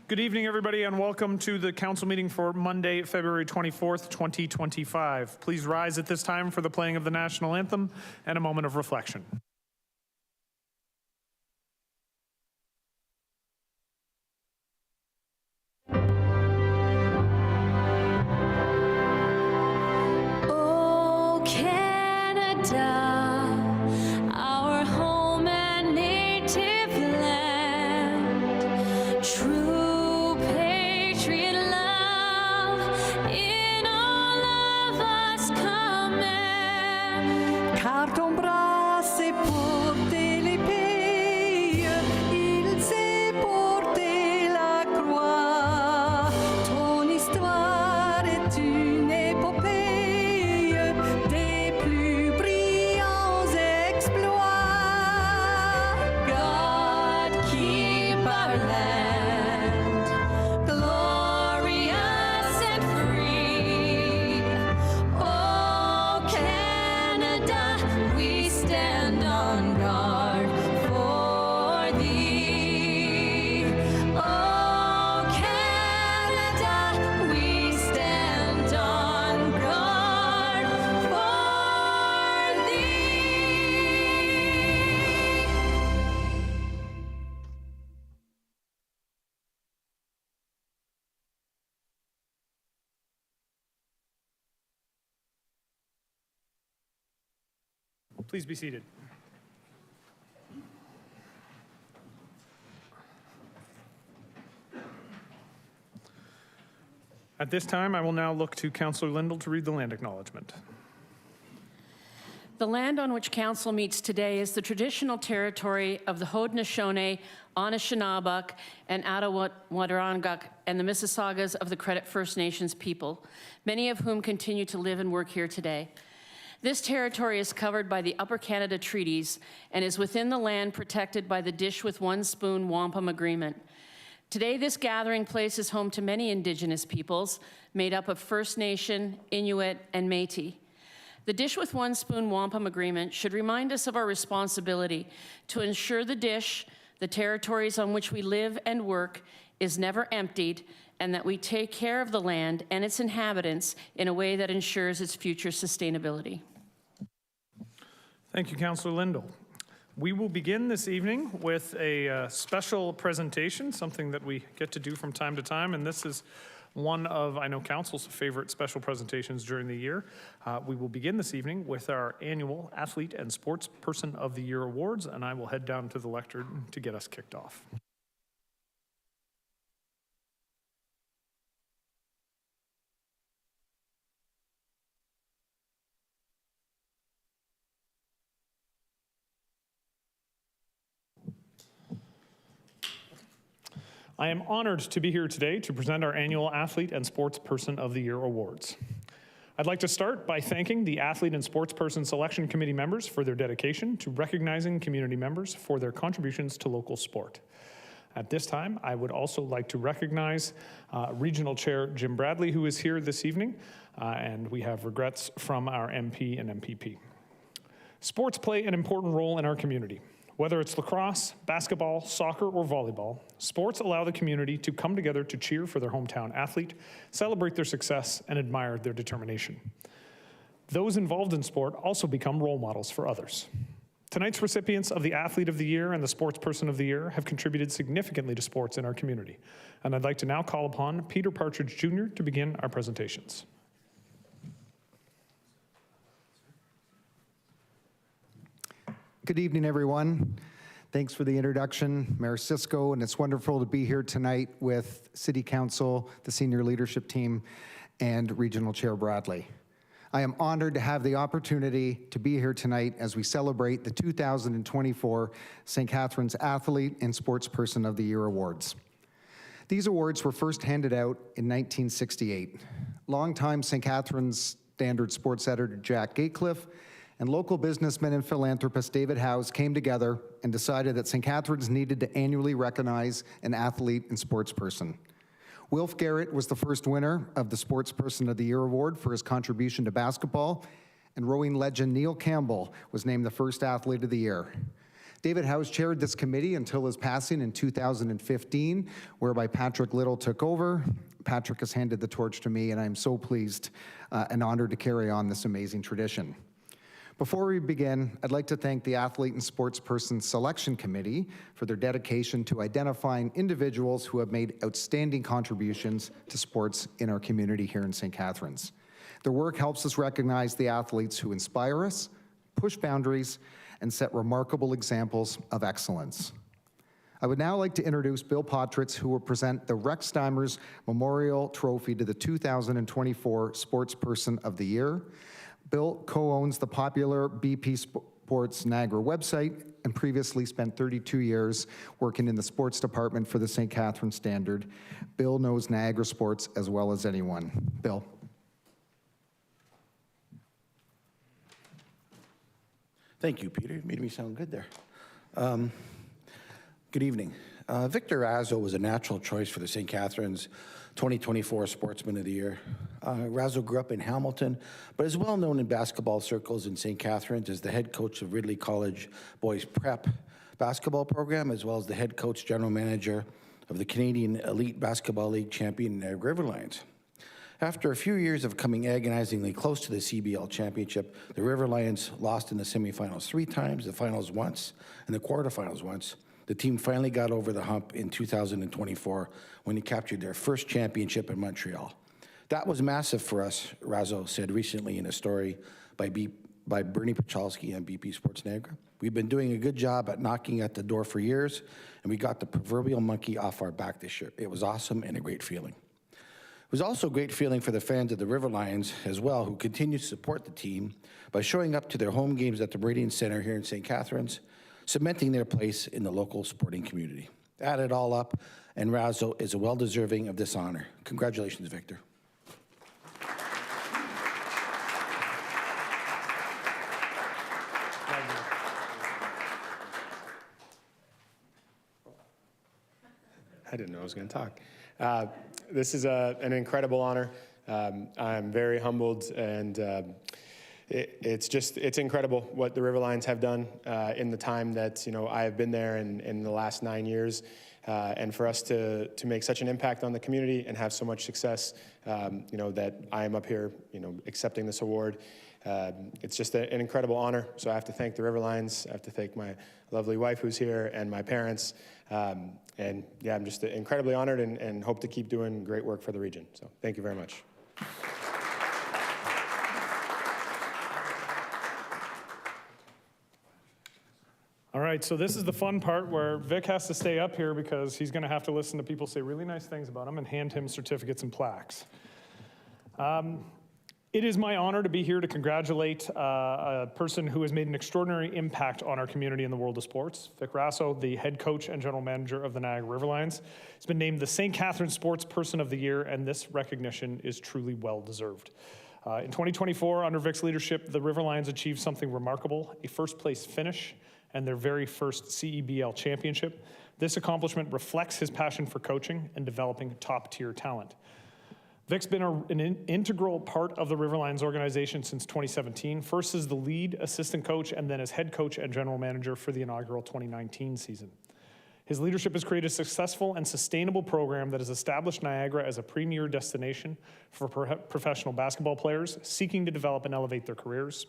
Good evening, everybody, and welcome to the council meeting for Monday, February 24th, 2025. Please rise at this time for the playing of the national anthem and a moment of reflection. Oh, Canada. Please be seated. At this time, I will now look to Councillor Lindell to read the land acknowledgement. The land on which Council meets today is the traditional territory of the Haudenosaunee, Anishinaabe, and Attawadarangak, and the Mississaugas of the Credit First Nations people, many of whom continue to live and work here today. This territory is covered by the Upper Canada Treaties and is within the land protected by the Dish with One Spoon Wampum Agreement. Today, this gathering place is home to many Indigenous peoples made up of First Nation, Inuit, and Métis. The Dish with One Spoon Wampum Agreement should remind us of our responsibility to ensure the Dish, the territories on which we live and work, is never emptied, and that we take care of the land and its inhabitants in a way that ensures its future sustainability. Thank you, Councillor Lindell. We will begin this evening with a special presentation, something that we get to do from time to time, and this is one of, I know, Council's favorite special presentations during the year. We will begin this evening with our annual Athlete and Sportsperson of the Year Awards, and I will head down to the lectern to get us kicked off. I am honored to be here today to present our annual Athlete and Sportsperson of the Year Awards. I'd like to start by thanking the Athlete and Sportsperson Selection Committee members for their dedication to recognizing community members for their contributions to local sport. At this time, I would also like to recognize Regional Chair Jim Bradley, who is here this evening, and we have regrets from our MP and MPP. Sports play an important role in our community. Whether it's lacrosse, basketball, soccer, or volleyball, sports allow the community to come together to cheer for their hometown athlete, celebrate their success, and admire their determination. Those involved in sport also become role models for others. Tonight's recipients of the Athlete of the Year and the Sportsperson of the Year have contributed significantly to sports in our community, and I'd like to now call upon Peter Partridge Jr. to begin our presentations. Good evening, everyone. Thanks for the introduction, Mayor Cisco, and it's wonderful to be here tonight with City Council, the senior leadership team, and Regional Chair Bradley. I am honored to have the opportunity to be here tonight as we celebrate the 2024 St. Catharines Athlete and Sportsperson of the Year Awards. These awards were first handed out in 1968. Longtime St. Catharines Standard sports editor Jack Gatecliff and local businessman and philanthropist David Howes came together and decided that St. Catharines needed to annually recognize an athlete and sportsperson. Wilf Garrett was the first winner of the Sportsperson of the Year Award for his contribution to basketball, and rowing legend Neil Campbell was named the first Athlete of the Year. David House chaired this committee until his passing in 2015, whereby Patrick Little took over. Patrick has handed the torch to me, and I'm so pleased and honored to carry on this amazing tradition. Before we begin, I'd like to thank the Athlete and Sportsperson Selection Committee for their dedication to identifying individuals who have made outstanding contributions to sports in our community here in St. Catharines. Their work helps us recognize the athletes who inspire us, push boundaries, and set remarkable examples of excellence. I would now like to introduce Bill Potritz, who will present the Rex Steimers Memorial Trophy to the 2024 Sportsperson of the Year. Bill co-owns the popular BP Sports Niagara website and previously spent 32 years working in the sports department for the St. Catharines Standard. Bill knows Niagara sports as well as anyone. Bill. Thank you, Peter. Made me sound good there. Good evening. Victor Razzo was a natural choice for the St. Catharines 2024 Sportsman of the Year. Razzo grew up in Hamilton, but is well known in basketball circles in St. Catharines as the head coach of Ridley College Boys Prep basketball program, as well as the head coach general manager of the Canadian Elite Basketball League champion Niagara River Lions. After a few years of coming agonizingly close to the CBL championship, the River Lions lost in the semifinals 3 times, the finals once, and the quarterfinals once. The team finally got over the hump in 2024 when they captured their first championship in Montreal. That was massive for us, Razzo said recently in a story by Bernie Pachalski on BP Sports Niagara. We've been doing a good job at knocking at the door for years, and we got the proverbial monkey off our back this year. It was awesome and a great feeling. It was also a great feeling for the fans of the River Lions as well, who continue to support the team by showing up to their home games at the Meridian Center here in St. Catharines, cementing their place in the local sporting community. Add it all up, and Razzo is well-deserving of this honor. Congratulations, Victor. I didn't know I was going to talk. This is an incredible honor. I'm very humbled, and it's incredible what the River Lions have done in the time that I have been there in the last 9 years, and for us to make such an impact on the community and have so much success, that I am up here, accepting this award. It's just an incredible honor. So I have to thank the River Lions. I have to thank my lovely wife who's here and my parents. And yeah, I'm just incredibly honored and hope to keep doing great work for the region. So thank you very much. All right, so this is the fun part where Vic has to stay up here because he's going to have to listen to people say really nice things about him and hand him certificates and plaques. It is my honor to be here to congratulate a person who has made an extraordinary impact on our community in the world of sports. Vic Razzo, the head coach and general manager of the Niagara River Lions, has been named the St. Catharines Sportsperson of the Year, and this recognition is truly well-deserved. In 2024, under Vic's leadership, the River Lions achieved something remarkable, a first-place finish and their very first CEBL championship. This accomplishment reflects his passion for coaching and developing top-tier talent. Vic's been an integral part of the River Lions organization since 2017, first as the lead assistant coach and then as head coach and general manager for the inaugural 2019 season. His leadership has created a successful and sustainable program that has established Niagara as a premier destination for professional basketball players seeking to develop and elevate their careers.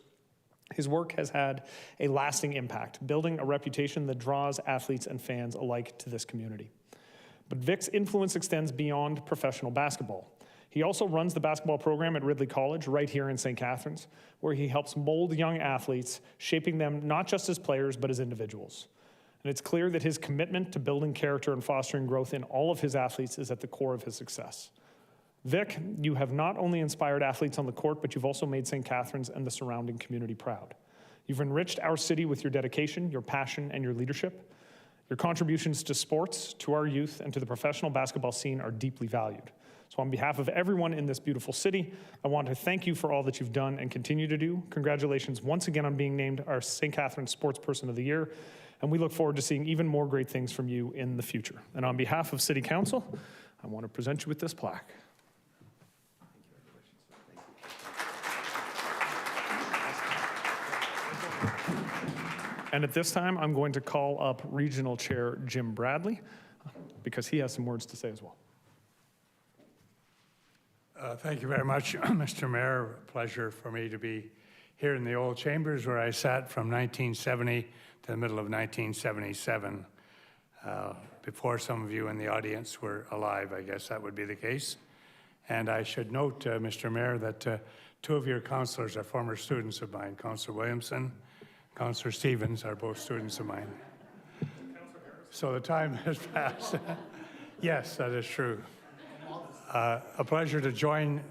His work has had a lasting impact, building a reputation that draws athletes and fans alike to this community. But Vic's influence extends beyond professional basketball. He also runs the basketball program at Ridley College right here in St. Catharines, where he helps mold young athletes, shaping them not just as players, but as individuals. And it's clear that his commitment to building character and fostering growth in all of his athletes is at the core of his success. Vic, you have not only inspired athletes on the court, but you've also made St. Catharines and the surrounding community proud. You've enriched our city with your dedication, your passion, and your leadership. Your contributions to sports, to our youth, and to the professional basketball scene are deeply valued. So on behalf of everyone in this beautiful city, I want to thank you for all that you've done and continue to do. Congratulations once again on being named our St. Catharines Sportsperson of the Year, and we look forward to seeing even more great things from you in the future. And on behalf of City Council, I want to present you with this plaque. And at this time, I'm going to call up Regional Chair Jim Bradley because he has some words to say as well. Thank you very much, Mr. Mayor. A pleasure for me to be here in the old chambers where I sat from 1970 to the middle of 1977. Before some of you in the audience were alive, I guess that would be the case. And I should note, Mr. Mayor, that two of your councillors are former students of mine. Councillor Williamson, Councillor Stevens are both students of mine. So the time has passed. Yes, that is true. A pleasure to join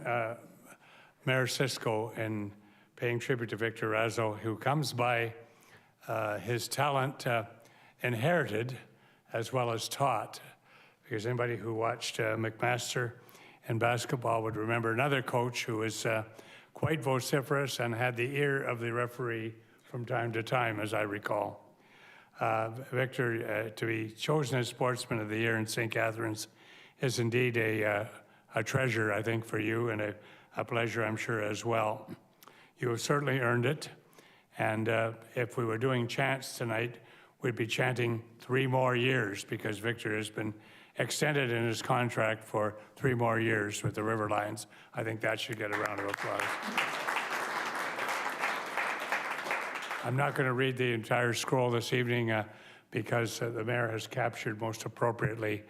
Mayor Cisco in paying tribute to Victor Razzo, who comes by his talent inherited as well as taught, because anybody who watched McMaster in basketball would remember another coach who was quite vociferous and had the ear of the referee from time to time, as I recall. Victor, to be chosen as Sportsman of the Year in St. Catharines is indeed a treasure, I think, for you, and a pleasure, I'm sure, as well. You have certainly earned it, and if we were doing chants tonight, we'd be chanting 3 more years, because Victor has been extended in his contract for 3 more years with the River Lions. I think that should get a round of applause. I'm not going to read the entire scroll this evening because the mayor has captured most appropriately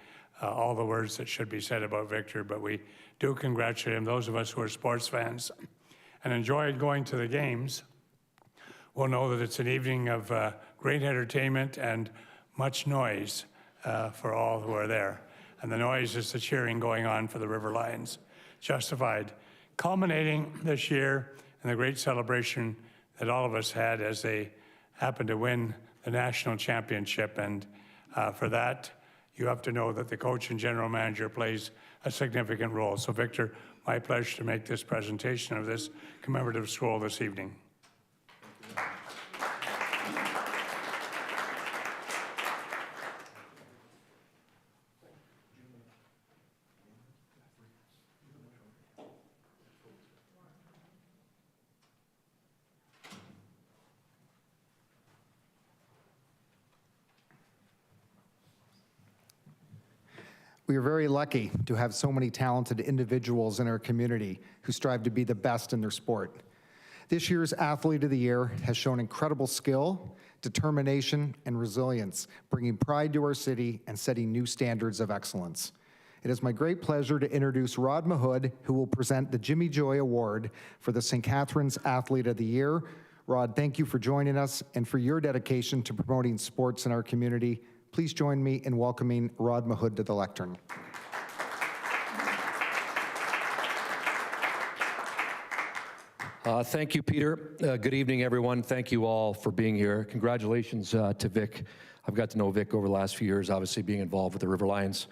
all the words that should be said about Victor, but we do congratulate him. Those of us who are sports fans and enjoyed going to the games will know that it's an evening of great entertainment and much noise for all who are there. And the noise is the cheering going on for the River Lions. Justified. Culminating this year in the great celebration that all of us had as they happened to win the national championship. And for that, you have to know that the coach and general manager plays a significant role. So Victor, my pleasure to make this presentation of this commemorative scroll this evening. We are very lucky to have so many talented individuals in our community who strive to be the best in their sport. This year's Athlete of the Year has shown incredible skill, determination, and resilience, bringing pride to our city and setting new standards of excellence. It is my great pleasure to introduce Rod Mahood, who will present the Jimmy Joy Award for the St. Catharines Athlete of the Year. Rod, thank you for joining us and for your dedication to promoting sports in our community. Please join me in welcoming Rod Mahood to the lectern. Thank you, Peter. Good evening, everyone. Thank you all for being here. Congratulations to Vic. I've got to know Vic over the last few years, obviously being involved with the River Lions.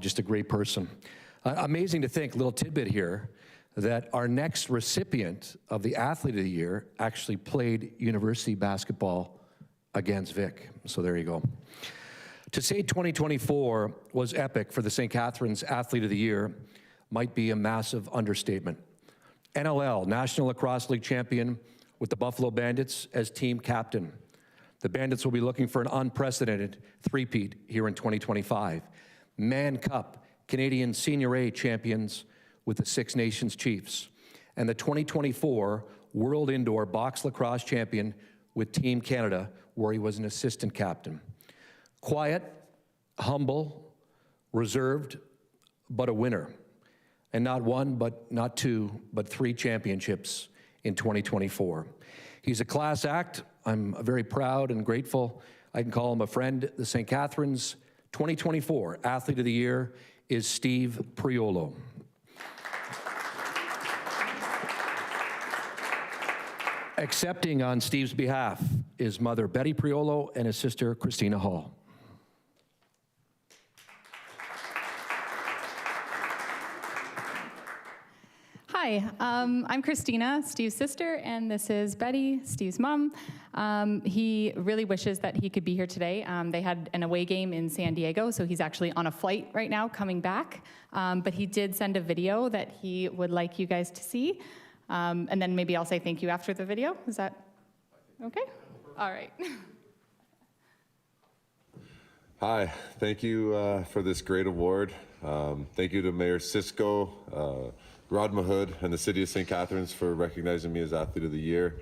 Just a great person. Amazing to think, little tidbit here, that our next recipient of the Athlete of the Year actually played university basketball against Vic. So there you go. To say 2024 was epic for the St. Catharines Athlete of the Year might be a massive understatement. NLL, National Lacrosse League champion with the Buffalo Bandits as team captain. The Bandits will be looking for an unprecedented three-peat here in 2025. Mann Cup, Canadian Senior A champions with the Six Nations Chiefs. And the 2024 World Indoor Box Lacrosse champion with Team Canada, where he was an assistant captain. Quiet, humble, reserved, but a winner. And not one, but not two, but 3 championships in 2024. He's a class act. I'm very proud and grateful. I can call him a friend. The St. Catharines 2024 Athlete of the Year is Steve Priolo. Accepting on Steve's behalf is mother Betty Priolo and his sister Christina Hall. Hi, I'm Christina, Steve's sister, and this is Betty, Steve's mom. He really wishes that he could be here today. They had an away game in San Diego, so he's actually on a flight right now coming back. But he did send a video that he would like you guys to see. And then maybe I'll say thank you after the video. Is that okay? All right. Hi, thank you for this great award. Thank you to Mayor Cisco, Rod Mahood, and the City of St. Catharines for recognizing me as Athlete of the Year.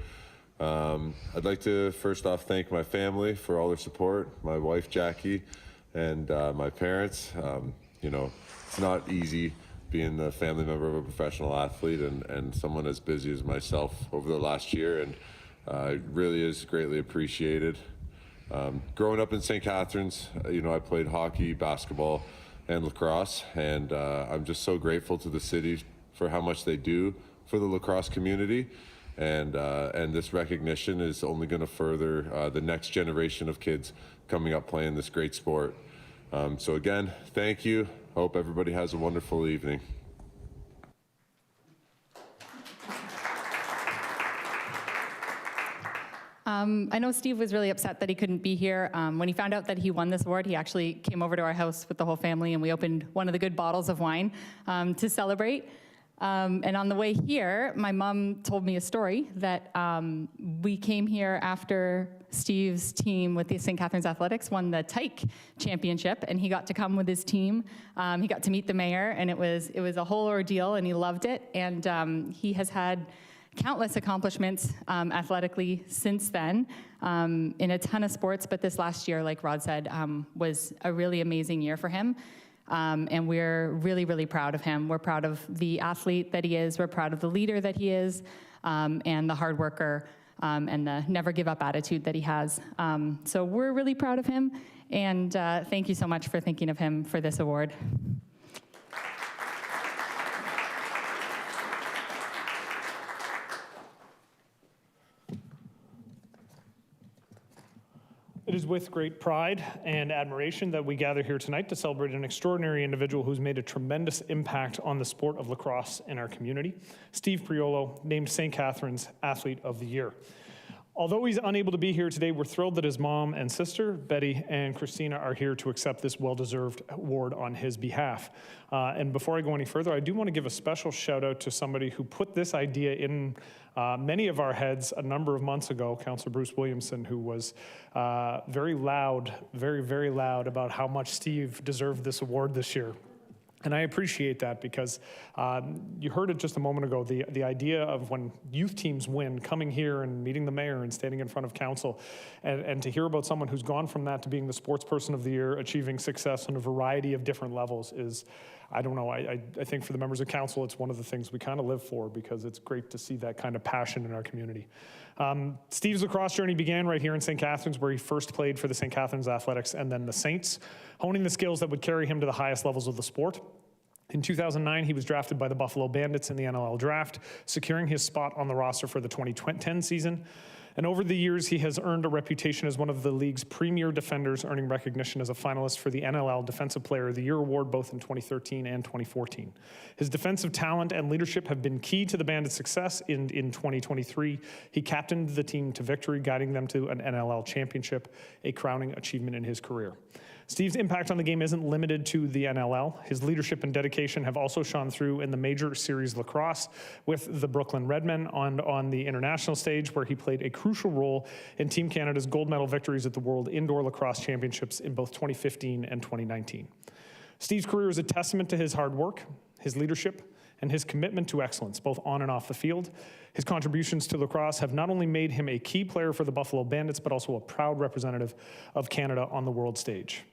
I'd like to first off thank my family for all their support, my wife Jackie, and my parents. You know, it's not easy being the family member of a professional athlete and someone as busy as myself over the last year, and it really is greatly appreciated. Growing up in St. Catharines, you know, I played hockey, basketball, and lacrosse, and I'm just so grateful to the city for how much they do for the lacrosse community, and this recognition is only going to further the next generation of kids coming up playing this great sport. So again, thank you. Hope everybody has a wonderful evening. I know Steve was really upset that he couldn't be here. When he found out that he won this award, he actually came over to our house with the whole family, and we opened one of the good bottles of wine to celebrate. And on the way here, my mom told me a story that we came here after Steve's team with the St. Catharines Athletics won the Tyke Championship, and he got to come with his team. He got to meet the mayor, and it was a whole ordeal, and he loved it. And he has had countless accomplishments athletically since then in a ton of sports, but this last year, like Rod said, was a really amazing year for him. And we're really, really proud of him. We're proud of the athlete that he is. We're proud of the leader that he is, and the hard worker, and the never give up attitude that he has. So we're really proud of him, and thank you so much for thinking of him for this award. It is with great pride and admiration that we gather here tonight to celebrate an extraordinary individual who's made a tremendous impact on the sport of lacrosse in our community. Steve Priolo, named St. Catharines Athlete of the Year. Although he's unable to be here today, we're thrilled that his mom and sister, Betty and Christina, are here to accept this well-deserved award on his behalf. And before I go any further, I do want to give a special shout out to somebody who put this idea in many of our heads a number of months ago, Councillor Bruce Williamson, who was very loud, very loud about how much Steve deserved this award this year. And I appreciate that because you heard it just a moment ago, the idea of when youth teams win, coming here and meeting the mayor and standing in front of council, and to hear about someone who's gone from that to being the Sportsperson of the Year, achieving success on a variety of different levels is, I don't know, I think for the members of council, it's one of the things we kind of live for because it's great to see that kind of passion in our community. Steve's lacrosse journey began right here in St. Catharines, where he first played for the St. Catharines Athletics and then the Saints, honing the skills that would carry him to the highest levels of the sport. In 2009, he was drafted by the Buffalo Bandits in the NLL draft, securing his spot on the roster for the 2010 season. And over the years, he has earned a reputation as one of the league's premier defenders, earning recognition as a finalist for the NLL Defensive Player of the Year award both in 2013 and 2014. His defensive talent and leadership have been key to the Bandits' success. In 2023, he captained the team to victory, guiding them to an NLL championship, a crowning achievement in his career. Steve's impact on the game isn't limited to the NLL. His leadership and dedication have also shone through in the major series lacrosse with the Brooklyn Redmen on the international stage, where he played a crucial role in Team Canada's gold medal victories at the World Indoor Lacrosse Championships in both 2015 and 2019. Steve's career is a testament to his hard work, his leadership, and his commitment to excellence, both on and off the field. His contributions to lacrosse have not only made him a key player for the Buffalo Bandits, but also a proud representative of Canada on the world stage.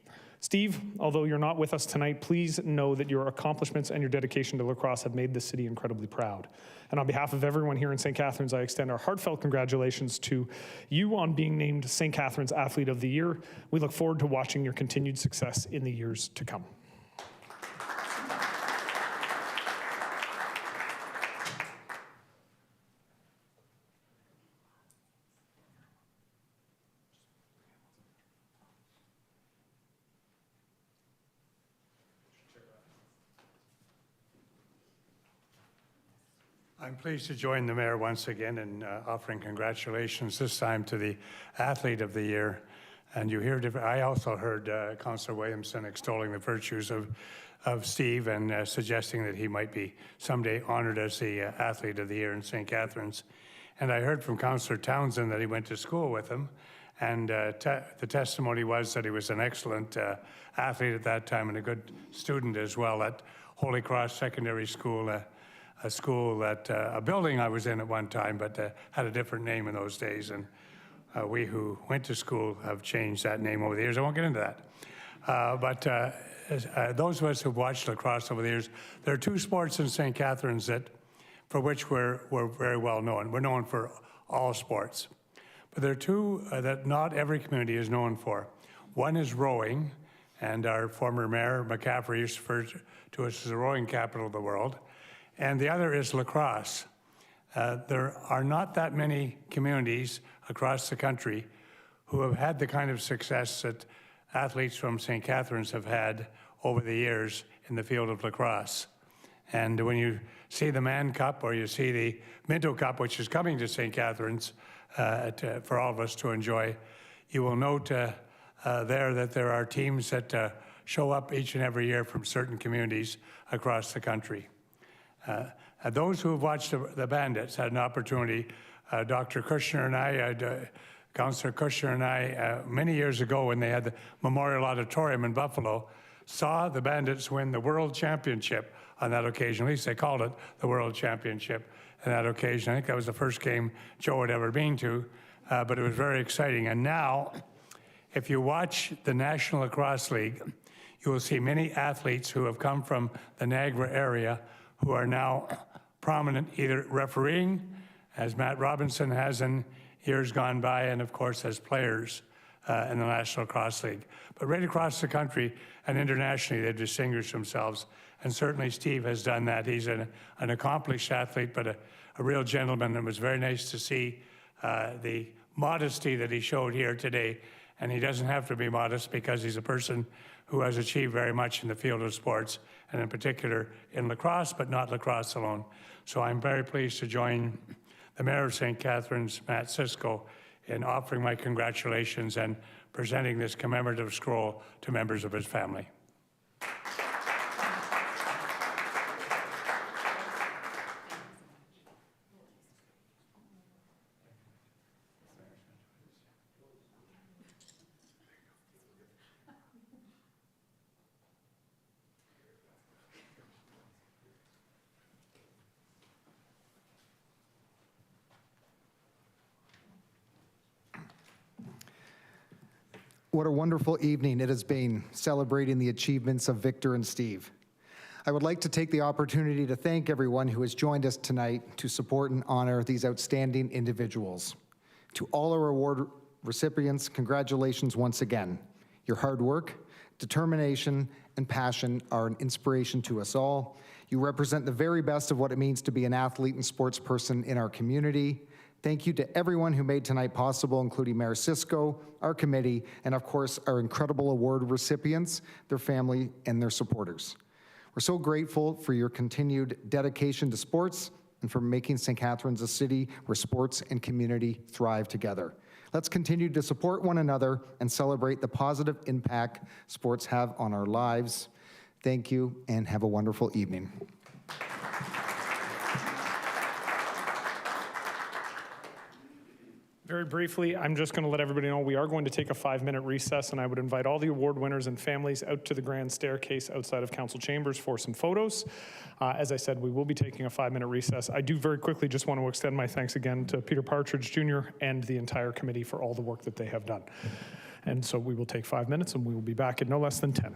Steve, although you're not with us tonight, please know that your accomplishments and your dedication to lacrosse have made this city incredibly proud. And on behalf of everyone here in St. Catharines, I extend our heartfelt congratulations to you on being named St. Catharines Athlete of the Year. We look forward to watching your continued success in the years to come. I'm pleased to join the mayor once again in offering congratulations, this time to the Athlete of the Year. And you hear, I also heard Councillor Williamson extolling the virtues of Steve and suggesting that he might be someday honored as the Athlete of the Year in St. Catharines. And I heard from Councillor Townsend that he went to school with him. And the testimony was that he was an excellent athlete at that time and a good student as well at Holy Cross Secondary School, a school that, a building I was in at one time, but had a different name in those days. And we who went to school have changed that name over the years. I won't get into that. Those of us who've watched lacrosse over the years, there are two sports in St. Catharines for which we're very well known. We're known for all sports. But there are two that not every community is known for. One is rowing, and our former mayor, McCaffrey, used to refer to us as the rowing capital of the world. And the other is lacrosse. There are not that many communities across the country who have had the kind of success that athletes from St. Catharines have had over the years in the field of lacrosse. And when you see the Man Cup or you see the Minto Cup, which is coming to St. Catharines for all of us to enjoy, you will note there that there are teams that show up each and every year from certain communities across the country. Those who have watched the Bandits had an opportunity. Dr. Kushner and I, Councillor Kushner and I, many years ago when they had the Memorial Auditorium in Buffalo, saw the Bandits win the World Championship on that occasion. At least they called it the World Championship on that occasion. I think that was the first game Joe had ever been to, but it was very exciting. And now, if you watch the National Lacrosse League, you will see many athletes who have come from the Niagara area who are now prominent, either refereeing, as Matt Robinson has in years gone by, and of course as players in the National Lacrosse League. But right across the country and internationally, they've distinguished themselves. And certainly Steve has done that. He's an accomplished athlete, but a real gentleman. It was very nice to see the modesty that he showed here today. And he doesn't have to be modest because he's a person who has achieved very much in the field of sports, and in particular in lacrosse, but not lacrosse alone. So I'm very pleased to join the Mayor of St. Catharines, Matt Cisco, in offering my congratulations and presenting this commemorative scroll to members of his family. What a wonderful evening it has been, celebrating the achievements of Victor and Steve. I would like to take the opportunity to thank everyone who has joined us tonight to support and honor these outstanding individuals. To all our award recipients, congratulations once again. Your hard work, determination, and passion are an inspiration to us all. You represent the very best of what it means to be an athlete and sports person in our community. Thank you to everyone who made tonight possible, including Mayor Cisco, our committee, and of course, our incredible award recipients, their family, and their supporters. We're so grateful for your continued dedication to sports and for making St. Catharines a city where sports and community thrive together. Let's continue to support one another and celebrate the positive impact sports have on our lives. Thank you, and have a wonderful evening. Very briefly, I'm just going to let everybody know we are going to take a 5-minute recess, and I would invite all the award winners and families out to the grand staircase outside of council chambers for some photos. As I said, we will be taking a 5-minute recess. I do very quickly just want to extend my thanks again to Peter Partridge Jr. and the entire committee for all the work that they have done. And so we will take 5 minutes, and we will be back in no less than 10.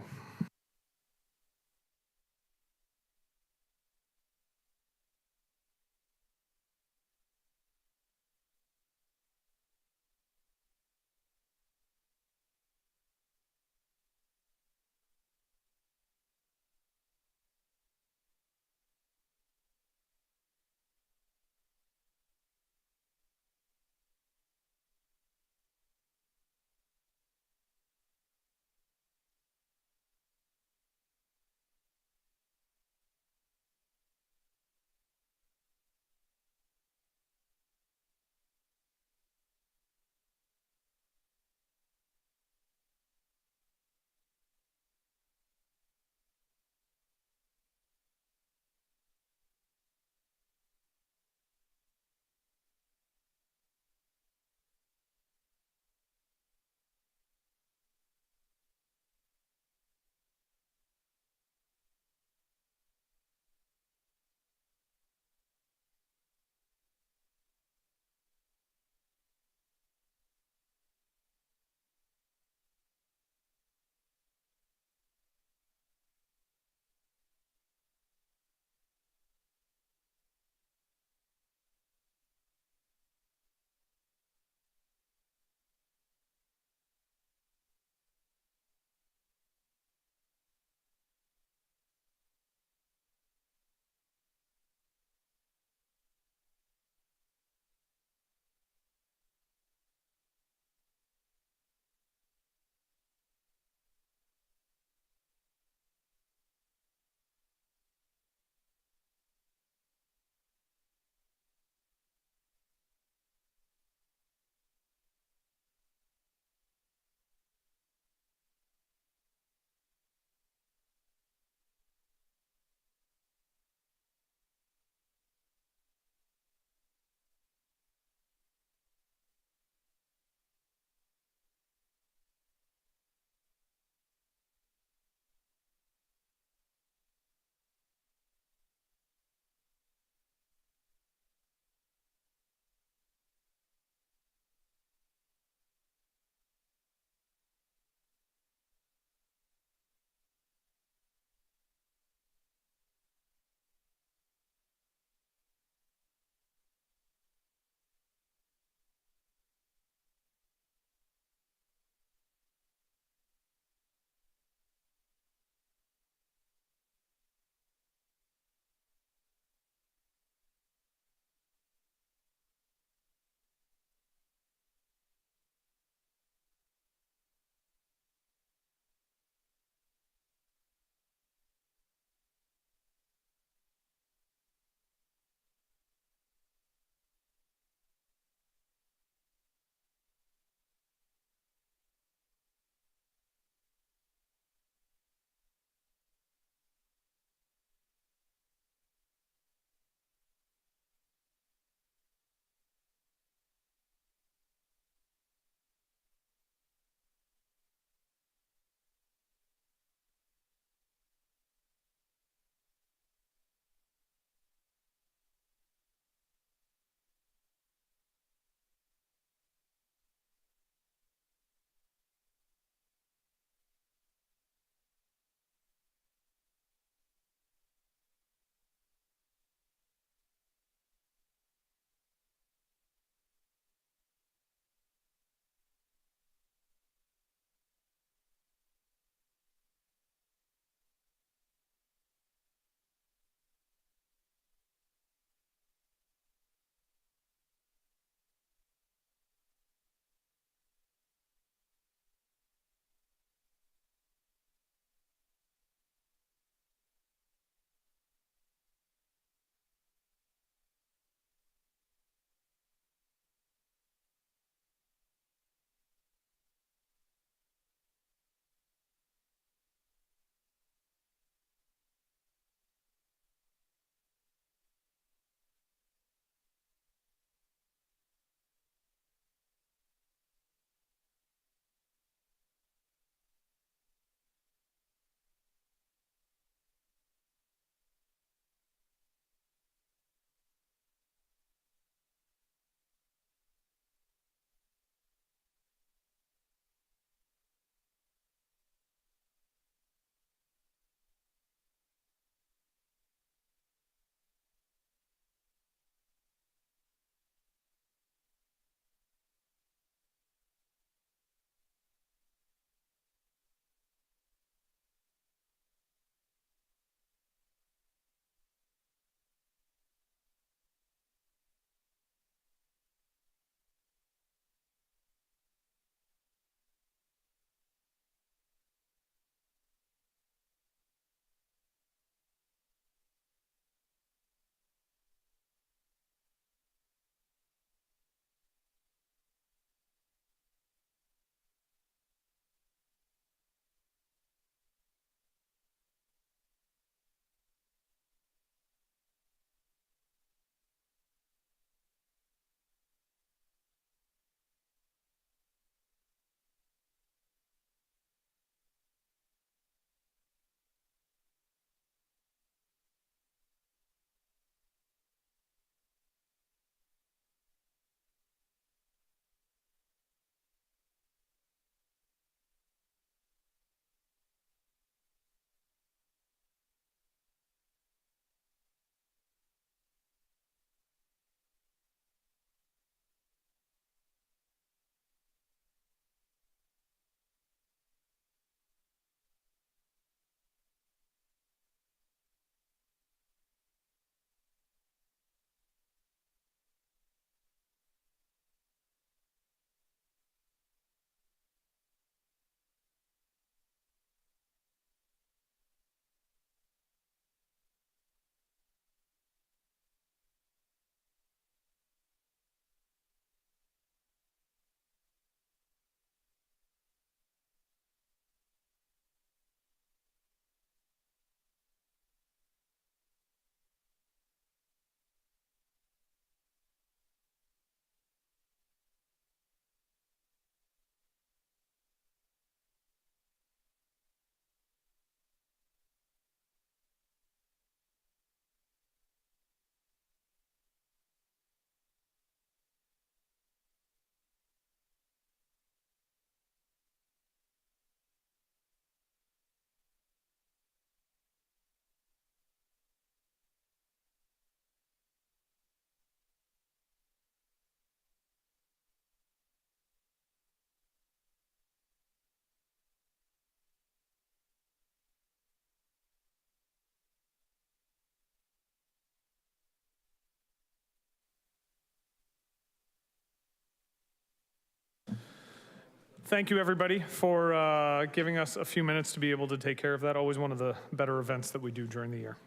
Thank you, everybody, for giving us a few minutes to be able to take care of that. Always one of the better events that we do during the year.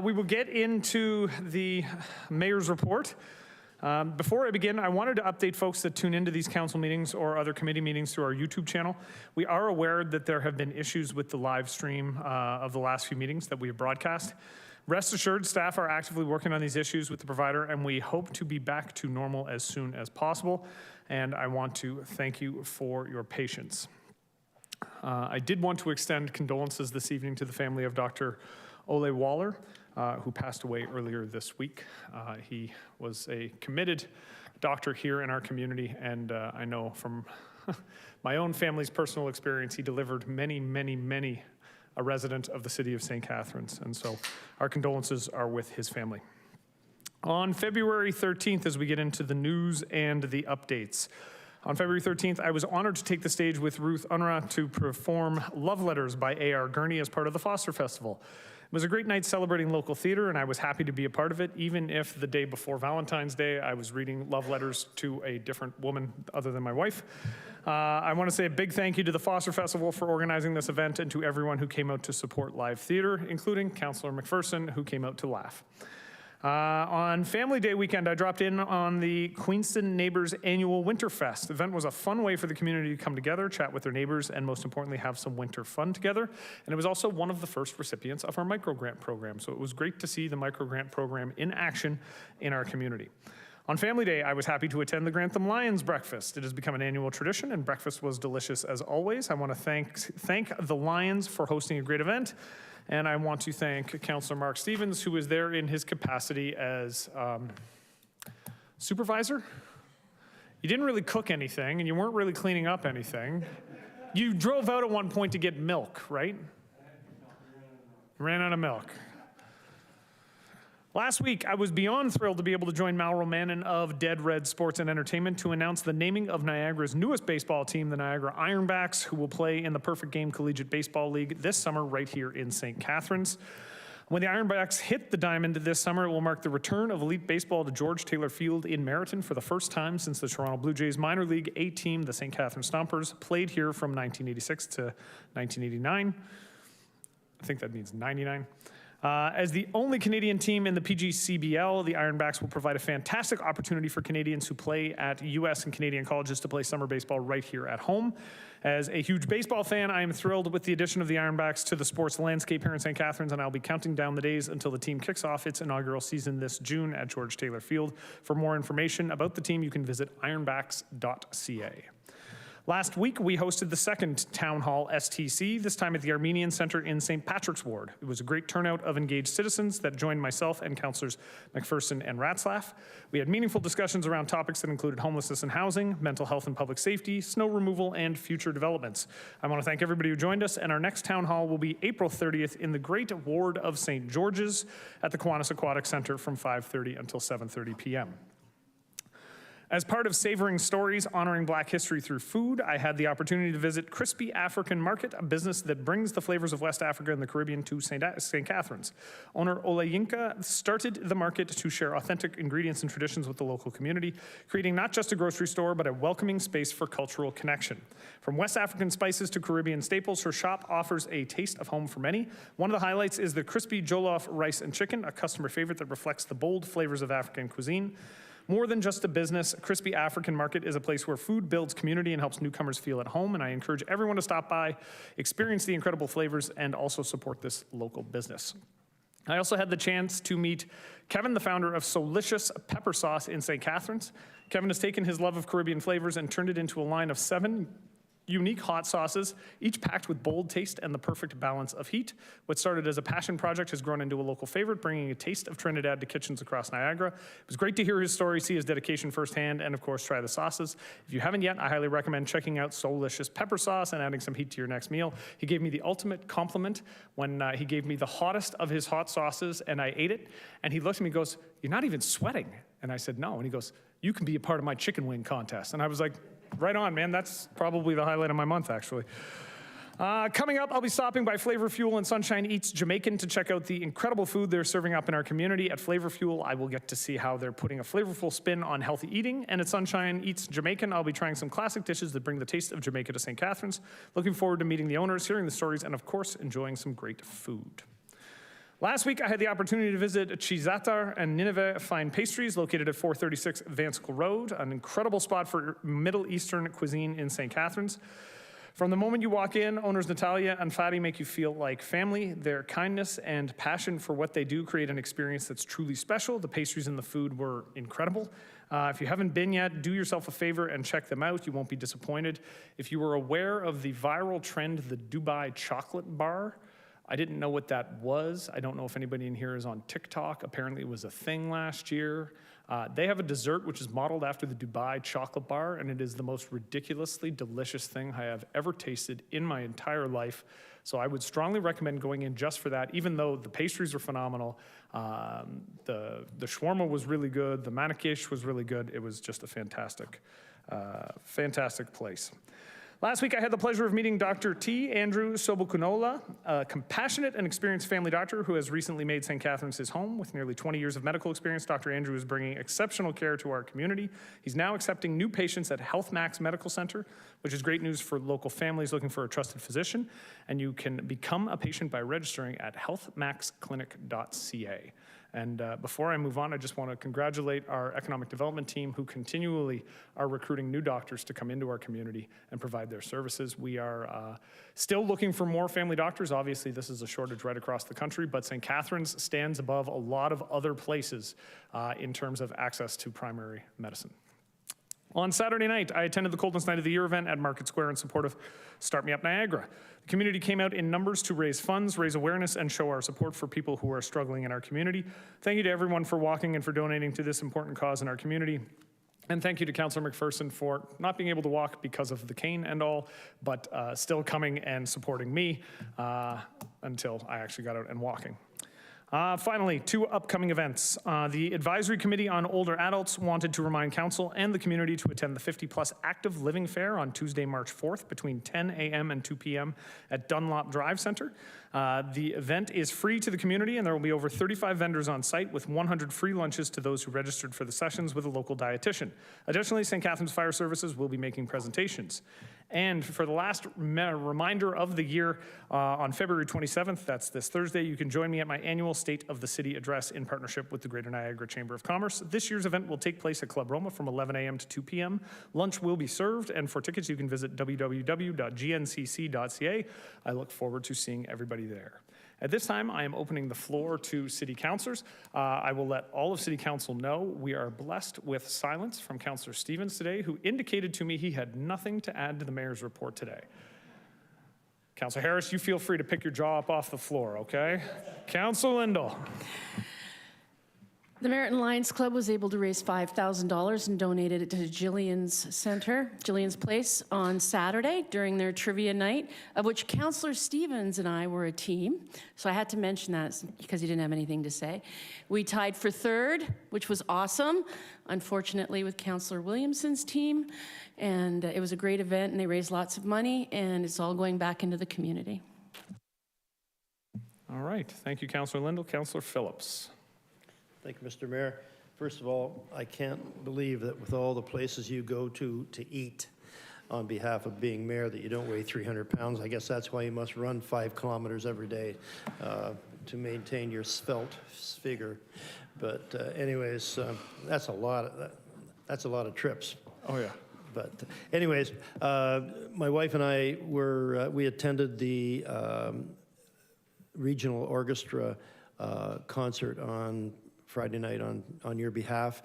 We will get into the mayor's report. Before I begin, I wanted to update folks that tune into these council meetings or other committee meetings through our YouTube channel. We are aware that there have been issues with the live stream of the last few meetings that we have broadcast. Rest assured, staff are actively working on these issues with the provider, and we hope to be back to normal as soon as possible. And I want to thank you for your patience. I did want to extend condolences this evening to the family of Dr. Ole Waller, who passed away earlier this week. He was a committed doctor here in our community, and I know from my own family's personal experience, he delivered many a resident of the city of St. Catharines, and so our condolences are with his family. On February 13th, as we get into the news and the updates, on February 13th, I was honored to take the stage with Ruth Unruh to perform Love Letters by A.R. Gurney as part of the Foster Festival. It was a great night celebrating local theater, and I was happy to be a part of it, even if the day before Valentine's Day, I was reading love letters to a different woman other than my wife. I want to say a big thank you to the Foster Festival for organizing this event and to everyone who came out to support live theater, including Councillor McPherson, who came out to laugh. On Family Day weekend, I dropped in on the Queenston Neighbours Annual Winterfest. The event was a fun way for the community to come together, chat with their neighbors, and most importantly, have some winter fun together. And it was also one of the first recipients of our microgrant program. So it was great to see the microgrant program in action in our community. On Family Day, I was happy to attend the Grantham Lions breakfast. It has become an annual tradition, and breakfast was delicious as always. I want to thank the Lions for hosting a great event. And I want to thank Councillor Mark Stevens, who was there in his capacity as supervisor. You didn't really cook anything, and you weren't really cleaning up anything. You drove out at one point to get milk, right? Ran out of milk. Last week, I was beyond thrilled to be able to join Mal Romanin of Dead Red Sports and Entertainment to announce the naming of Niagara's newest baseball team, the Niagara Ironbacks, who will play in the Perfect Game Collegiate Baseball League this summer right here in St. Catharines. When the Ironbacks hit the diamond this summer, it will mark the return of elite baseball to George Taylor Field in Meriton for the first time since the Toronto Blue Jays minor league A team, the St. Catharines Stompers, played here from 1986 to 1989. I think that means 99. As the only Canadian team in the PGCBL, the Ironbacks will provide a fantastic opportunity for Canadians who play at U.S. and Canadian colleges to play summer baseball right here at home. As a huge baseball fan, I am thrilled with the addition of the Ironbacks to the sports landscape here in St. Catharines, and I'll be counting down the days until the team kicks off its inaugural season this June at George Taylor Field. For more information about the team, you can visit ironbacks.ca. Last week, we hosted the second Town Hall STC, this time at the Armenian Centre in St. Patrick's Ward. It was a great turnout of engaged citizens that joined myself and Councillors McPherson and Ratzlaff. We had meaningful discussions around topics that included homelessness and housing, mental health and public safety, snow removal, and future developments. I want to thank everybody who joined us, and our next Town Hall will be April 30th in the great ward of St. George's at the Kiwanis Aquatic Centre from 5:30 until 7:30 p.m. As part of Savoring Stories, honoring Black history through food, I had the opportunity to visit Crispy African Market, a business that brings the flavors of West Africa and the Caribbean to St. Catharines. Owner Olayinka started the market to share authentic ingredients and traditions with the local community, creating not just a grocery store, but a welcoming space for cultural connection. From West African spices to Caribbean staples, her shop offers a taste of home for many. One of the highlights is the crispy jollof rice and chicken, a customer favorite that reflects the bold flavors of African cuisine. More than just a business, Crispy African Market is a place where food builds community and helps newcomers feel at home, and I encourage everyone to stop by, experience the incredible flavors, and also support this local business. I also had the chance to meet Kevin, the founder of Solicious Pepper Sauce in St. Catharines. Kevin has taken his love of Caribbean flavors and turned it into a line of 7 unique hot sauces, each packed with bold taste and the perfect balance of heat. What started as a passion project has grown into a local favorite, bringing a taste of Trinidad to kitchens across Niagara. It was great to hear his story, see his dedication firsthand, and of course, try the sauces. If you haven't yet, I highly recommend checking out Solicious Pepper Sauce and adding some heat to your next meal. He gave me the ultimate compliment when he gave me the hottest of his hot sauces, and I ate it, and he looked at me and goes, "You're not even sweating." And I said, "No." And he goes, "You can be a part of my chicken wing contest." And I was like, right on, man. That's probably the highlight of my month, actually. Coming up, I'll be stopping by Flavor Fuel and Sunshine Eats Jamaican to check out the incredible food they're serving up in our community. At Flavor Fuel, I will get to see how they're putting a flavorful spin on healthy eating. And at Sunshine Eats Jamaican, I'll be trying some classic dishes that bring the taste of Jamaica to St. Catharines. Looking forward to meeting the owners, hearing the stories, and of course, enjoying some great food. Last week, I had the opportunity to visit Chizatar and Nineveh Fine Pastries, located at 436 Vansicle Road, an incredible spot for Middle Eastern cuisine in St. Catharines. From the moment you walk in, owners Natalia and Fadi make you feel like family. Their kindness and passion for what they do create an experience that's truly special. The pastries and the food were incredible. If you haven't been yet, do yourself a favor and check them out. You won't be disappointed. If you were aware of the viral trend, the Dubai chocolate bar, I didn't know what that was. I don't know if anybody in here is on TikTok. Apparently it was a thing last year. They have a dessert which is modeled after the Dubai chocolate bar, and it is the most ridiculously delicious thing I have ever tasted in my entire life. So I would strongly recommend going in just for that, even though the pastries are phenomenal. The shawarma was really good. The manikish was really good. It was just a fantastic, fantastic place. Last week, I had the pleasure of meeting Dr. T. Andrew Sobokunola, a compassionate and experienced family doctor who has recently made St. Catharines his home. With nearly 20 years of medical experience, Dr. Andrew is bringing exceptional care to our community. He's now accepting new patients at Health Max Medical Center, which is great news for local families looking for a trusted physician. And you can become a patient by registering at healthmaxclinic.ca. And before I move on, I just want to congratulate our economic development team who continually are recruiting new doctors to come into our community and provide their services. We are still looking for more family doctors. Obviously, this is a shortage right across the country, but St. Catharines stands above a lot of other places in terms of access to primary medicine. On Saturday night, I attended the Coldest Night of the Year event at Market Square in support of Start Me Up Niagara. The community came out in numbers to raise funds, raise awareness, and show our support for people who are struggling in our community. Thank you to everyone for walking and for donating to this important cause in our community. And thank you to Councillor McPherson for not being able to walk because of the cane and all, but still coming and supporting me until I actually got out and walking. Finally, two upcoming events. The Advisory Committee on Older Adults wanted to remind Council and the community to attend the 50+ Active Living Fair on Tuesday, March 4th between 10 a.m. and 2 p.m. at Dunlop Drive Center. The event is free to the community, and there will be over 35 vendors on site with 100 free lunches to those who registered for the sessions with a local dietitian. Additionally, St. Catharines Fire Services will be making presentations. And for the last reminder of the year, on February 27th, that's this Thursday, you can join me at my annual State of the City address in partnership with the Greater Niagara Chamber of Commerce. This year's event will take place at Club Roma from 11 a.m. to 2 p.m. Lunch will be served, and for tickets, you can visit www.gncc.ca. I look forward to seeing everybody there. At this time, I am opening the floor to city councilors. I will let all of city council know we are blessed with silence from Councillor Stevens today, who indicated to me he had nothing to add to the mayor's report today. Councillor Harris, you feel free to pick your jaw up off the floor, okay? Councillor Lindell. The Meriton Lions Club was able to raise $5,000 and donated it to Jillian's Center, Jillian's Place, on Saturday during their trivia night, of which Councillor Stevens and I were a team. So I had to mention that because he didn't have anything to say. We tied for third, which was awesome, unfortunately with Councillor Williamson's team. And it was a great event, and they raised lots of money, and it's all going back into the community. All right, thank you, Councillor Lindell. Councillor Phillips. Thank you, Mr. Mayor. First of all, I can't believe that with all the places you go to eat on behalf of being mayor that you don't weigh 300 pounds. I guess that's why you must run 5 kilometers every day to maintain your svelte figure. But anyways, that's a lot of trips. Oh, yeah. But anyways, my wife and I we attended the regional orchestra concert on Friday night on your behalf.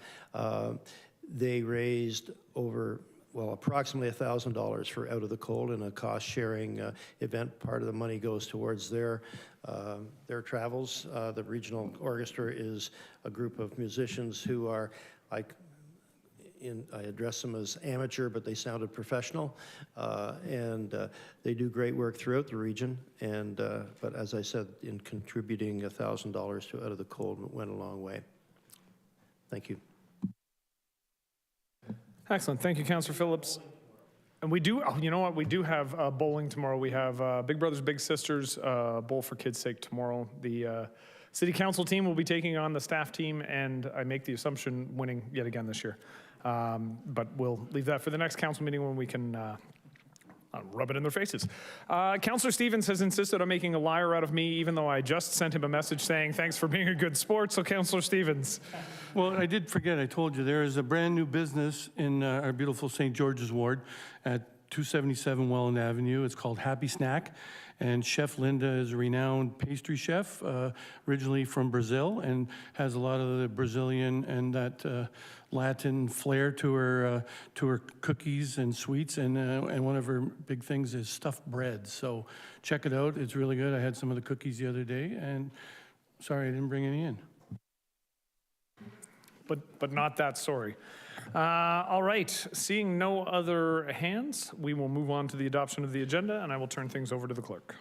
They raised approximately $1,000 for Out of the Cold in a cost-sharing event. Part of the money goes towards their travels. The regional orchestra is a group of musicians who are, I address them as amateur, but they sounded professional, and they do great work throughout the region. And but as I said, in contributing $1,000 to Out of the Cold went a long way. Thank you. Excellent. Thank you, Councillor Phillips. And we do, oh, you know what, we do have bowling tomorrow. We have Big Brothers Big Sisters Bowl for Kids' Sake tomorrow. The city council team will be taking on the staff team, and I make the assumption winning yet again this year. But we'll leave that for the next council meeting when we can rub it in their faces. Councillor Stevens has insisted on making a liar out of me, even though I just sent him a message saying thanks for being a good sport. So Councillor Stevens. Well, I did forget, I told you, there is a brand new business in our beautiful St. George's Ward at 277 Welland Avenue. It's called Happy Snack. And Chef Linda is a renowned pastry chef, originally from Brazil, and has a lot of the Brazilian and that Latin flair to her cookies and sweets. And one of her big things is stuffed bread. So check it out. It's really good. I had some of the cookies the other day, and sorry I didn't bring any in. But not that sorry. All right, seeing no other hands, we will move on to the adoption of the agenda, and I will turn things over to the clerk.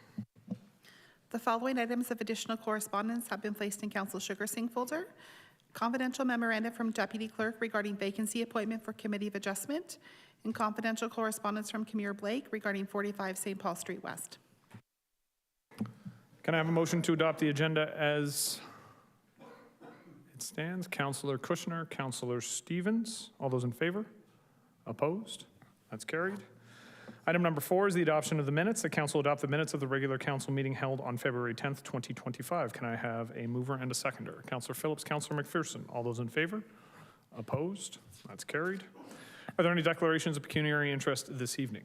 The following items of additional correspondence have been placed in Council Sugarsing folder. Confidential memoranda from Deputy Clerk regarding vacancy appointment for Committee of Adjustment, and confidential correspondence from Camille Blake regarding 45 St. Paul Street West. Can I have a motion to adopt the agenda as it stands? Councillor Kushner, Councillor Stevens. All those in favor? Opposed? That's carried. Item number 4 is the adoption of the minutes. The council adopt the minutes of the regular council meeting held on February 10th, 2025. Can I have a mover and a seconder? Councillor Phillips, Councillor McPherson. All those in favor? Opposed? That's carried. Are there any declarations of pecuniary interest this evening?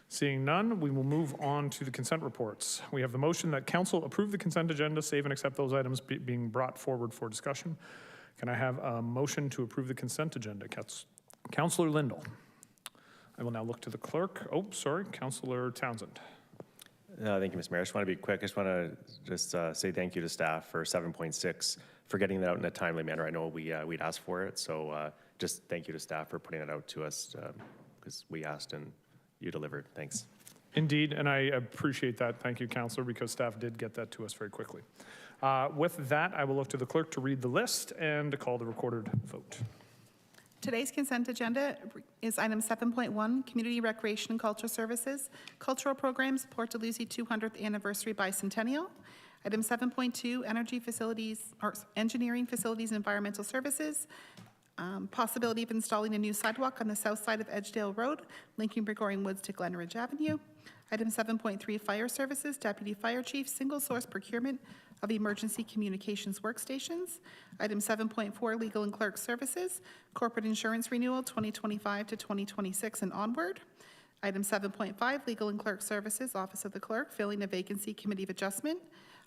Seeing none, we will move on to the consent reports. We have the motion that council approve the consent agenda, save and accept those items being brought forward for discussion. Can I have a motion to approve the consent agenda? Councillor Lindell. I will now look to the clerk. Oh, sorry, Councillor Townsend. Thank you, Mr. Mayor. I just want to be quick. I just want to say thank you to staff for 7.6 for getting that out in a timely manner. I know we'd asked for it, so just thank you to staff for putting it out to us because we asked and you delivered. Thanks. Indeed, and I appreciate that. Thank you, Councillor, because staff did get that to us very quickly. With that, I will look to the clerk to read the list and to call the recorded vote. Today's consent agenda is item 7.1, Community Recreation and Culture Services, Cultural Programs, Port Dalhousie 200th Anniversary Bicentennial. Item 7.2, Energy Facilities, or Engineering Facilities and Environmental Services, possibility of installing a new sidewalk on the south side of Edgedale Road, linking Gregorian Woods to Glenridge Avenue. Item 7.3, Fire Services, Deputy Fire Chief, Single Source Procurement of Emergency Communications Workstations. Item 7.4, Legal and Clerk Services, Corporate Insurance Renewal 2025 to 2026 and onward. Item 7.5, Legal and Clerk Services, Office of the Clerk, filling a vacancy, Committee of Adjustment.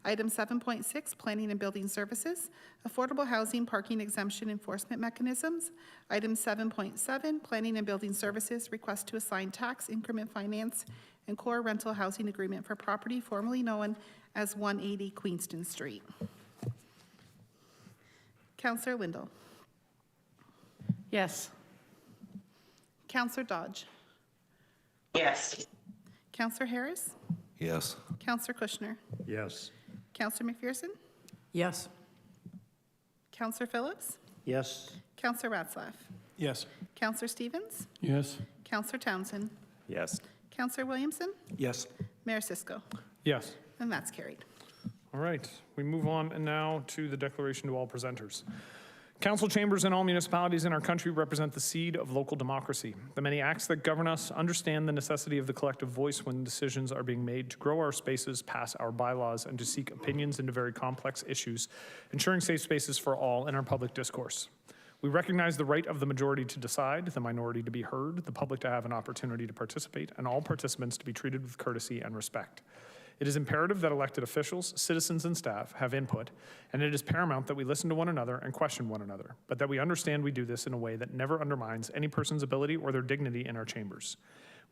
Item 7.6, Planning and Building Services, Affordable Housing Parking Exemption Enforcement Mechanisms. Item 7.7, Planning and Building Services, Request to Assign Tax Increment Finance and Core Rental Housing Agreement for property formerly known as 180 Queenston Street. Councillor Lindell. Yes. Councillor Dodge. Yes. Councillor Harris. Yes. Councillor Kushner. Yes. Councillor McPherson. Yes. Councillor Phillips. Yes. Councillor Ratzlaff. Yes. Councillor Stevens. Yes. Councillor Townsend. Yes. Councillor Williamson. Yes. Mayor Cisco. Yes. And that's carried. All right, we move on now to the declaration to all presenters. Council chambers in all municipalities in our country represent the seed of local democracy. The many acts that govern us understand the necessity of the collective voice when decisions are being made to grow our spaces, pass our bylaws, and to seek opinions into very complex issues, ensuring safe spaces for all in our public discourse. We recognize the right of the majority to decide, the minority to be heard, the public to have an opportunity to participate, and all participants to be treated with courtesy and respect. It is imperative that elected officials, citizens, and staff have input, and it is paramount that we listen to one another and question one another, but that we understand we do this in a way that never undermines any person's ability or their dignity in our chambers.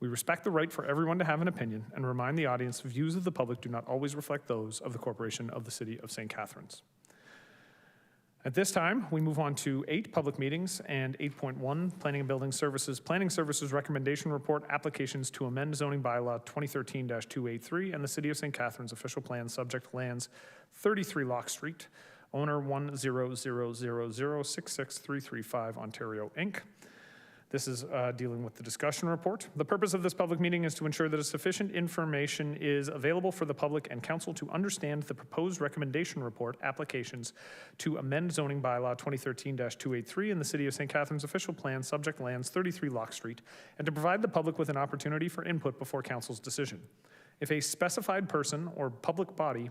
We respect the right for everyone to have an opinion and remind the audience views of the public do not always reflect those of the Corporation of the City of St. Catharines. At this time, we move on to 8 public meetings and 8.1 Planning and Building Services, Planning Services Recommendation Report, applications to amend zoning bylaw 2013-283 and the City of St. Catharines official plan, subject lands 33 Lock Street, owner 10000663335 Ontario Inc. This is dealing with the discussion report. The purpose of this public meeting is to ensure that sufficient information is available for the public and council to understand the proposed recommendation report applications to amend zoning bylaw 2013-283 in the City of St. Catharines official plan, subject lands 33 Locke Street, and to provide the public with an opportunity for input before council's decision. If a specified person or public body,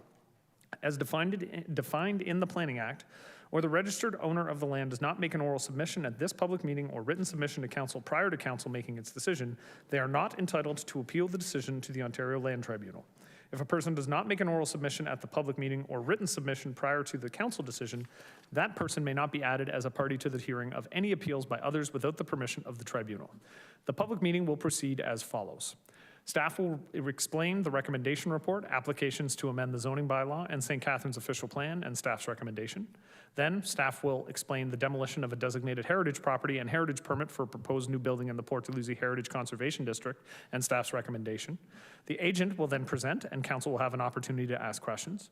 as defined in the Planning Act, or the registered owner of the land does not make an oral submission at this public meeting or written submission to council prior to council making its decision, they are not entitled to appeal the decision to the Ontario Land Tribunal. If a person does not make an oral submission at the public meeting or written submission prior to the council decision, that person may not be added as a party to the hearing of any appeals by others without the permission of the tribunal. The public meeting will proceed as follows. Staff will explain the recommendation report, applications to amend the zoning bylaw, and St. Catharines official plan and staff's recommendation. Then staff will explain the demolition of a designated heritage property and heritage permit for a proposed new building in the Port Dalhousie Heritage Conservation District and staff's recommendation. The agent will then present and council will have an opportunity to ask questions.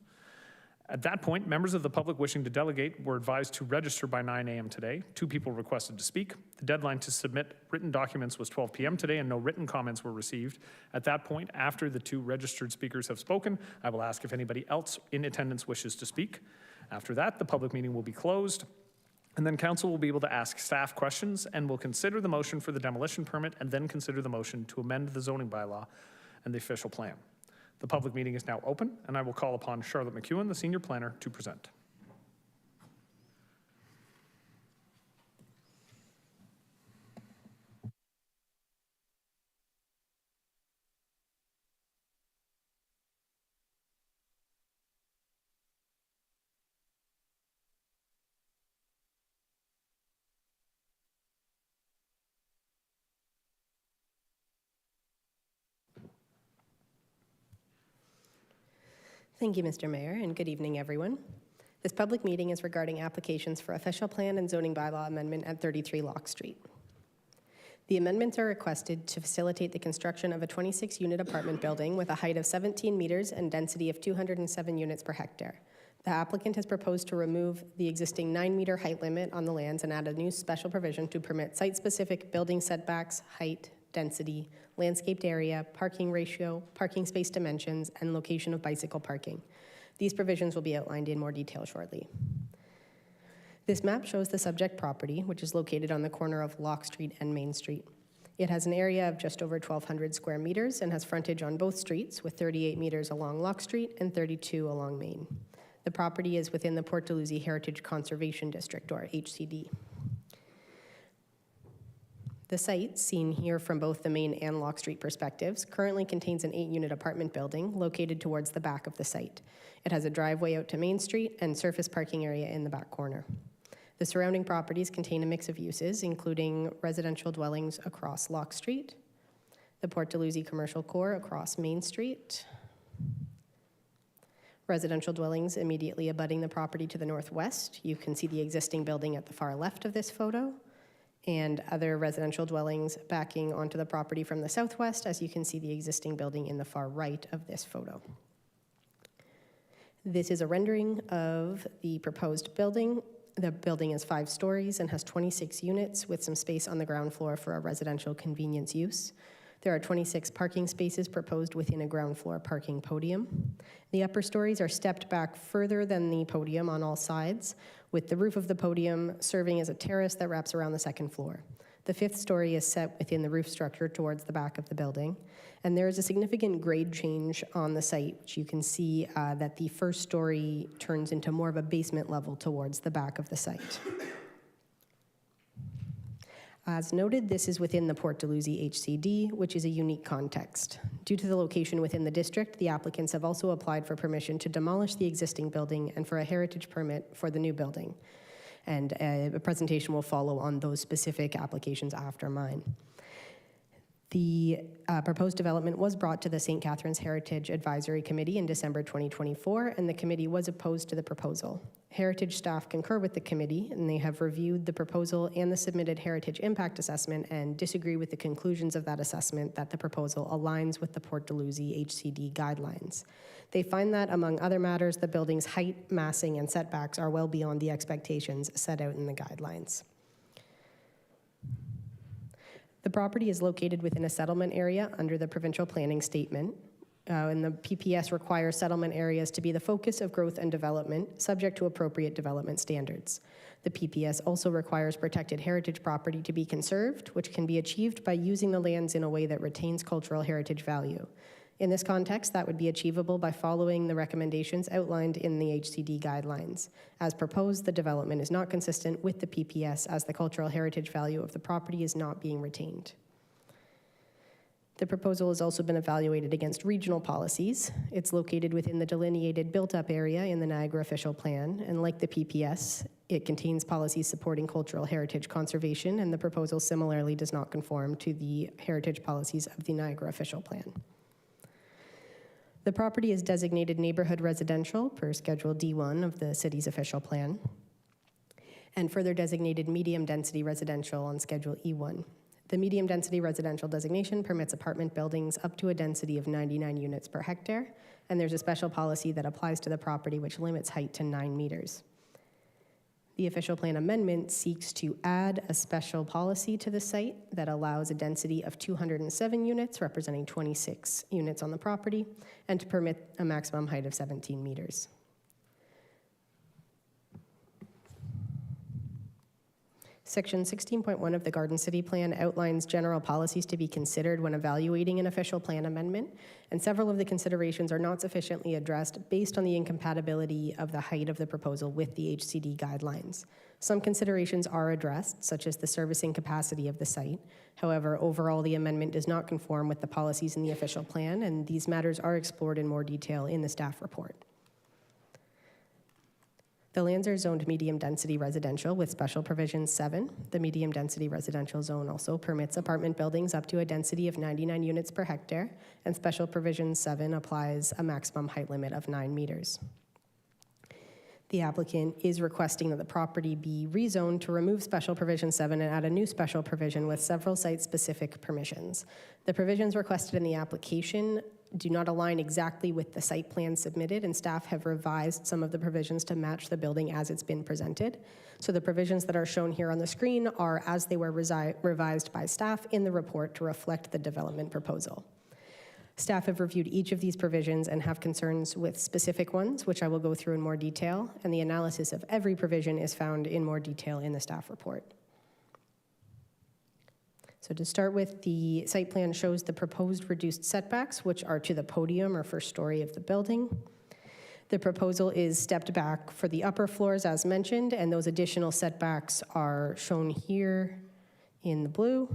At that point, members of the public wishing to delegate were advised to register by 9 a.m. today. 2 people requested to speak. The deadline to submit written documents was 12 p.m. today, and no written comments were received. At that point, after the 2 registered speakers have spoken, I will ask if anybody else in attendance wishes to speak. After that, the public meeting will be closed, and then council will be able to ask staff questions and will consider the motion for the demolition permit and then consider the motion to amend the zoning bylaw and the official plan. The public meeting is now open, and I will call upon Charlotte McEwen, the senior planner, to present. Thank you, Mr. Mayor, and good evening, everyone. This public meeting is regarding applications for official plan and zoning bylaw amendment at 33 Locke Street. The amendments are requested to facilitate the construction of a 26-unit apartment building with a height of 17 meters and density of 207 units per hectare. The applicant has proposed to remove the existing 9-meter height limit on the lands and add a new special provision to permit site-specific building setbacks, height, density, landscaped area, parking ratio, parking space dimensions, and location of bicycle parking. These provisions will be outlined in more detail shortly. This map shows the subject property, which is located on the corner of Locke Street and Main Street. It has an area of just over 1,200 square meters and has frontage on both streets with 38 meters along Locke Street and 32 along Main. The property is within the Port Dalhousie Heritage Conservation District, or HCD. The site, seen here from both the Main and Locke Street perspectives, currently contains an 8-unit apartment building located towards the back of the site. It has a driveway out to Main Street and surface parking area in the back corner. The surrounding properties contain a mix of uses, including residential dwellings across Locke Street, the Port Dalhousie Commercial Core across Main Street, residential dwellings immediately abutting the property to the northwest. You can see the existing building at the far left of this photo, and other residential dwellings backing onto the property from the southwest, as you can see the existing building in the far right of this photo. This is a rendering of the proposed building. The building is 5 stories and has 26 units with some space on the ground floor for a residential convenience use. There are 26 parking spaces proposed within a ground floor parking podium. The upper stories are stepped back further than the podium on all sides, with the roof of the podium serving as a terrace that wraps around the second floor. The 5th story is set within the roof structure towards the back of the building, and there is a significant grade change on the site, which you can see that the 1st story turns into more of a basement level towards the back of the site. As noted, this is within the Port Dalhousie HCD, which is a unique context. Due to the location within the district, the applicants have also applied for permission to demolish the existing building and for a heritage permit for the new building. And a presentation will follow on those specific applications after mine. The proposed development was brought to the St. Catharines Heritage Advisory Committee in December 2024, and the committee was opposed to the proposal. Heritage staff concur with the committee, and they have reviewed the proposal and the submitted heritage impact assessment and disagree with the conclusions of that assessment that the proposal aligns with the Port Dalhousie HCD guidelines. They find that, among other matters, the building's height, massing, and setbacks are well beyond the expectations set out in the guidelines. The property is located within a settlement area under the provincial planning statement, and the PPS requires settlement areas to be the focus of growth and development, subject to appropriate development standards. The PPS also requires protected heritage property to be conserved, which can be achieved by using the lands in a way that retains cultural heritage value. In this context, that would be achievable by following the recommendations outlined in the HCD guidelines. As proposed, the development is not consistent with the PPS as the cultural heritage value of the property is not being retained. The proposal has also been evaluated against regional policies. It's located within the delineated built-up area in the Niagara Official Plan, and like the PPS, it contains policies supporting cultural heritage conservation, and the proposal similarly does not conform to the heritage policies of the Niagara Official Plan. The property is designated neighborhood residential per Schedule D1 of the city's official plan, and further designated medium density residential on Schedule E1. The medium density residential designation permits apartment buildings up to a density of 99 units per hectare, and there's a special policy that applies to the property which limits height to 9 meters. The official plan amendment seeks to add a special policy to the site that allows a density of 207 units, representing 26 units on the property, and to permit a maximum height of 17 meters. Section 16.1 of the Garden City Plan outlines general policies to be considered when evaluating an official plan amendment, and several of the considerations are not sufficiently addressed based on the incompatibility of the height of the proposal with the HCD guidelines. Some considerations are addressed, such as the servicing capacity of the site. However, overall, the amendment does not conform with the policies in the official plan, and these matters are explored in more detail in the staff report. The lands are zoned medium density residential with special provision 7. The medium density residential zone also permits apartment buildings up to a density of 99 units per hectare, and special provision 7 applies a maximum height limit of 9 meters. The applicant is requesting that the property be rezoned to remove special provision 7 and add a new special provision with several site-specific permissions. The provisions requested in the application do not align exactly with the site plan submitted, and staff have revised some of the provisions to match the building as it's been presented. So the provisions that are shown here on the screen are as they were revised by staff in the report to reflect the development proposal. Staff have reviewed each of these provisions and have concerns with specific ones, which I will go through in more detail, and the analysis of every provision is found in more detail in the staff report. So to start with, the site plan shows the proposed reduced setbacks, which are to the podium or first story of the building. The proposal is stepped back for the upper floors as mentioned, and those additional setbacks are shown here in the blue.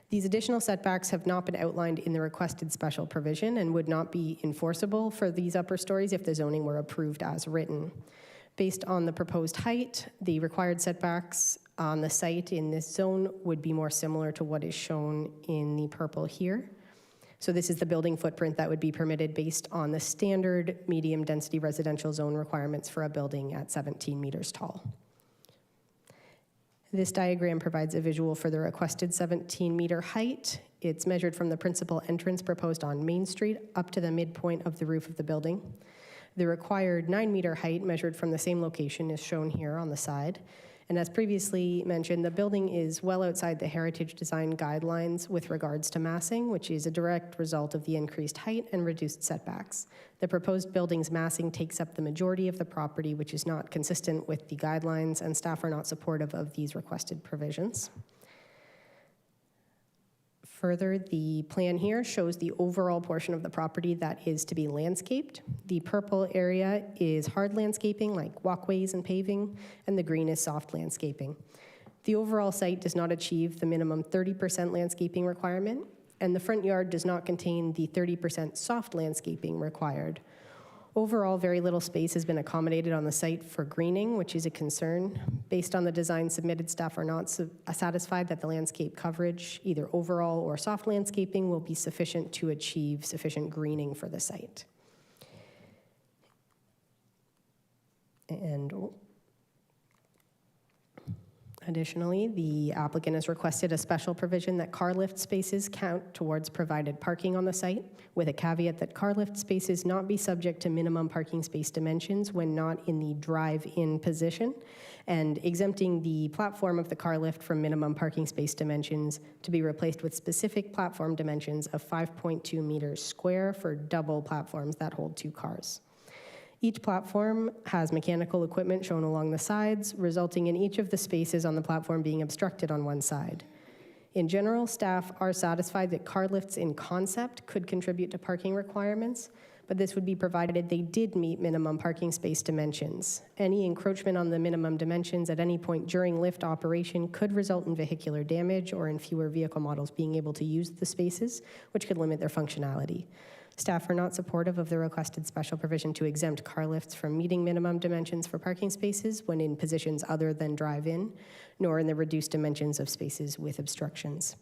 These additional setbacks have not been outlined in the requested special provision and would not be enforceable for these upper stories if the zoning were approved as written. Based on the proposed height, the required setbacks on the site in this zone would be more similar to what is shown in the purple here. So this is the building footprint that would be permitted based on the standard medium density residential zone requirements for a building at 17 meters tall. This diagram provides a visual for the requested 17-meter height. It's measured from the principal entrance proposed on Main Street up to the midpoint of the roof of the building. The required 9-meter height measured from the same location is shown here on the side. And as previously mentioned, the building is well outside the heritage design guidelines with regards to massing, which is a direct result of the increased height and reduced setbacks. The proposed building's massing takes up the majority of the property, which is not consistent with the guidelines, and staff are not supportive of these requested provisions. Further, the plan here shows the overall portion of the property that is to be landscaped. The purple area is hard landscaping, like walkways and paving, and the green is soft landscaping. The overall site does not achieve the minimum 30% landscaping requirement, and the front yard does not contain the 30% soft landscaping required. Overall, very little space has been accommodated on the site for greening, which is a concern. Based on the design submitted, staff are not satisfied that the landscape coverage, either overall or soft landscaping, will be sufficient to achieve sufficient greening for the site. And Additionally, the applicant has requested a special provision that car lift spaces count towards provided parking on the site, with a caveat that car lift spaces not be subject to minimum parking space dimensions when not in the drive-in position, and exempting the platform of the car lift from minimum parking space dimensions to be replaced with specific platform dimensions of 5.2 meters square for double platforms that hold 2 cars. Each platform has mechanical equipment shown along the sides, resulting in each of the spaces on the platform being obstructed on one side. In general, staff are satisfied that car lifts in concept could contribute to parking requirements, but this would be provided they did meet minimum parking space dimensions. Any encroachment on the minimum dimensions at any point during lift operation could result in vehicular damage or in fewer vehicle models being able to use the spaces, which could limit their functionality. Staff are not supportive of the requested special provision to exempt car lifts from meeting minimum dimensions for parking spaces when in positions other than drive-in, nor in the reduced dimensions of spaces with obstructions.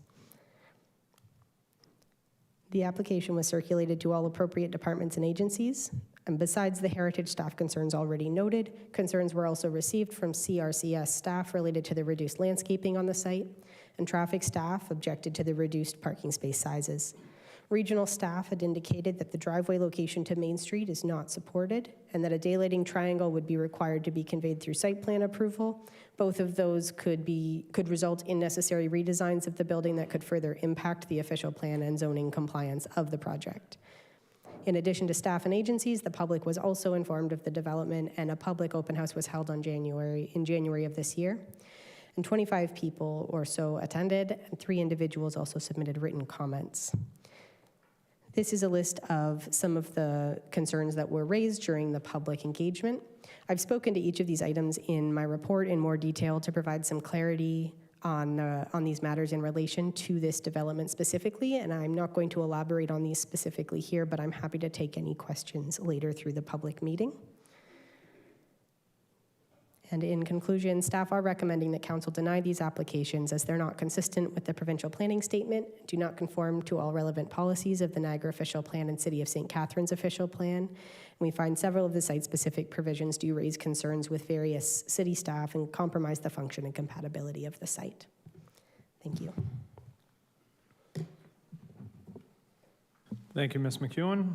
The application was circulated to all appropriate departments and agencies, and besides the heritage staff concerns already noted, concerns were also received from CRCS staff related to the reduced landscaping on the site, and traffic staff objected to the reduced parking space sizes. Regional staff had indicated that the driveway location to Main Street is not supported and that a daylighting triangle would be required to be conveyed through site plan approval. Both of those could result in necessary redesigns of the building that could further impact the official plan and zoning compliance of the project. In addition to staff and agencies, the public was also informed of the development, and a public open house was held in January of this year. And 25 people or so attended, and 3 individuals also submitted written comments. This is a list of some of the concerns that were raised during the public engagement. I've spoken to each of these items in my report in more detail to provide some clarity on these matters in relation to this development specifically, and I'm not going to elaborate on these specifically here, but I'm happy to take any questions later through the public meeting. And in conclusion, staff are recommending that council deny these applications as they're not consistent with the provincial planning statement, do not conform to all relevant policies of the Niagara official plan and City of St. Catharines official plan. And we find several of the site-specific provisions do raise concerns with various city staff and compromise the function and compatibility of the site. Thank you. Thank you, Ms. McEwen.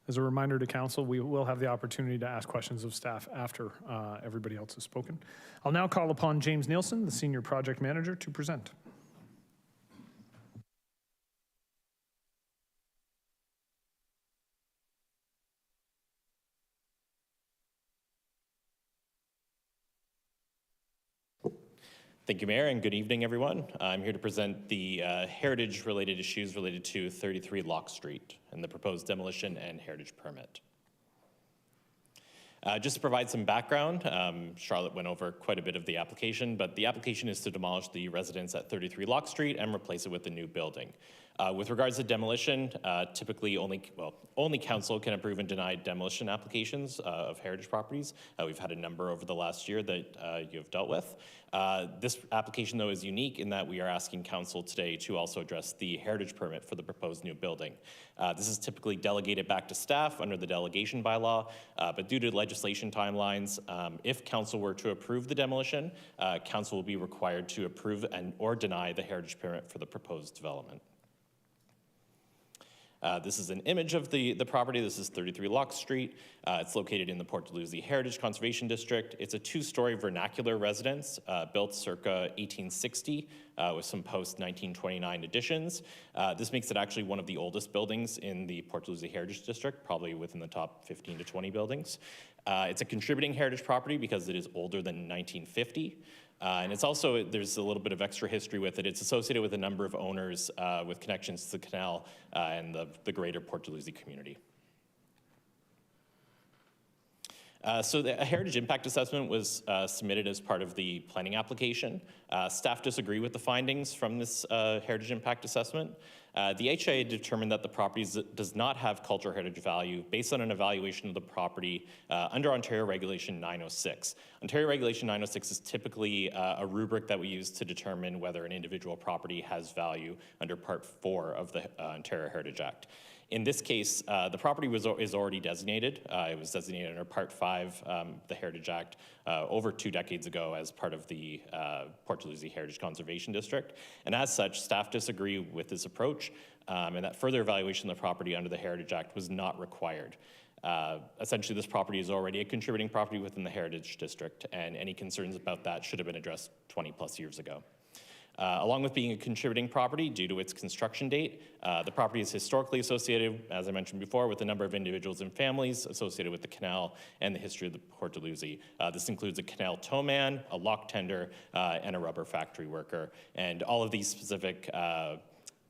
As a reminder to council, we will have the opportunity to ask questions of staff after everybody else has spoken. I'll now call upon James Nielsen, the Senior Project Manager, to present. Thank you, Mayor, and good evening, everyone. I'm here to present the heritage-related issues related to 33 Locke Street and the proposed demolition and heritage permit. Just to provide some background, Charlotte went over quite a bit of the application, but the application is to demolish the residence at 33 Locke Street and replace it with a new building. With regards to demolition, typically only council can approve and deny demolition applications of heritage properties. We've had a number over the last year that you have dealt with. This application, though, is unique in that we are asking council today to also address the heritage permit for the proposed new building. This is typically delegated back to staff under the delegation bylaw, but due to legislation timelines, if council were to approve the demolition, council will be required to approve or deny the heritage permit for the proposed development. This is an image of the property. This is 33 Locke Street. It's located in the Port Dalhousie Heritage Conservation District. It's a 2-story vernacular residence built circa 1860 with some post-1929 additions. This makes it actually one of the oldest buildings in the Port Dalhousie Heritage District, probably within the top 15 to 20 buildings. It's a contributing heritage property because it is older than 1950. And it's also, there's a little bit of extra history with it. It's associated with a number of owners with connections to the canal and the greater Port Dalhousie community. So the heritage impact assessment was submitted as part of the planning application. Staff disagree with the findings from this heritage impact assessment. The HIA determined that the property does not have cultural heritage value based on an evaluation of the property under Ontario Regulation 906. Ontario Regulation 906 is typically a rubric that we use to determine whether an individual property has value under Part 4 of the Ontario Heritage Act. In this case, the property is already designated. It was designated under Part 5, the Heritage Act, over 2 decades ago as part of the Port Dalhousie Heritage Conservation District. And as such, staff disagree with this approach, and that further evaluation of the property under the Heritage Act was not required. Essentially, this property is already a contributing property within the Heritage District, and any concerns about that should have been addressed 20+ years ago. Along with being a contributing property due to its construction date, the property is historically associated, as I mentioned before, with a number of individuals and families associated with the canal and the history of the Port Dalhousie. This includes a canal towman, a lock tender, and a rubber factory worker. And all of these specific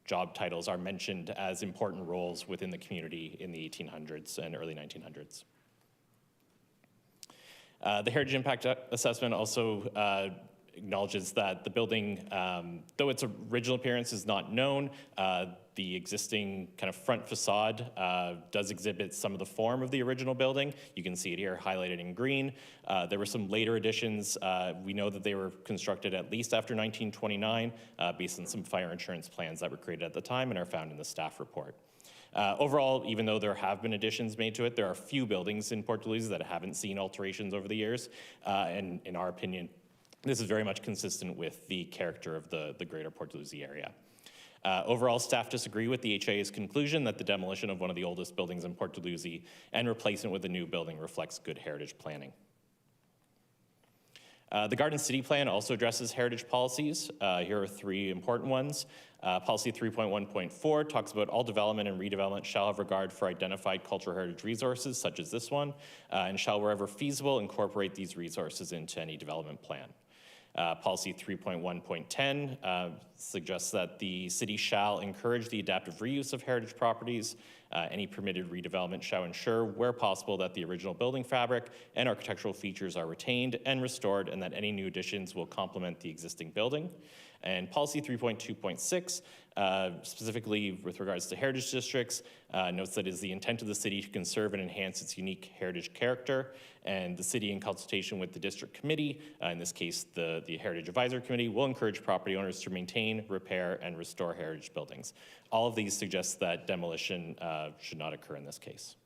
job titles are mentioned as important roles within the community in the 1800s and early 1900s. The Heritage Impact Assessment also acknowledges that the building, though its original appearance is not known, the existing kind of front facade does exhibit some of the form of the original building. You can see it here highlighted in green. There were some later additions. We know that they were constructed at least after 1929 based on some fire insurance plans that were created at the time and are found in the staff report. Overall, even though there have been additions made to it, there are few buildings in Port Dalhousie that haven't seen alterations over the years. And in our opinion, this is very much consistent with the character of the greater Port Dalhousie area. Overall, staff disagree with the HIA's conclusion that the demolition of one of the oldest buildings in Port Dalhousie and replacement with a new building reflects good heritage planning. The Garden City Plan also addresses heritage policies. Here are 3 important ones. Policy 3.1.4 talks about all development and redevelopment shall have regard for identified cultural heritage resources, such as this one, and shall, wherever feasible, incorporate these resources into any development plan. Policy 3.1.10 suggests that the city shall encourage the adaptive reuse of heritage properties. Any permitted redevelopment shall ensure, where possible, that the original building fabric and architectural features are retained and restored, and that any new additions will complement the existing building. And policy 3.2.6, specifically with regards to heritage districts, notes that it is the intent of the city to conserve and enhance its unique heritage character, and the city, in consultation with the district committee, in this case the Heritage Advisory Committee, will encourage property owners to maintain, repair, and restore heritage buildings. All of these suggest that demolition should not occur in this case.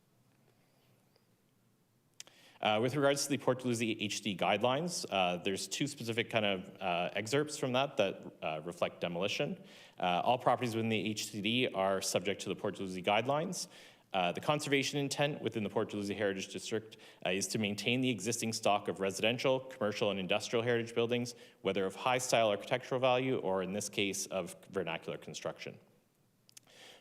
With regards to the Port Dalhousie HD guidelines, there's 2 specific kind of excerpts from that reflect demolition. All properties within the HDD are subject to the Port Dalhousie guidelines. The conservation intent within the Port Dalhousie Heritage District is to maintain the existing stock of residential, commercial, and industrial heritage buildings, whether of high style architectural value or, in this case, of vernacular construction.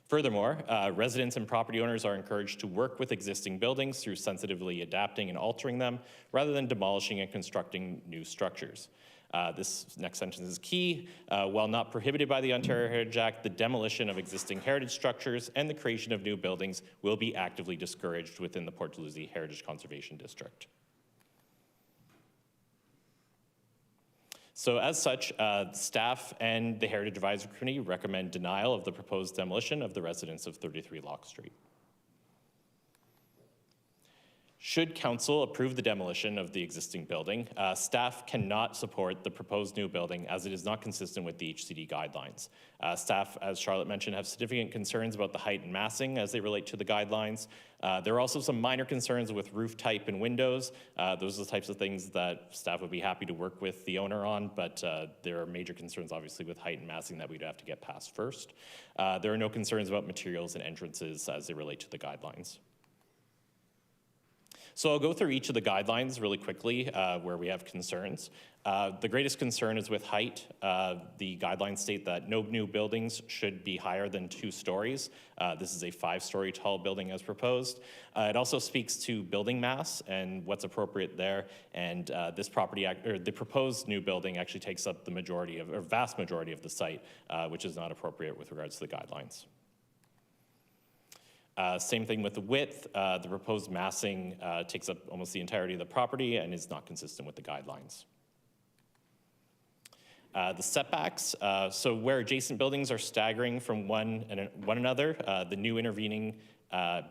Furthermore, residents and property owners are encouraged to work with existing buildings through sensitively adapting and altering them, rather than demolishing and constructing new structures. This next sentence is key. While not prohibited by the Ontario Heritage Act, the demolition of existing heritage structures and the creation of new buildings will be actively discouraged within the Port Dalhousie Heritage Conservation District. So as such, staff and the Heritage Advisory Committee recommend denial of the proposed demolition of the residents of 33 Locke Street. Should council approve the demolition of the existing building, staff cannot support the proposed new building as it is not consistent with the HCD guidelines. Staff, as Charlotte mentioned, have significant concerns about the height and massing as they relate to the guidelines. There are also some minor concerns with roof type and windows. Those are the types of things that staff would be happy to work with the owner on, but there are major concerns obviously with height and massing that we'd have to get past first. There are no concerns about materials and entrances as they relate to the guidelines. So I'll go through each of the guidelines really quickly where we have concerns. The greatest concern is with height. The guidelines state that no new buildings should be higher than 2 stories. This is a 5-story tall building as proposed. It also speaks to building mass and what's appropriate there. And this property, or the proposed new building actually takes up the majority of, or vast majority of the site, which is not appropriate with regards to the guidelines. Same thing with the width. The proposed massing takes up almost the entirety of the property and is not consistent with the guidelines. The setbacks, so where adjacent buildings are staggering from one another, the new intervening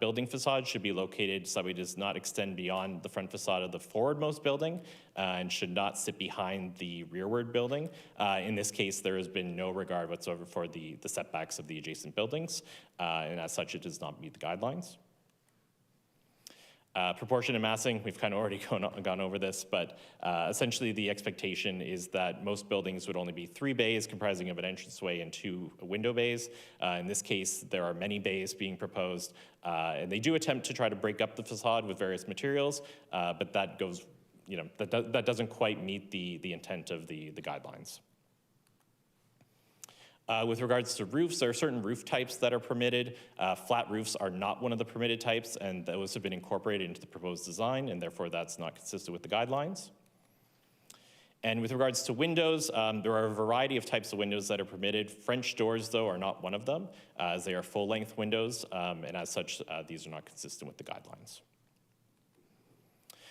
building facade should be located so that it does not extend beyond the front facade of the forwardmost building and should not sit behind the rearward building. In this case, there has been no regard whatsoever for the setbacks of the adjacent buildings, and as such, it does not meet the guidelines. Proportion and massing, we've kind of already gone over this, but essentially the expectation is that most buildings would only be 3 bays comprising of an entranceway and 2 window bays. In this case, there are many bays being proposed, and they do attempt to try to break up the facade with various materials, but that goes, that doesn't quite meet the intent of the guidelines. With regards to roofs, there are certain roof types that are permitted. Flat roofs are not one of the permitted types, and those have been incorporated into the proposed design, and therefore that's not consistent with the guidelines. And with regards to windows, there are a variety of types of windows that are permitted. French doors, though, are not one of them, as they are full-length windows, and as such, these are not consistent with the guidelines.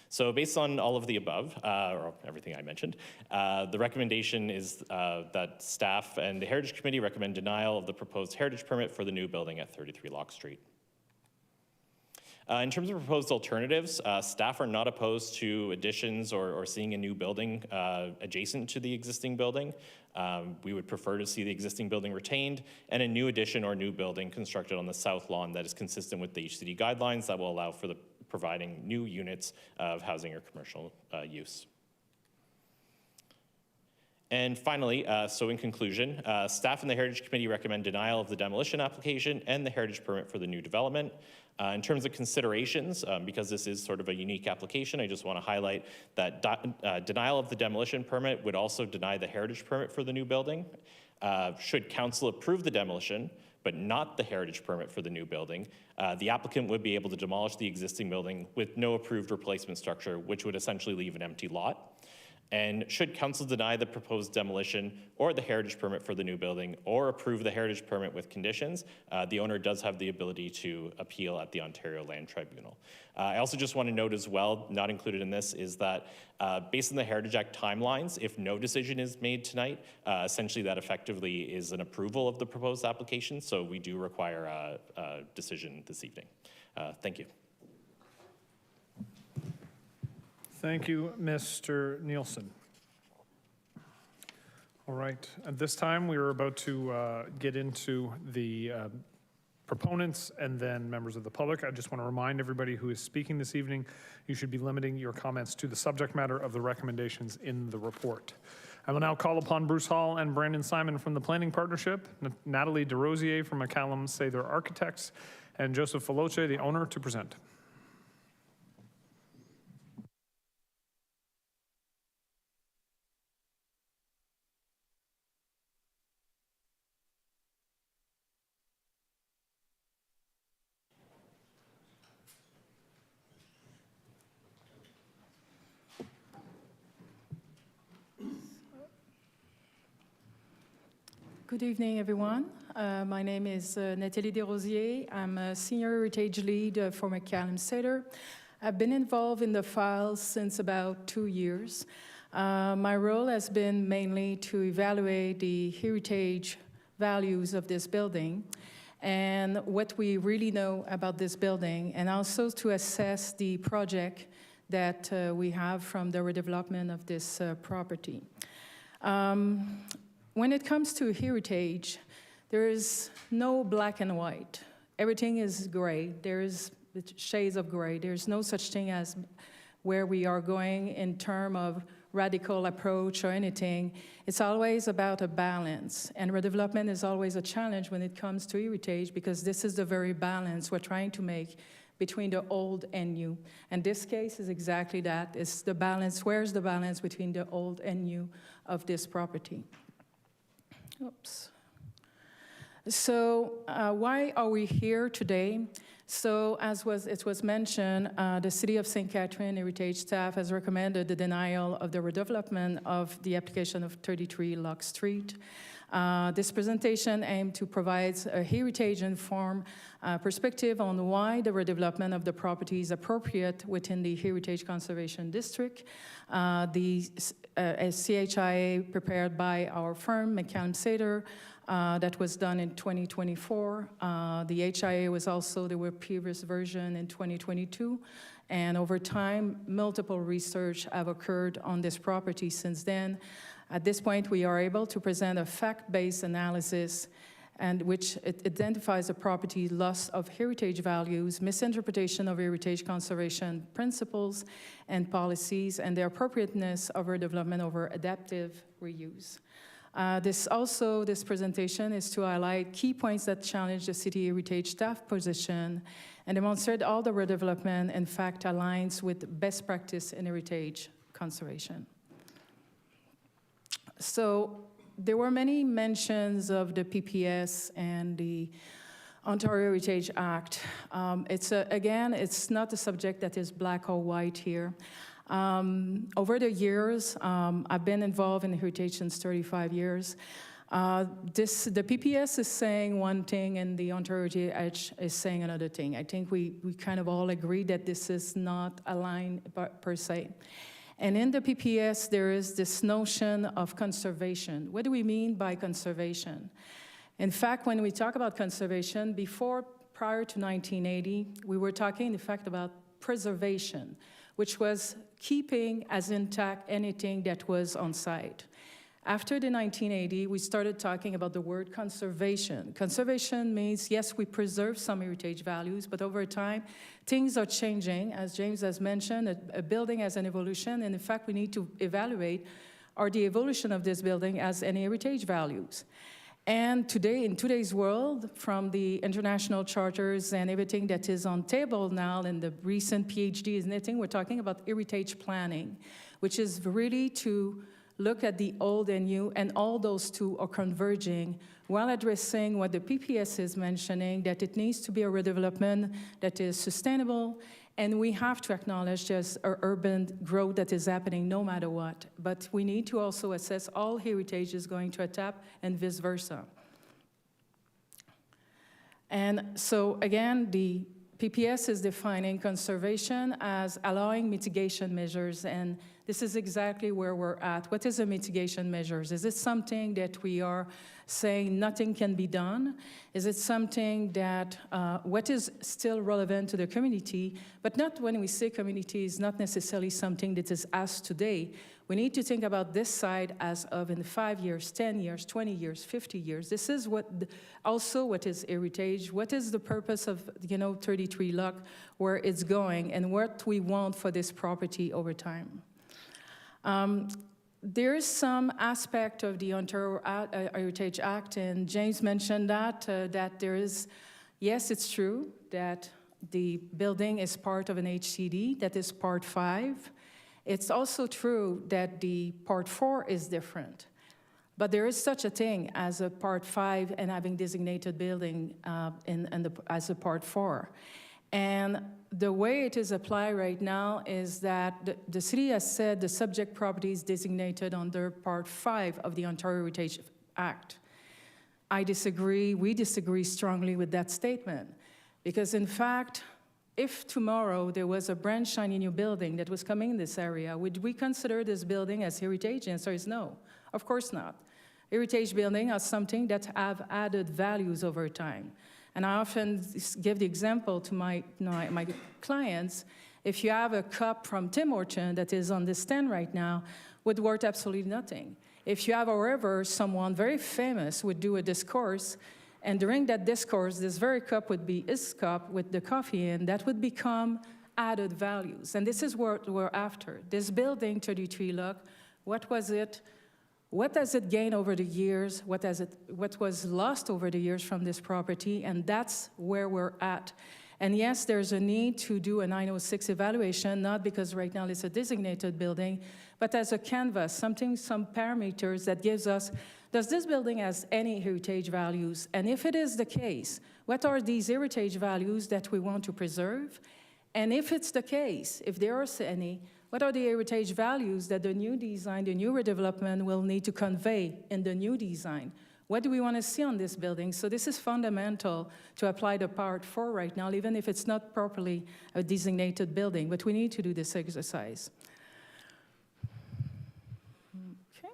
So based on all of the above, or everything I mentioned, the recommendation is that staff and the Heritage Committee recommend denial of the proposed heritage permit for the new building at 33 Locke Street. In terms of proposed alternatives, staff are not opposed to additions or seeing a new building adjacent to the existing building. We would prefer to see the existing building retained and a new addition or new building constructed on the south lawn that is consistent with the HCD guidelines that will allow for the providing new units of housing or commercial use. And finally, so in conclusion, staff and the Heritage Committee recommend denial of the demolition application and the heritage permit for the new development. In terms of considerations, because this is sort of a unique application, I just want to highlight that denial of the demolition permit would also deny the heritage permit for the new building. Should council approve the demolition, but not the heritage permit for the new building, the applicant would be able to demolish the existing building with no approved replacement structure, which would essentially leave an empty lot. And should council deny the proposed demolition or the heritage permit for the new building or approve the heritage permit with conditions, the owner does have the ability to appeal at the Ontario Land Tribunal. I also just want to note as well, not included in this, is that based on the Heritage Act timelines, if no decision is made tonight, essentially that effectively is an approval of the proposed application, so we do require a decision this evening. Thank you. Thank you, Mr. Nielsen. All right, at this time, we are about to get into the proponents and then members of the public. I just want to remind everybody who is speaking this evening, you should be limiting your comments to the subject matter of the recommendations in the report. I will now call upon Bruce Hall and Brandon Simon from the Planning Partnership, Natalie DeRosier from McCallum Sather Architects, and Joseph Faloche, the owner, to present. Good evening, everyone. My name is Nathalie Desrosiers. I'm a senior heritage lead for McCallum Sather. I've been involved in the files since about 2 years. My role has been mainly to evaluate the heritage values of this building and what we really know about this building, and also to assess the project that we have from the redevelopment of this property. When it comes to heritage, there is no black and white. Everything is gray. There's shades of gray. There's no such thing as where we are going in terms of radical approach or anything. It's always about a balance. And redevelopment is always a challenge when it comes to heritage, because this is the very balance we're trying to make between the old and new. And this case is exactly that. It's the balance. Where's the balance between the old and new of this property? Oops. So why are we here today? So as it was mentioned, the City of St. Catharines Heritage staff has recommended the denial of the redevelopment of the application of 33 Locke Street. This presentation aimed to provide a heritage-informed perspective on why the redevelopment of the property is appropriate within the Heritage Conservation District. The CHIA prepared by our firm, McCallum Sather, that was done in 2024. The HIA was also, there were previous version in 2022. And over time, multiple research have occurred on this property since then. At this point, we are able to present a fact-based analysis and which it identifies the property loss of heritage values, misinterpretation of heritage conservation principles and policies, and the appropriateness of redevelopment over adaptive reuse. This presentation is to highlight key points that challenge the city heritage staff position and demonstrate all the redevelopment, in fact, aligns with best practice in heritage conservation. So there were many mentions of the PPS and the Ontario Heritage Act. Again, it's not a subject that is black or white here. Over the years, I've been involved in heritage since 35 years. The PPS is saying one thing and the Ontario Heritage is saying another thing. I think we kind of all agree that this is not aligned per se. And in the PPS, there is this notion of conservation. What do we mean by conservation? In fact, when we talk about conservation, prior to 1980, we were talking, in fact, about preservation, which was keeping as intact anything that was on site. After the 1980, we started talking about the word conservation. Conservation means, yes, we preserve some heritage values, but over time, things are changing. As James has mentioned, a building has an evolution, and in fact, we need to evaluate, are the evolution of this building as any heritage values? And today, in today's world, from the international charters and everything that is on table now, and the recent PhD is knitting, we're talking about heritage planning, which is really to look at the old and new, and all those two are converging while addressing what the PPS is mentioning, that it needs to be a redevelopment that is sustainable, and we have to acknowledge there's an urban growth that is happening no matter what. But we need to also assess all heritage is going to adapt and vice versa. And so again, the PPS is defining conservation as allowing mitigation measures, and this is exactly where we're at. What is a mitigation measures? Is it something that we are saying nothing can be done? Is it something that, what is still relevant to the community, but not when we say community is not necessarily something that is us today. We need to think about this side as of in 5 years, 10 years, 20 years, 50 years. This is also what is heritage, what is the purpose of 33 Lock, where it's going, and what we want for this property over time. There is some aspect of the Ontario Heritage Act, and James mentioned that there is, yes, it's true that the building is part of an HCD, that is Part 5. It's also true that the Part 4 is different. But there is such a thing as a Part 5 and having designated building as a Part 4. And the way it is applied right now is that the city has said the subject property is designated under Part 5 of the Ontario Heritage Act. I disagree, we disagree strongly with that statement. Because in fact, if tomorrow there was a brand shiny new building that was coming in this area, would we consider this building as heritage? The answer is no, of course not. Heritage buildings are something that have added values over time. And I often give the example to my clients, if you have a cup from Tim Hortons that is on the stand right now, would worth absolutely nothing. If you have, however, someone very famous would do a discourse, and during that discourse, this very cup would be his cup with the coffee in, that would become added values. And this is what we're after. This building, 33 Lock, what was it? What does it gain over the years? What was lost over the years from this property? And that's where we're at. And yes, there's a need to do a 906 evaluation, not because right now it's a designated building, but as a canvas, some parameters that gives us, does this building has any heritage values? And if it is the case, what are these heritage values that we want to preserve? And if it's the case, if there are any, what are the heritage values that the new design, the new redevelopment will need to convey in the new design? What do we want to see on this building? So this is fundamental to apply the Part 4 right now, even if it's not properly a designated building, but we need to do this exercise. Okay.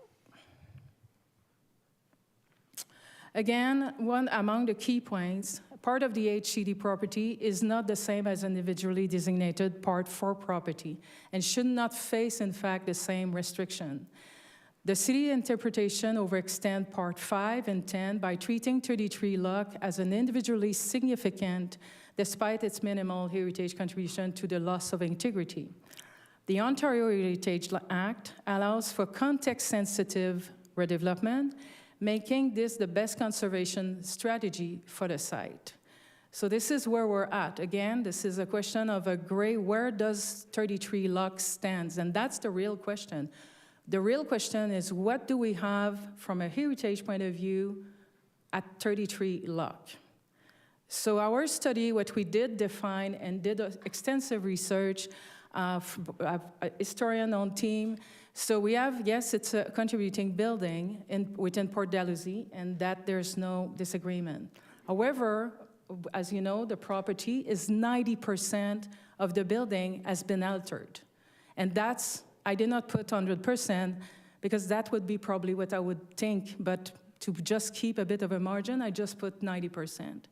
Again, one among the key points, part of the HCD property is not the same as individually designated Part 4 property and should not face, in fact, the same restriction. The city interpretation overextend Part 5 and 10 by treating 33 Lock as an individually significant despite its minimal heritage contribution to the loss of integrity. The Ontario Heritage Act allows for context-sensitive redevelopment, making this the best conservation strategy for the site. So this is where we're at. Again, this is a question of a gray, where does 33 Lock stand? And that's the real question. The real question is, what do we have from a heritage point of view at 33 Lock? So our study, what we did define and did extensive research, a historian on team. So we have, yes, it's a contributing building within Port Dalhousie, and that there's no disagreement. However, as you know, the property is 90% of the building has been altered. And that's, I did not put 100% because that would be probably what I would think, but to just keep a bit of a margin, I just put 90%.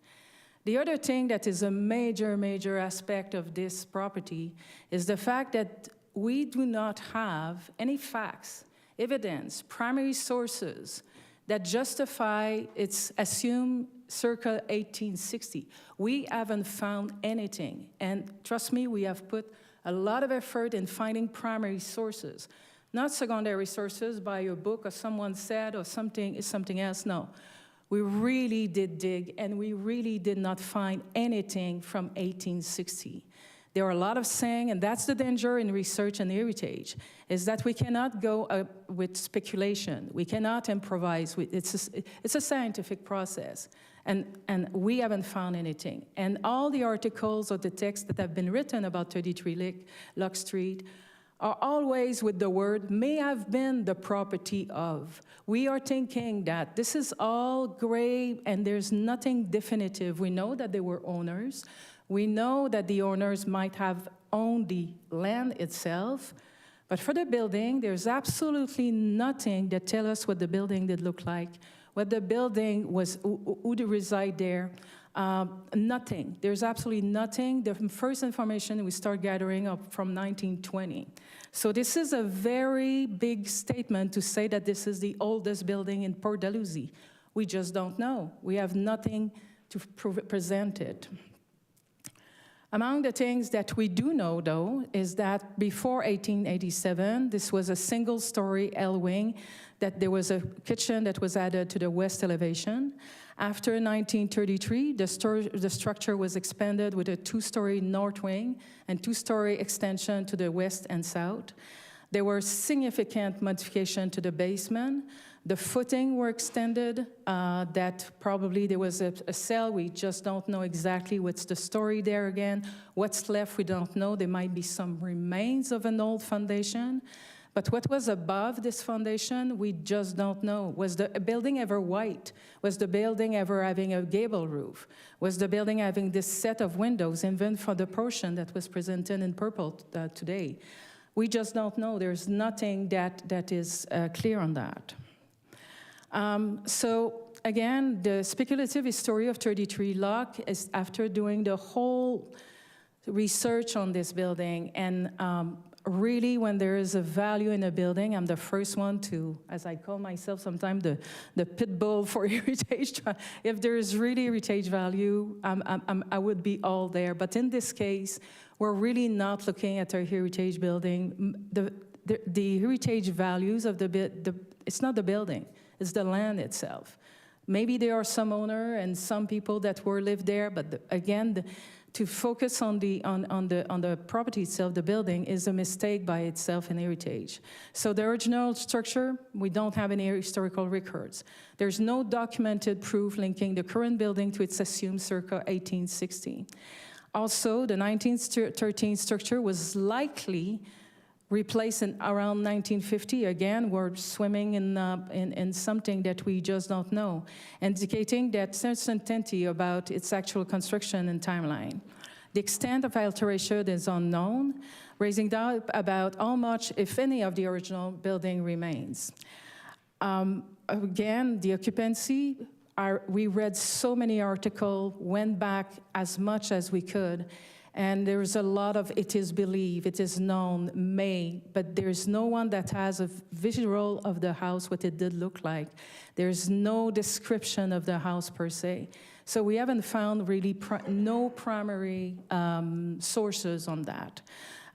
The other thing that is a major, major aspect of this property is the fact that we do not have any facts, evidence, primary sources that justify its assumed circa 1860. We haven't found anything. And trust me, we have put a lot of effort in finding primary sources, not secondary sources by a book or someone said or something else, no. We really did dig, and we really did not find anything from 1860. There are a lot of saying, and that's the danger in research and heritage, is that we cannot go with speculation. We cannot improvise. It's a scientific process, and we haven't found anything. And all the articles or the texts that have been written about 33 Lock Street are always with the word may have been the property of. We are thinking that this is all gray and there's nothing definitive. We know that they were owners. We know that the owners might have owned the land itself. But for the building, there's absolutely nothing that tells us what the building did look like, what the building was, who would reside there. Nothing. There's absolutely nothing. The first information we start gathering up from 1920. So this is a very big statement to say that this is the oldest building in Port Dalhousie. We just don't know. We have nothing to present it. Among the things that we do know, though, is that before 1887, this was a single-story L wing, that there was a kitchen that was added to the west elevation. After 1933, the structure was expanded with a two-story north wing and two-story extension to the west and south. There were significant modifications to the basement. The footing were extended, that probably there was a cell. We just don't know exactly what's the story there again. What's left, we don't know. There might be some remains of an old foundation. But what was above this foundation, we just don't know. Was the building ever white? Was the building ever having a gable roof? Was the building having this set of windows, even for the portion that was presented in purple today? We just don't know. There's nothing that is clear on that. So again, the speculative history of 33 Lock is after doing the whole research on this building, and really when there is a value in a building, I'm the first one to, as I call myself sometimes, the pit bull for heritage. If there is really heritage value, I would be all there. But in this case, we're really not looking at our heritage building. The heritage values of it's not the building. It's the land itself. Maybe there are some owner and some people that were lived there, but again, to focus on the property itself, the building, is a mistake by itself in heritage. So the original structure, we don't have any historical records. There's no documented proof linking the current building to its assumed circa 1860. Also, the 1913 structure was likely replaced in around 1950. Again, we're swimming in something that we just don't know, indicating that uncertainty about its actual construction and timeline. The extent of alteration is unknown, raising doubt about how much, if any, of the original building remains. Again, the occupancy, we read so many articles, went back as much as we could, and there's a lot of it is believed, it is known, but there's no one that has a visual of the house, what it did look like. There's no description of the house per se. So we haven't found really no primary sources on that.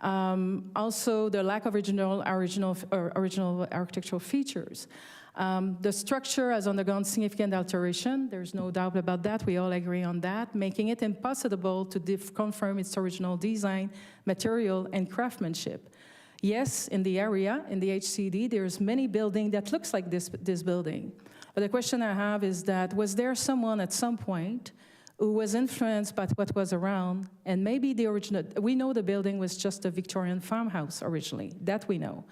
Also, the lack of original architectural features. The structure has undergone significant alteration. There's no doubt about that. We all agree on that, making it impossible to confirm its original design, material, and craftsmanship. Yes, in the area, in the HCD, there's many buildings that looks like this building. But the question I have is that, was there someone at some point who was influenced by what was around, and maybe the original, we know the building was just a Victorian farmhouse originally, that we know,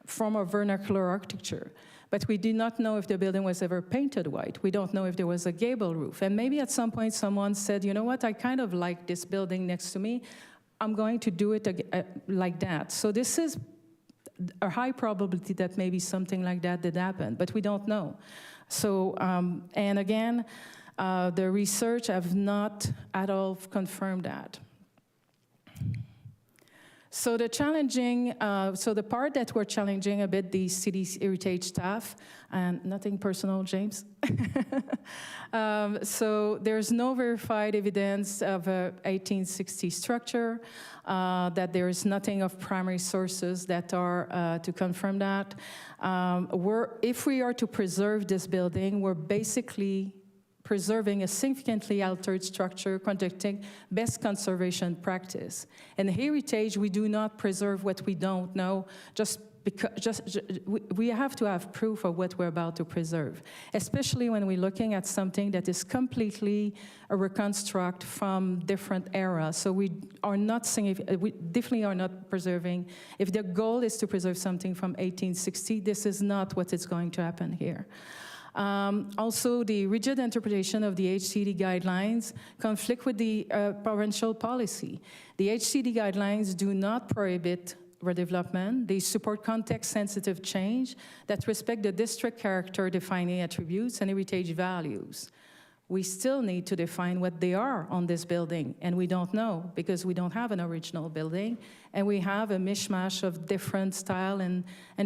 from a vernacular architecture. But we do not know if the building was ever painted white. We don't know if there was a gable roof. And maybe at some point someone said, you know what, I kind of like this building next to me. I'm going to do it like that. So this is a high probability that maybe something like that did happen, but we don't know. So, and again, the research have not at all confirmed that. So the challenging, so the part that we're challenging a bit the city's heritage staff, and nothing personal, James. So there's no verified evidence of a 1860 structure, that there is nothing of primary sources that are to confirm that. If we are to preserve this building, we're basically preserving a significantly altered structure, conducting best conservation practice. In heritage, we do not preserve what we don't know, we have to have proof of what we're about to preserve, especially when we're looking at something that is completely a reconstruct from different eras. So we definitely are not preserving. If the goal is to preserve something from 1860, this is not what is going to happen here. Also, the rigid interpretation of the HCD guidelines conflict with the provincial policy. The HCD guidelines do not prohibit redevelopment. They support context-sensitive change that respect the district character defining attributes and heritage values. We still need to define what they are on this building, and we don't know because we don't have an original building, and we have a mishmash of different style and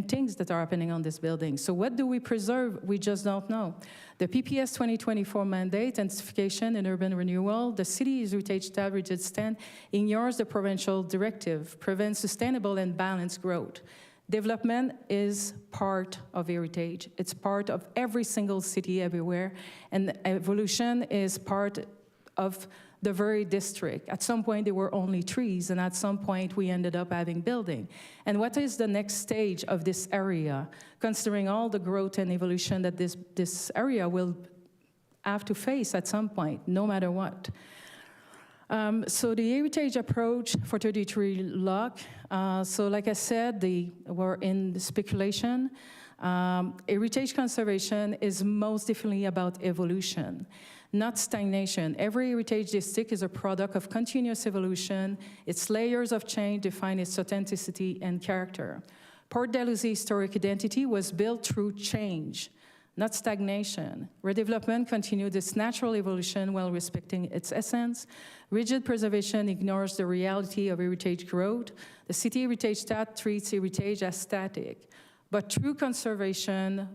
things that are happening on this building. So what do we preserve? We just don't know. The PPS 2024 mandate, intensification and urban renewal, the city's heritage staff rigid stand ignores the provincial directive, prevents sustainable and balanced growth. Development is part of heritage. It's part of every single city everywhere, and evolution is part of the very district. At some point, there were only trees, and at some point, we ended up having building. And what is the next stage of this area, considering all the growth and evolution that this area will have to face at some point, no matter what? So the heritage approach for 33 Lock, so like I said, we're in the speculation. Heritage conservation is most definitely about evolution, not stagnation. Every heritage district is a product of continuous evolution. Its layers of change define its authenticity and character. Port Dalhousie historic identity was built through change, not stagnation. Redevelopment continued its natural evolution while respecting its essence. Rigid preservation ignores the reality of heritage growth. The city heritage stat treats heritage as static. But true conservation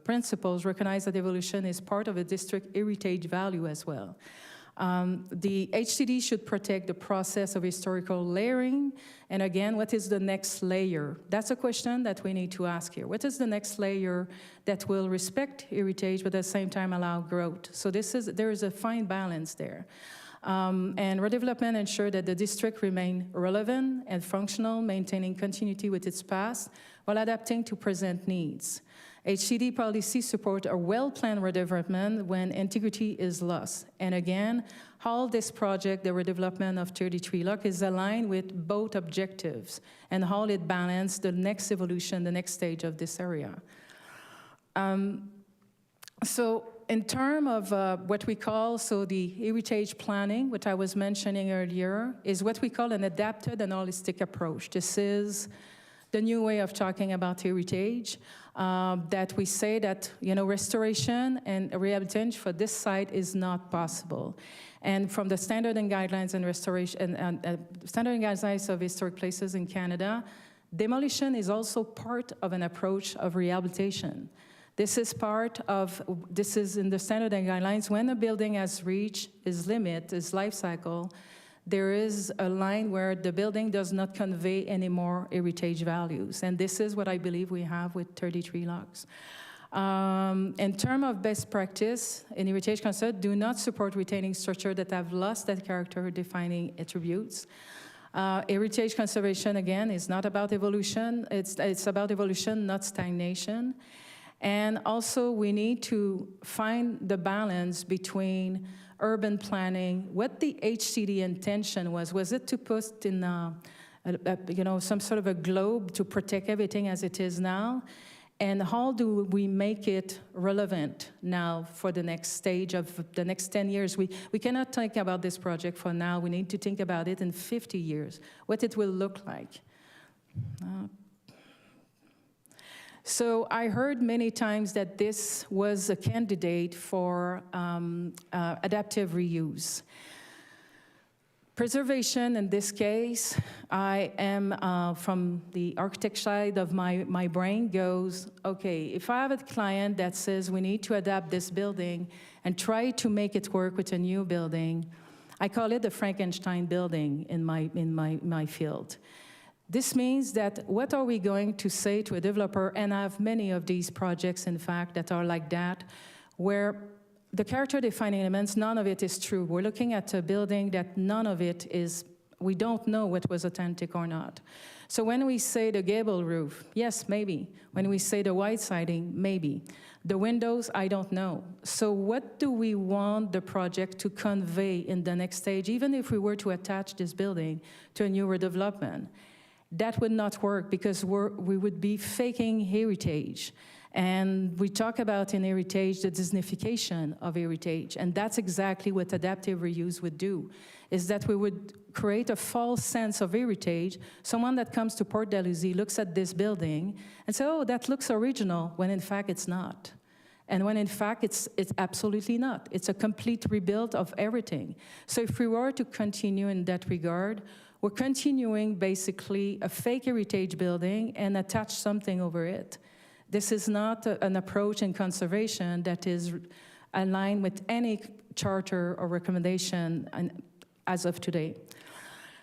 principles recognize that evolution is part of a district heritage value as well. The HCD should protect the process of historical layering. And again, what is the next layer? That's a question that we need to ask here. What is the next layer that will respect heritage but at the same time allow growth? So there is a fine balance there. And redevelopment ensure that the district remain relevant and functional, maintaining continuity with its past while adapting to present needs. HCD policy support a well-planned redevelopment when integrity is lost. And again, all this project, the redevelopment of 33 Lock, is aligned with both objectives and how it balances the next evolution, the next stage of this area. So in terms of what we call, the heritage planning, which I was mentioning earlier, is what we call an adapted and holistic approach. This is the new way of talking about heritage, that we say that, restoration and rehabilitation for this site is not possible. And from the standard and guidelines and restoration, standard and guidelines of historic places in Canada, demolition is also part of an approach of rehabilitation. This is in the standard and guidelines. When a building has reached its limit, its life cycle, there is a line where the building does not convey any more heritage values. And this is what I believe we have with 33 locks. In terms of best practice, in heritage concept, do not support retaining structures that have lost that character defining attributes. Heritage conservation, again, is not about evolution. It's about evolution, not stagnation. And also, we need to find the balance between urban planning, what the HCD intention was. Was it to put in some sort of a globe to protect everything as it is now? And how do we make it relevant now for the next stage of the next 10 years? We cannot think about this project for now. We need to think about it in 50 years, what it will look like. So I heard many times that this was a candidate for adaptive reuse. Preservation, in this case, I am from the architect side of my brain goes, okay, if I have a client that says we need to adapt this building and try to make it work with a new building, I call it the Frankenstein building in my field. This means that what are we going to say to a developer, and I have many of these projects, in fact, that are like that, where the character-defining elements, none of it is true. We're looking at a building that none of it is, we don't know what was authentic or not. So when we say the gable roof, yes, maybe. When we say the white siding, maybe. The windows, I don't know. So what do we want the project to convey in the next stage, even if we were to attach this building to a newer development? That would not work because we would be faking heritage. And we talk about in heritage the Disneyfication of heritage, and that's exactly what adaptive reuse would do, is that we would create a false sense of heritage. Someone that comes to Port Dalhousie looks at this building and says, oh, that looks original, when in fact it's not. And when in fact it's absolutely not. It's a complete rebuild of everything. So if we were to continue in that regard, we're continuing basically a fake heritage building and attach something over it. This is not an approach in conservation that is aligned with any charter or recommendation as of today.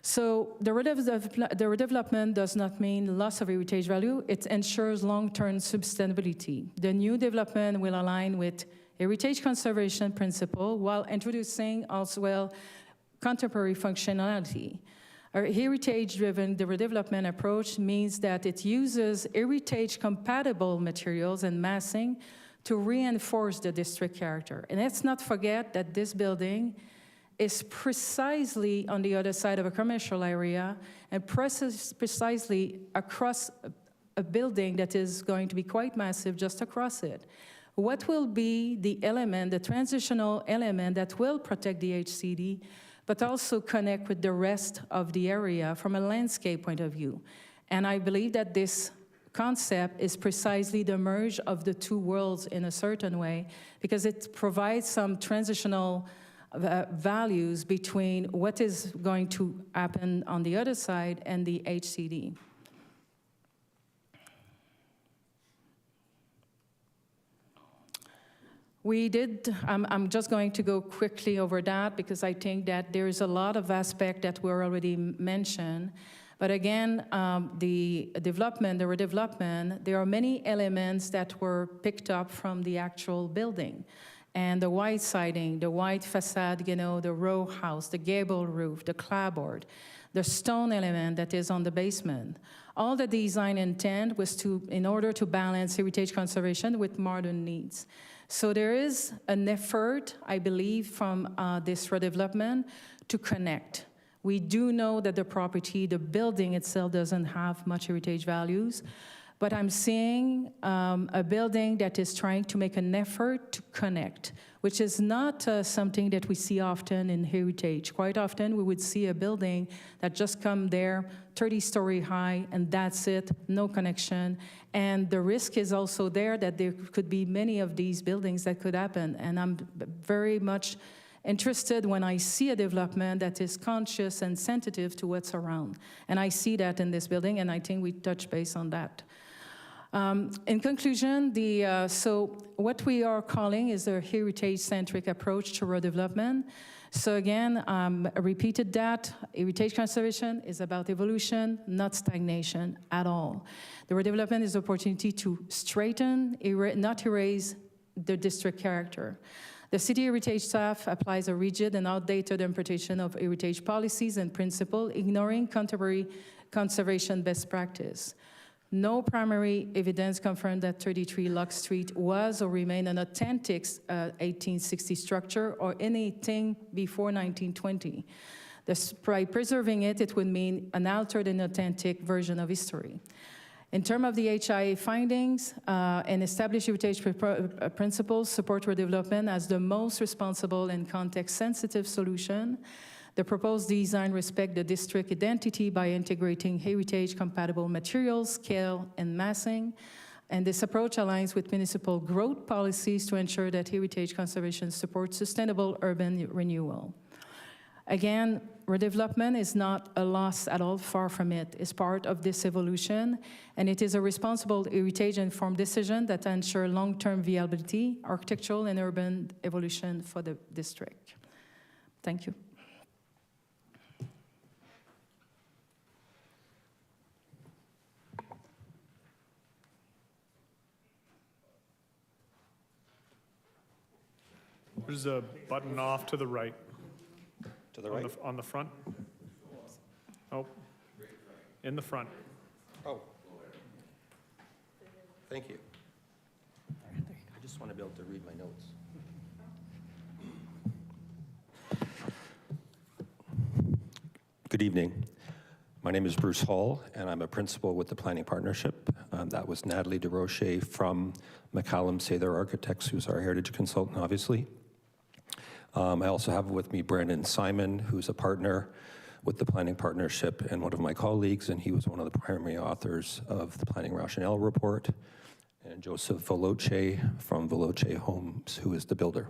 So the redevelopment does not mean loss of heritage value. It ensures long-term sustainability. The new development will align with heritage conservation principle while introducing as well contemporary functionality. Our heritage-driven redevelopment approach means that it uses heritage-compatible materials and massing to reinforce the district character. And let's not forget that this building is precisely on the other side of a commercial area and precisely across a building that is going to be quite massive just across it. What will be the element, the transitional element that will protect the HCD, but also connect with the rest of the area from a landscape point of view? And I believe that this concept is precisely the merge of the two worlds in a certain way, because it provides some transitional values between what is going to happen on the other side and the HCD. I'm just going to go quickly over that because I think that there's a lot of aspects that were already mentioned. But again, the redevelopment, there are many elements that were picked up from the actual building. And the white siding, the white facade, the row house, the gable roof, the clapboard, the stone element that is on the basement. All the design intent was in order to balance heritage conservation with modern needs. So there is an effort, I believe, from this redevelopment to connect. We do know that the property, the building itself doesn't have much heritage values, but I'm seeing a building that is trying to make an effort to connect, which is not something that we see often in heritage. Quite often, we would see a building that just come there, 30-story high, and that's it, no connection. And the risk is also there that there could be many of these buildings that could happen. And I'm very much interested when I see a development that is conscious and sensitive to what's around. And I see that in this building, and I think we touch base on that. In conclusion, so what we are calling is a heritage-centric approach to redevelopment. So again, I repeated that, heritage conservation is about evolution, not stagnation at all. The redevelopment is an opportunity to straighten, not erase the district character. The city heritage staff applies a rigid and outdated interpretation of heritage policies and principles, ignoring contemporary conservation best practice. No primary evidence confirmed that 33 Locke Street was or remained an authentic 1860 structure or anything before 1920. By preserving it, it would mean an altered and authentic version of history. In terms of the HIA findings, and established heritage principles support redevelopment as the most responsible and context-sensitive solution. The proposed design respects the district identity by integrating heritage-compatible materials, scale, and massing. And this approach aligns with municipal growth policies to ensure that heritage conservation supports sustainable urban renewal. Again, redevelopment is not a loss at all, far from it. It's part of this evolution, and it is a responsible heritage-informed decision that ensures long-term viability, architectural and urban evolution for the district. Thank you. There's a button off to the right. To the right? On the front. Oh, in the front. Oh. Thank you. I just want to be able to read my notes. Good evening. My name is Bruce Hall, and I'm a principal with the Planning Partnership. That was Natalie DeRoche from McCallum Sather Architects, who's our heritage consultant, obviously. I also have with me Brandon Simon, who's a partner with the Planning Partnership and one of my colleagues, and he was one of the primary authors of the Planning Rationale Report, and Joseph Veloce from Veloce Homes, who is the builder.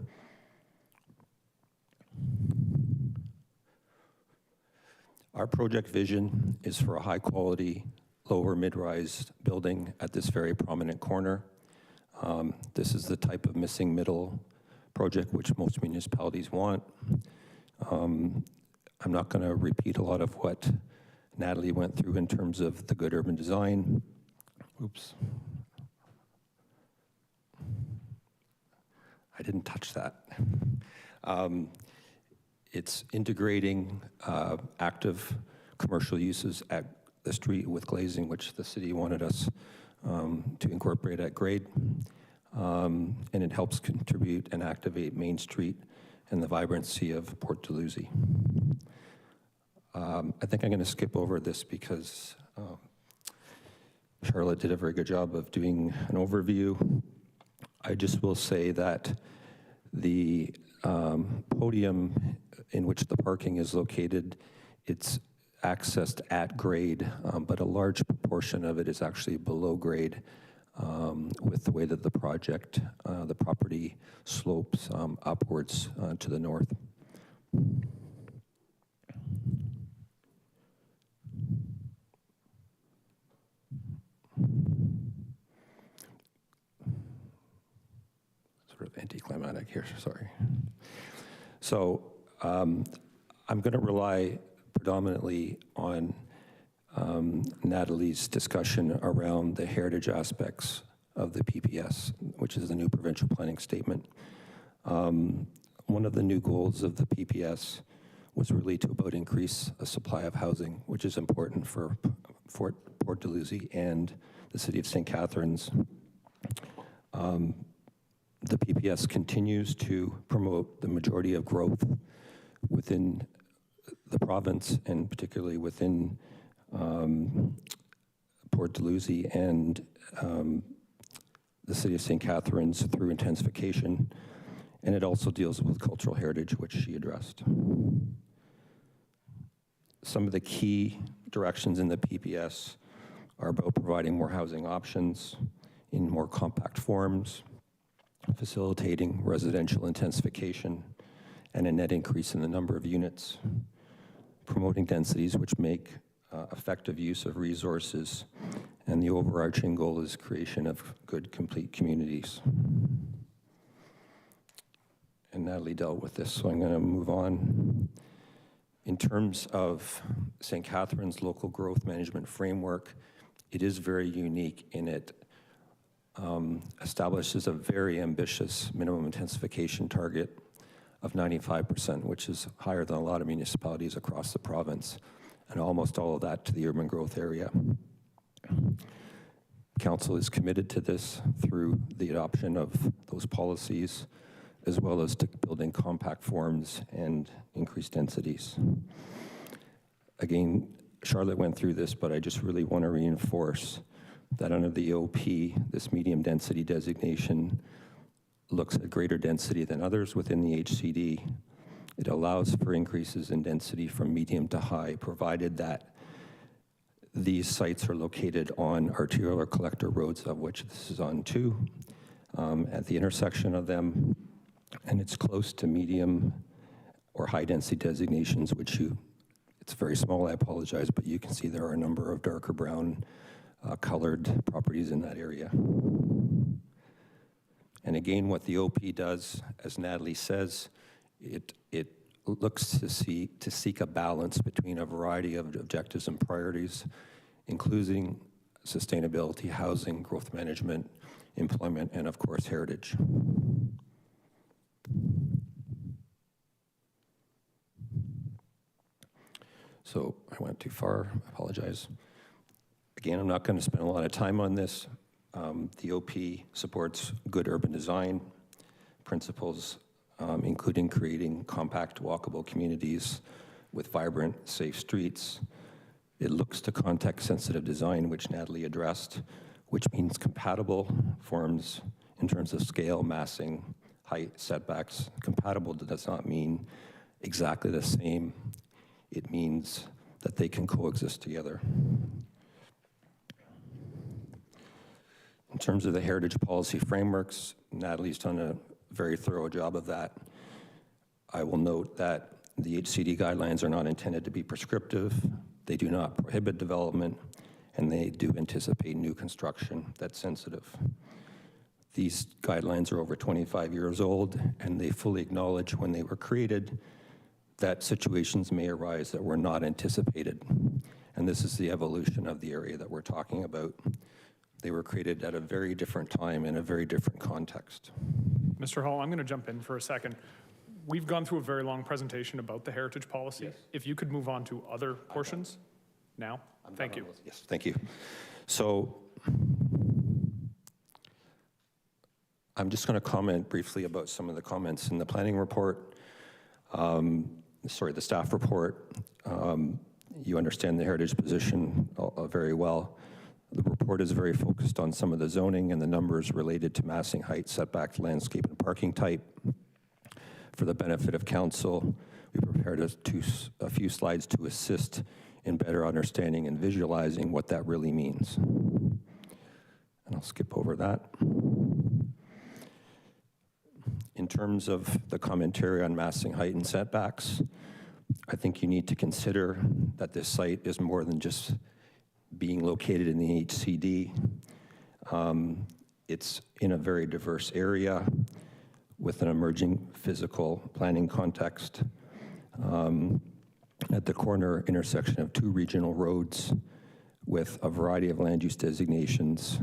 Our project vision is for a high-quality, lower mid-rise building at this very prominent corner. This is the type of missing middle project which most municipalities want. I'm not going to repeat a lot of what Natalie went through in terms of the good urban design. Oops. I didn't touch that. It's integrating active commercial uses at the street with glazing, which the city wanted us to incorporate at grade. And it helps contribute and activate Main Street and the vibrancy of Port Dalhousie. I think I'm going to skip over this because Charlotte did a very good job of doing an overview. I just will say that the podium in which the parking is located, it's accessed at grade, but a large proportion of it is actually below grade with the way that the project, the property slopes upwards to the north. Sort of anticlimactic here, sorry. So I'm going to rely predominantly on Natalie's discussion around the heritage aspects of the PPS, which is the new provincial planning statement. One of the new goals of the PPS was really to about increase a supply of housing, which is important for Port Dalhousie and the city of St. Catharines. The PPS continues to promote the majority of growth within the province and particularly within Port Dalhousie and the city of St. Catharines through intensification, and it also deals with cultural heritage, which she addressed. Some of the key directions in the PPS are about providing more housing options in more compact forms, facilitating residential intensification, and a net increase in the number of units, promoting densities which make effective use of resources, and the overarching goal is creation of good, complete communities. And Natalie dealt with this, so I'm going to move on. In terms of St. Catharines' local growth management framework, it is very unique in it establishes a very ambitious minimum intensification target of 95%, which is higher than a lot of municipalities across the province, and almost all of that to the urban growth area. Council is committed to this through the adoption of those policies, as well as to building compact forms and increased densities. Again, Charlotte went through this, but I just really want to reinforce that under the OP, this medium density designation looks at greater density than others within the HCD. It allows for increases in density from medium to high, provided that these sites are located on arterial or collector roads, of which this is on 2, at the intersection of them, and it's close to medium or high density designations, which it's very small, I apologize, but you can see there are a number of darker brown colored properties in that area. And again, what the OP does, as Natalie says, it looks to seek a balance between a variety of objectives and priorities, including sustainability, housing, growth management, employment, and of course, heritage. So I went too far, I apologize. Again, I'm not going to spend a lot of time on this. The OP supports good urban design principles, including creating compact, walkable communities with vibrant, safe streets. It looks to context-sensitive design, which Natalie addressed, which means compatible forms in terms of scale, massing, height, setbacks. Compatible does not mean exactly the same. It means that they can coexist together. In terms of the heritage policy frameworks, Natalie's done a very thorough job of that. I will note that the HCD guidelines are not intended to be prescriptive. They do not prohibit development, and they do anticipate new construction that's sensitive. These guidelines are over 25 years old, and they fully acknowledge when they were created that situations may arise that were not anticipated. And this is the evolution of the area that we're talking about. They were created at a very different time in a very different context. Mr. Hall, I'm going to jump in for a second. We've gone through a very long presentation about the heritage policy. Yes. If you could move on to other portions now. Thank you. Yes, thank you. So I'm just going to comment briefly about some of the comments in the planning report. The staff report. You understand the heritage position very well. The report is very focused on some of the zoning and the numbers related to massing, height, setback, landscape, and parking type. For the benefit of council, we prepared a few slides to assist in better understanding and visualizing what that really means. And I'll skip over that. In terms of the commentary on massing, height, and setbacks, I think you need to consider that this site is more than just being located in the HCD. It's in a very diverse area with an emerging physical planning context. At the corner intersection of 2 regional roads with a variety of land use designations,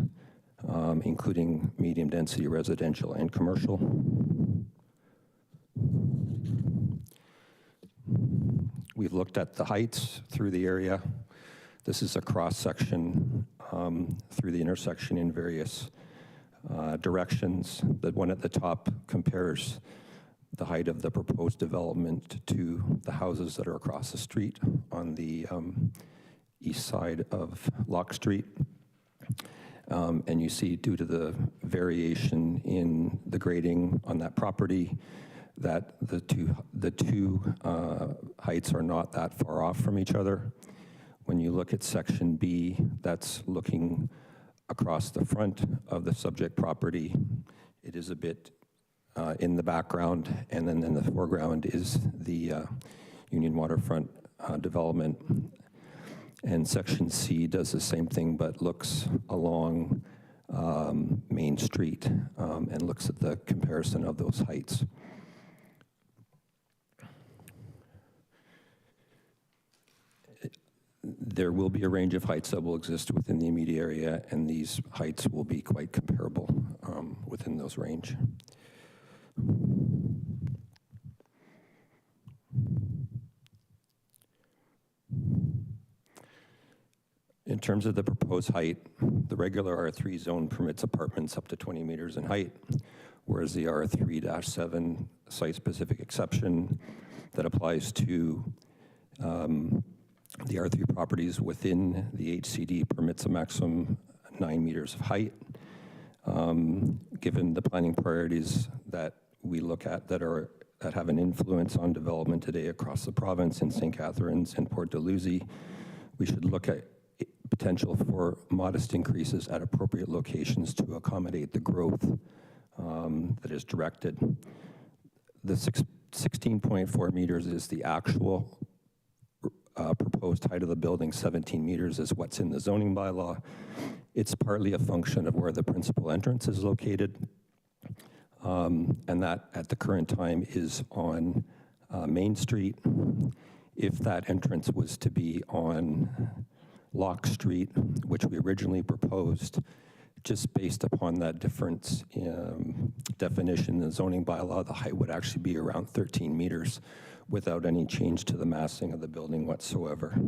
including medium density residential and commercial. We've looked at the heights through the area. This is a cross-section through the intersection in various directions. The one at the top compares the height of the proposed development to the houses that are across the street on the east side of Locke Street. And you see, due to the variation in the grading on that property, that the two heights are not that far off from each other. When you look at section B, that's looking across the front of the subject property. It is a bit in the background, and then in the foreground is the Union Waterfront development. And section C does the same thing, but looks along Main Street and looks at the comparison of those heights. There will be a range of heights that will exist within the immediate area, and these heights will be quite comparable within those range. In terms of the proposed height, the regular R3 zone permits apartments up to 20 meters in height, whereas the R3-7 site-specific exception that applies to the R3 properties within the HCD permits a maximum 9 meters of height. Given the planning priorities that we look at that have an influence on development today across the province in St. Catharines and Port Dalhousie, we should look at potential for modest increases at appropriate locations to accommodate the growth that is directed. The 16.4 meters is the actual proposed height of the building. 17 meters is what's in the zoning bylaw. It's partly a function of where the principal entrance is located, and that at the current time is on Main Street. If that entrance was to be on Locke Street, which we originally proposed, just based upon that difference in definition in the zoning bylaw, the height would actually be around 13 meters without any change to the massing of the building whatsoever.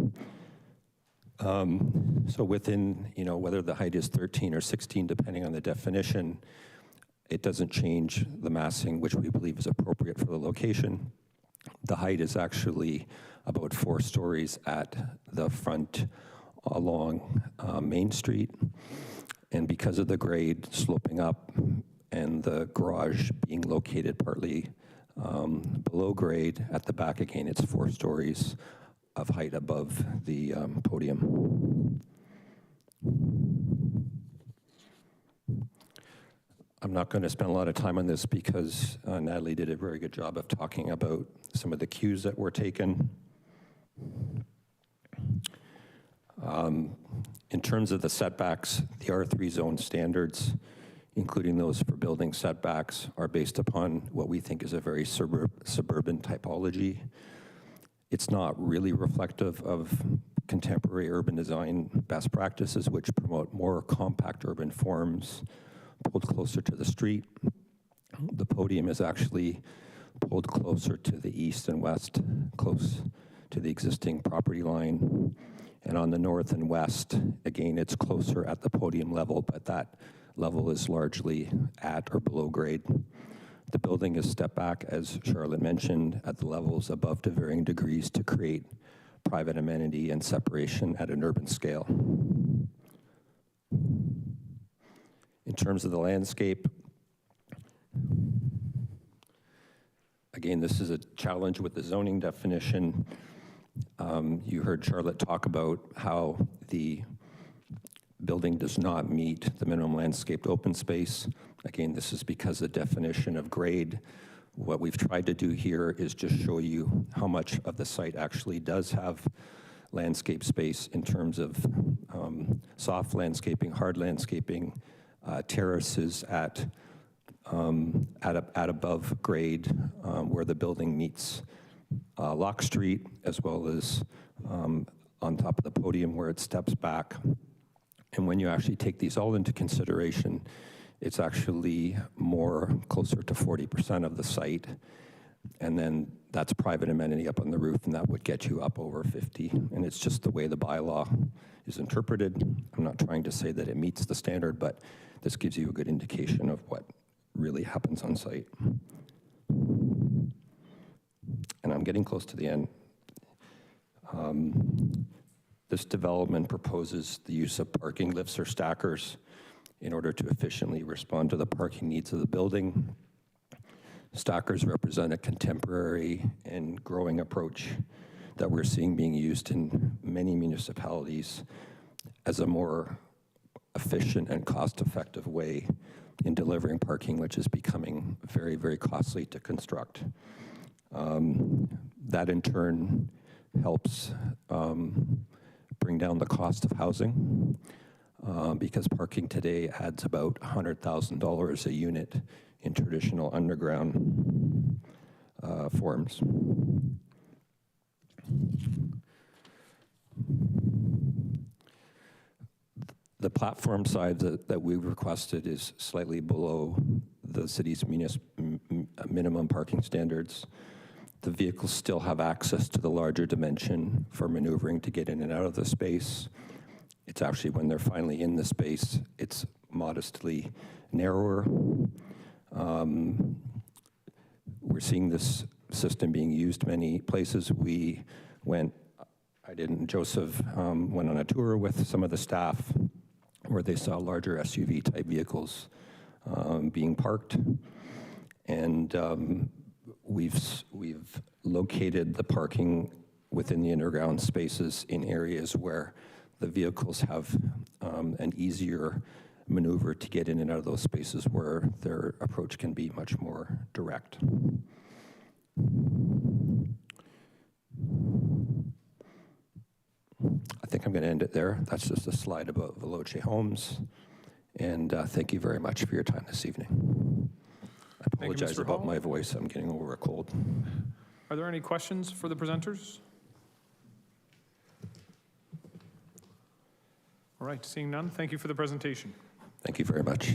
So within, whether the height is 13 or 16, depending on the definition, it doesn't change the massing, which we believe is appropriate for the location. The height is actually about 4 stories at the front along Main Street. And because of the grade sloping up and the garage being located partly below grade, at the back again, it's 4 stories of height above the podium. I'm not going to spend a lot of time on this because Natalie did a very good job of talking about some of the cues that were taken. In terms of the setbacks, the R3 zone standards, including those for building setbacks, are based upon what we think is a very suburban typology. It's not really reflective of contemporary urban design best practices, which promote more compact urban forms pulled closer to the street. The podium is actually pulled closer to the east and west, close to the existing property line. And on the north and west, again, it's closer at the podium level, but that level is largely at or below grade. The building is stepped back, as Charlotte mentioned, at the levels above to varying degrees to create private amenity and separation at an urban scale. In terms of the landscape, again, this is a challenge with the zoning definition. You heard Charlotte talk about how the building does not meet the minimum landscaped open space. Again, this is because the definition of grade. What we've tried to do here is just show you how much of the site actually does have landscape space in terms of soft landscaping, hard landscaping, terraces at above grade where the building meets Locke Street, as well as on top of the podium where it steps back. And when you actually take these all into consideration, it's actually more closer to 40% of the site. And then that's private amenity up on the roof, and that would get you up over 50. And it's just the way the bylaw is interpreted. I'm not trying to say that it meets the standard, but this gives you a good indication of what really happens on site. And I'm getting close to the end. This development proposes the use of parking lifts or stackers in order to efficiently respond to the parking needs of the building. Stackers represent a contemporary and growing approach that we're seeing being used in many municipalities as a more efficient and cost-effective way in delivering parking, which is becoming very, very costly to construct. That in turn helps bring down the cost of housing because parking today adds about $100,000 a unit in traditional underground forms. The platform size that we've requested is slightly below the city's minimum parking standards. The vehicles still have access to the larger dimension for maneuvering to get in and out of the space. It's actually, when they're finally in the space, it's modestly narrower. We're seeing this system being used many places. Joseph went on a tour with some of the staff where they saw larger SUV type vehicles being parked. And we've located the parking within the underground spaces in areas where the vehicles have an easier maneuver to get in and out of those spaces where their approach can be much more direct. I think I'm going to end it there. That's just a slide about Veloce Homes. And thank you very much for your time this evening. I apologize about my voice. I'm getting over a cold. Are there any questions for the presenters? All right, seeing none, thank you for the presentation. Thank you very much.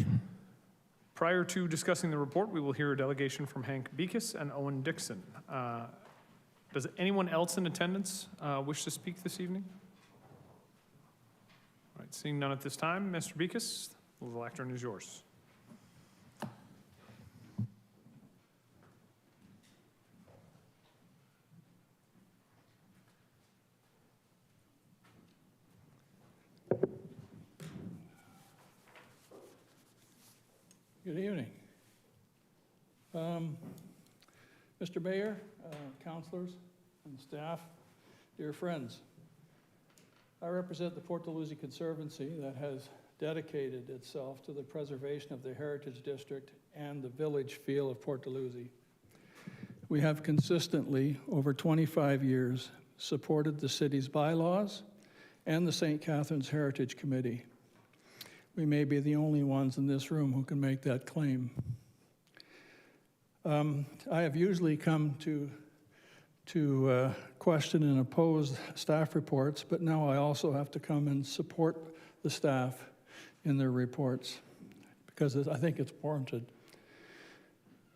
Prior to discussing the report, we will hear a delegation from Hank Beekes and Owen Dixon. Does anyone else in attendance wish to speak this evening? All right, seeing none at this time, Mr. Beekes, the lectern is yours. Good evening. Mr. Mayor, councilors, and staff, dear friends, I represent the Port Dalhousie Conservancy that has dedicated itself to the preservation of the Heritage District and the village feel of Port Dalhousie. We have consistently, over 25 years, supported the city's bylaws and the St. Catharines Heritage Committee. We may be the only ones in this room who can make that claim. I have usually come to question and oppose staff reports, but now I also have to come and support the staff in their reports because I think it's warranted.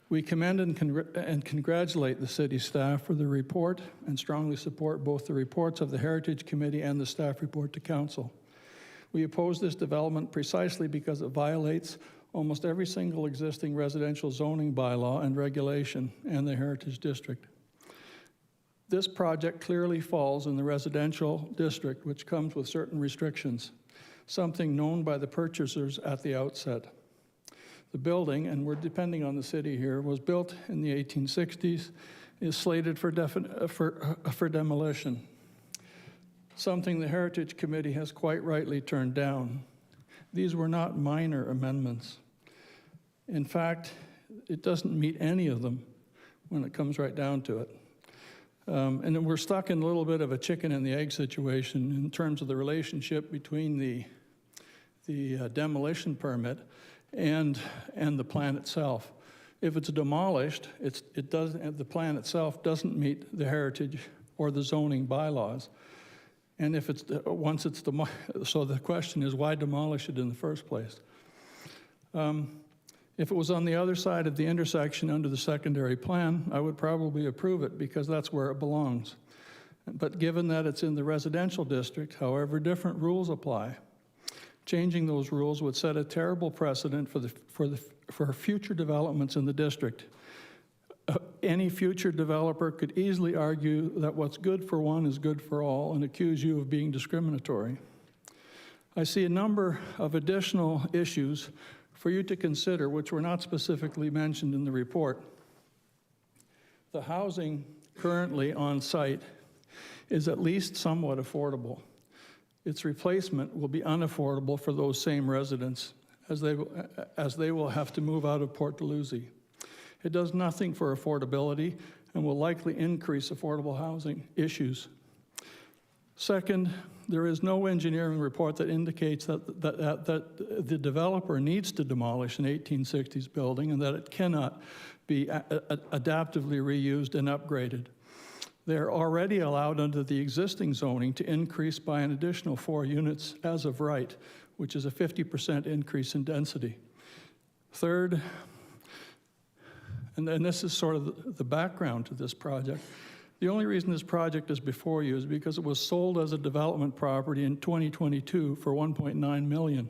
We commend and congratulate the city staff for the report and strongly support both the reports of the Heritage Committee and the staff report to council. We oppose this development precisely because it violates almost every single existing residential zoning bylaw and regulation in the Heritage District. This project clearly falls in the residential district, which comes with certain restrictions, something known by the purchasers at the outset. The building, and we're depending on the city here, was built in the 1860s, is slated for demolition, something the Heritage Committee has quite rightly turned down. These were not minor amendments. In fact, it doesn't meet any of them when it comes right down to it. And then we're stuck in a little bit of a chicken and the egg situation in terms of the relationship between the demolition permit and the plan itself. If it's demolished, the plan itself doesn't meet the heritage or the zoning bylaws. And if it's so the question is, why demolish it in the first place? If it was on the other side of the intersection under the secondary plan, I would probably approve it because that's where it belongs. But given that it's in the residential district, however, different rules apply. Changing those rules would set a terrible precedent for future developments in the district. any future developer could easily argue that what's good for one is good for all and accuse you of being discriminatory. I see a number of additional issues for you to consider, which were not specifically mentioned in the report. The housing currently on site is at least somewhat affordable. Its replacement will be unaffordable for those same residents as they will have to move out of Port Dalhousie. It does nothing for affordability and will likely increase affordable housing issues. Second, there is no engineering report that indicates that the developer needs to demolish an 1860s building and that it cannot be adaptively reused and upgraded. They are already allowed under the existing zoning to increase by an additional 4 units as of right, which is a 50% increase in density. Third, and this is sort of the background to this project, the only reason this project is before you is because it was sold as a development property in 2022 for $1.9 million.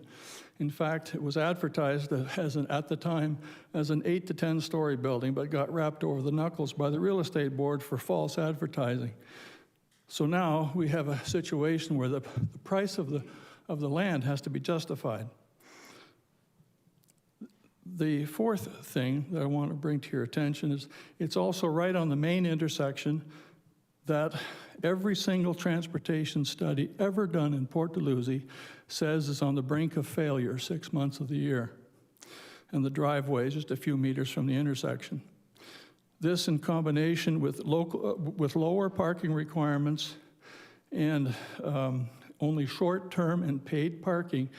In fact, it was advertised at the time as an 8 to 10 story building, but got wrapped over the knuckles by the real estate board for false advertising. So now we have a situation where the price of the land has to be justified. The fourth thing that I want to bring to your attention is it's also right on the main intersection that every single transportation study ever done in Port Dalhousie says is on the brink of failure 6 months of the year. And the driveway is just a few meters from the intersection. This, in combination with lower parking requirements and only short-term and paid parking,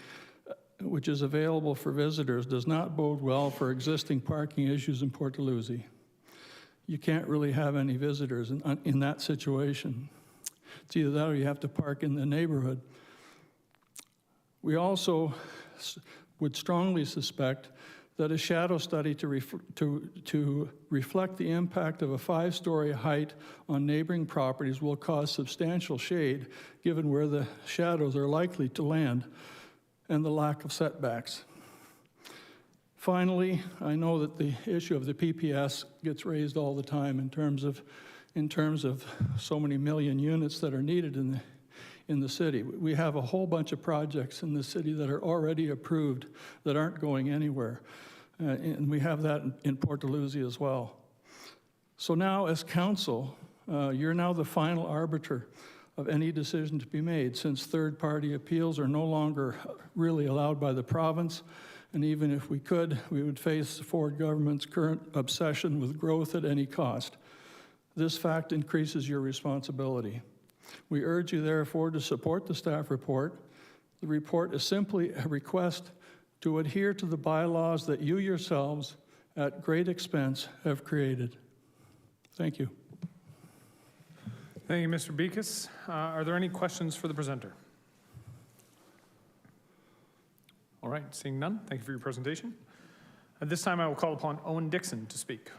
which is available for visitors, does not bode well for existing parking issues in Port Dalhousie. You can't really have any visitors in that situation. It's either that or you have to park in the neighborhood. We also would strongly suspect that a shadow study to reflect the impact of a 5-story height on neighboring properties will cause substantial shade, given where the shadows are likely to land and the lack of setbacks. Finally, I know that the issue of the PPS gets raised all the time in terms of so many million units that are needed in the city. We have a whole bunch of projects in the city that are already approved that aren't going anywhere. And we have that in Port Dalhousie as well. So now, as council, you're now the final arbiter of any decision to be made, since third-party appeals are no longer really allowed by the province. And even if we could, we would face the Ford government's current obsession with growth at any cost. This fact increases your responsibility. We urge you, therefore, to support the staff report. The report is simply a request to adhere to the bylaws that you yourselves, at great expense, have created. Thank you. Thank you, Mr. Beekes. Are there any questions for the presenter? All right, seeing none, thank you for your presentation. At this time, I will call upon Owen Dixon to speak.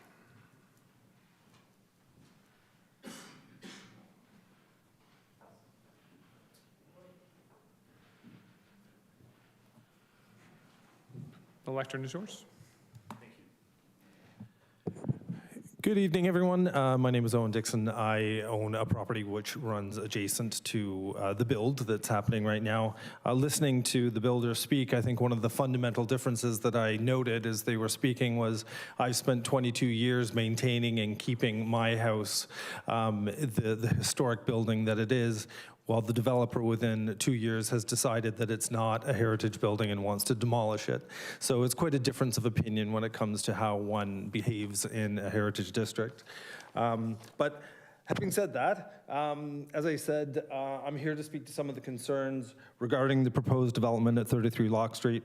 The lectern is yours. Good evening, everyone. My name is Owen Dixon. I own a property which runs adjacent to the build that's happening right now. Listening to the builder speak, I think one of the fundamental differences that I noted as they were speaking was I've spent 22 years maintaining and keeping my house, the historic building that it is, while the developer within 2 years has decided that it's not a heritage building and wants to demolish it. So it's quite a difference of opinion when it comes to how one behaves in a heritage district. But having said that, as I said, I'm here to speak to some of the concerns regarding the proposed development at 33 Locke Street.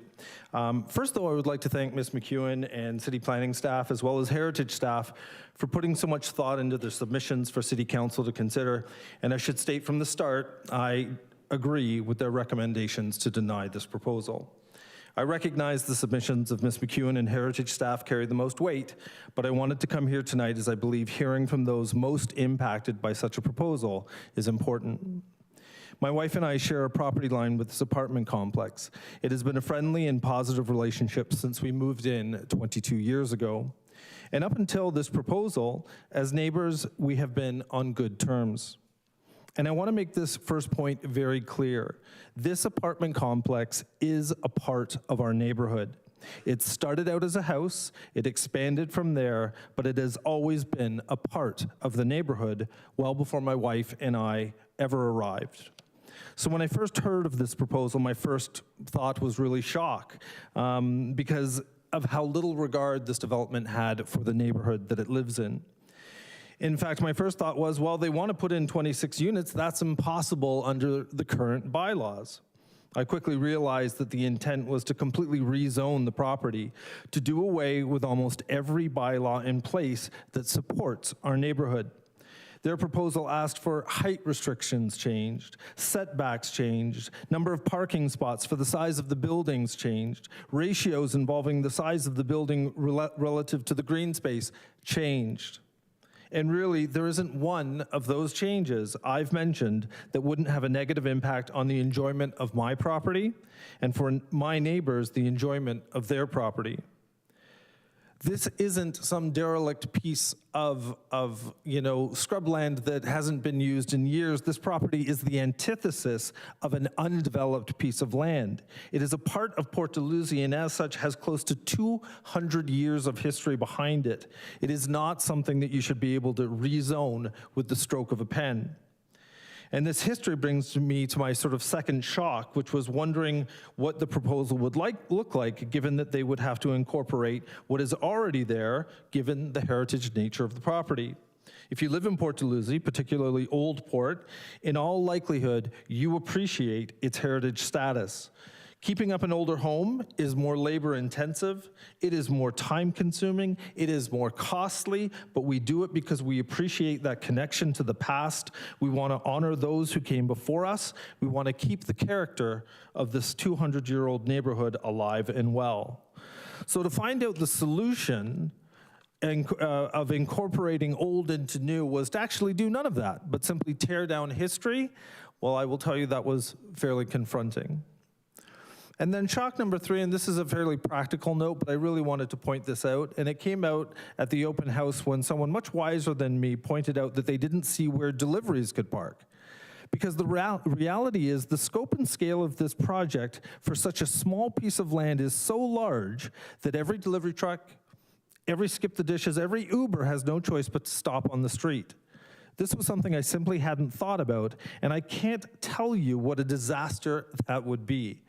First, though, I would like to thank Ms. McEwen and city planning staff, as well as heritage staff, for putting so much thought into their submissions for City Council to consider. And I should state from the start, I agree with their recommendations to deny this proposal. I recognize the submissions of Ms. McEwen and heritage staff carry the most weight, but I wanted to come here tonight as I believe hearing from those most impacted by such a proposal is important. My wife and I share a property line with this apartment complex. It has been a friendly and positive relationship since we moved in 22 years ago. And up until this proposal, as neighbors, we have been on good terms. And I want to make this first point very clear. This apartment complex is a part of our neighborhood. It started out as a house, it expanded from there, but it has always been a part of the neighborhood well before my wife and I ever arrived. So when I first heard of this proposal, my first thought was really shock because of how little regard this development had for the neighborhood that it lives in. In fact, my first thought was, well, they want to put in 26 units, that's impossible under the current bylaws. I quickly realized that the intent was to completely rezone the property, to do away with almost every bylaw in place that supports our neighborhood. Their proposal asked for height restrictions changed, setbacks changed, number of parking spots for the size of the buildings changed, ratios involving the size of the building relative to the green space changed. And really, there isn't one of those changes I've mentioned that wouldn't have a negative impact on the enjoyment of my property, and for my neighbors, the enjoyment of their property. This isn't some derelict piece of scrubland that hasn't been used in years. This property is the antithesis of an undeveloped piece of land. It is a part of Port Dalhousie and as such has close to 200 years of history behind it. It is not something that you should be able to rezone with the stroke of a pen. And this history brings me to my sort of second shock, which was wondering what the proposal would look like, given that they would have to incorporate what is already there, given the heritage nature of the property. If you live in Port Dalhousie, particularly Old Port, in all likelihood, you appreciate its heritage status. Keeping up an older home is more labor intensive, it is more time consuming, it is more costly, but we do it because we appreciate that connection to the past. We want to honor those who came before us. We want to keep the character of this 200-year-old neighborhood alive and well. So to find out the solution of incorporating old into new was to actually do none of that, but simply tear down history. Well, I will tell you that was fairly confronting. And then shock number 3, and this is a fairly practical note, but I really wanted to point this out, and it came out at the open house when someone much wiser than me pointed out that they didn't see where deliveries could park. Because the reality is the scope and scale of this project for such a small piece of land is so large that every delivery truck, every skip the dishes, every Uber has no choice but to stop on the street. This was something I simply hadn't thought about, and I can't tell you what a disaster that would be.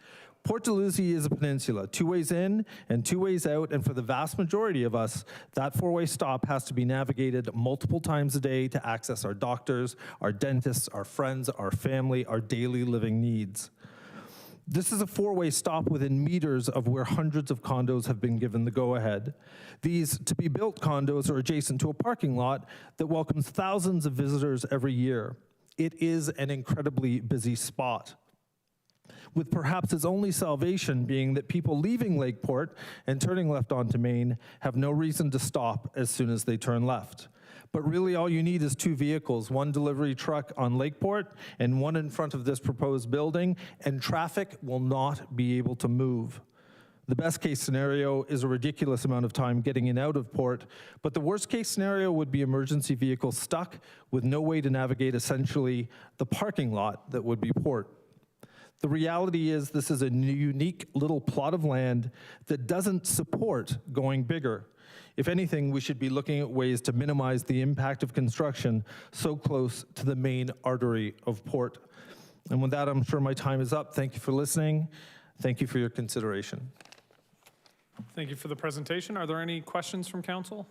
Port Dalhousie is a peninsula, 2 ways in and 2 ways out, and for the vast majority of us, that 4-way stop has to be navigated multiple times a day to access our doctors, our dentists, our friends, our family, our daily living needs. This is a 4-way stop within meters of where hundreds of condos have been given the go-ahead. These to-be-built condos are adjacent to a parking lot that welcomes thousands of visitors every year. It is an incredibly busy spot, with perhaps its only salvation being that people leaving Lakeport and turning left onto Main have no reason to stop as soon as they turn left. But really all you need is 2 vehicles, 1 delivery truck on Lakeport and 1 in front of this proposed building, and traffic will not be able to move. The best case scenario is a ridiculous amount of time getting in and out of port, but the worst case scenario would be emergency vehicles stuck with no way to navigate essentially the parking lot that would be port. The reality is this is a unique little plot of land that doesn't support going bigger. If anything, we should be looking at ways to minimize the impact of construction so close to the main artery of port. And with that, I'm sure my time is up. Thank you for listening. Thank you for your consideration. Thank you for the presentation. Are there any questions from council?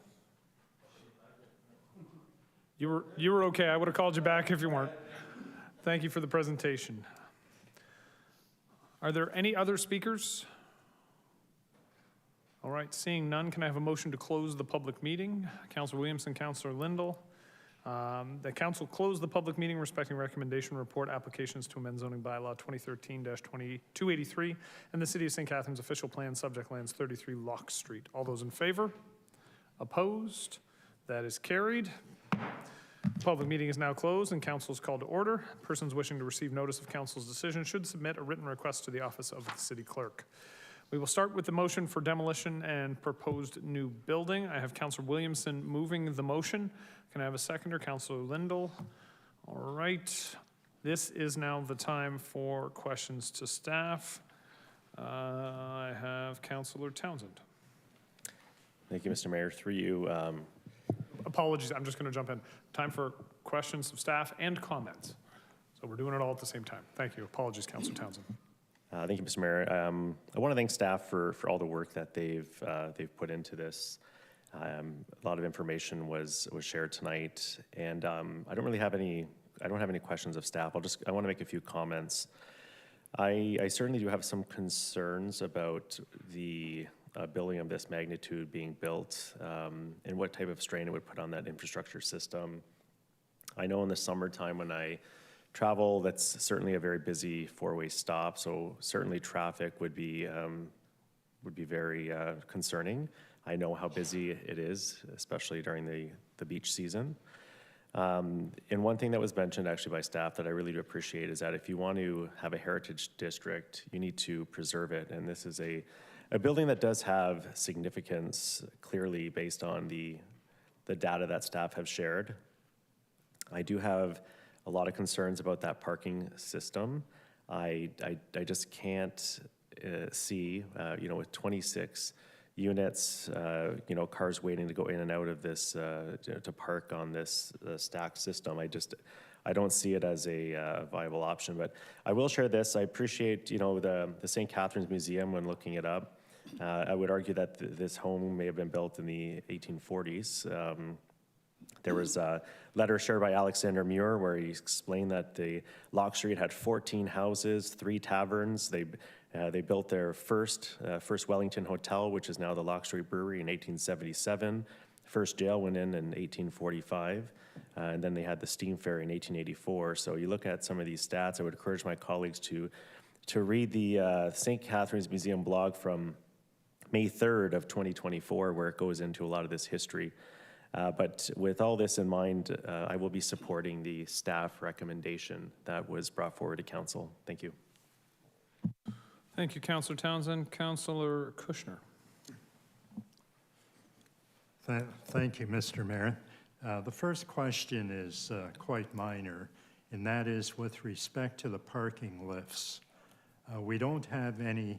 You were okay. I would have called you back if you weren't. Thank you for the presentation. Are there any other speakers? All right, seeing none, can I have a motion to close the public meeting? Councilor Williamson, Councilor Lindell. The council closed the public meeting respecting recommendation report applications to amend zoning bylaw 2013-283 and the City of St. Catharines official plan subject lands 33 Locke Street. All those in favor? Opposed? That is carried. The public meeting is now closed and council is called to order. Persons wishing to receive notice of council's decision should submit a written request to the office of the city clerk. We will start with the motion for demolition and proposed new building. I have Councillor Williamson moving the motion. Can I have a seconder? Councillor Lindell. All right. This is now the time for questions to staff. I have Councillor Townsend. Thank you, Mr. Mayor. Through you. Apologies, I'm just going to jump in. Time for questions of staff and comments. So we're doing it all at the same time. Thank you. Apologies, Councillor Townsend. Thank you, Mr. Mayor. I want to thank staff for all the work that they've put into this. A lot of information was shared tonight, and I don't have any questions of staff. I want to make a few comments. I certainly do have some concerns about the building of this magnitude being built and what type of strain it would put on that infrastructure system. I know in the summertime when I travel, that's certainly a very busy four-way stop, so certainly traffic would be very concerning. I know how busy it is, especially during the beach season. And one thing that was mentioned actually by staff that I really do appreciate is that if you want to have a heritage district, you need to preserve it. And this is a building that does have significance clearly based on the data that staff have shared. I do have a lot of concerns about that parking system. I just can't see, with 26 units, cars waiting to go in and out of this, to park on this stacked system. I don't see it as a viable option, but I will share this. I appreciate, the St. Catharines Museum when looking it up. I would argue that this home may have been built in the 1840s. There was a letter shared by Alexander Muir where he explained that the Lock Street had 14 houses, 3 taverns. They built their first Wellington Hotel, which is now the Lock Street Brewery, in 1877. First jail went in 1845, and then they had the steam ferry in 1884. So you look at some of these stats. I would encourage my colleagues to read the St. Catharines Museum blog from May 3rd of 2024, where it goes into a lot of this history. But with all this in mind, I will be supporting the staff recommendation that was brought forward to council. Thank you. Thank you, Councillor Townsend. Councillor Kushner. Thank you, Mr. Mayor. The first question is quite minor, and that is with respect to the parking lifts. We don't have any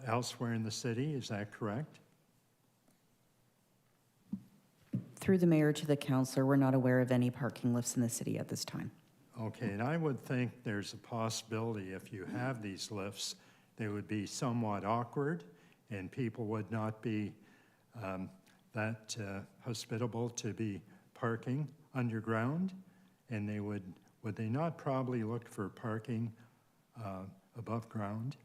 elsewhere in the city, is that correct? Through the mayor to the councillor, we're not aware of any parking lifts in the city at this time. Okay, and I would think there's a possibility if you have these lifts, they would be somewhat awkward and people would not be that hospitable to be parking underground, and would they not probably look for parking above ground?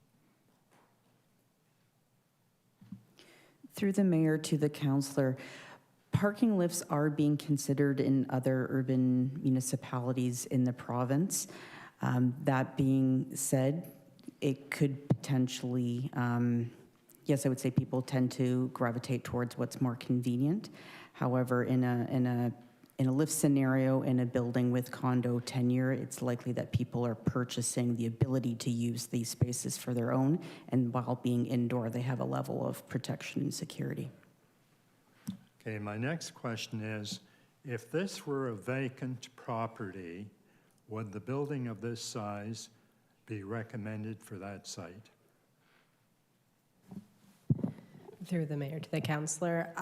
Through the mayor to the councillor, parking lifts are being considered in other urban municipalities in the province. That being said, it could potentially, yes, I would say people tend to gravitate towards what's more convenient. However, in a lift scenario in a building with condo tenure, it's likely that people are purchasing the ability to use these spaces for their own, and while being indoor, they have a level of protection and security. Okay, my next question is, if this were a vacant property, would the building of this size be recommended for that site? Through the mayor to the councillor,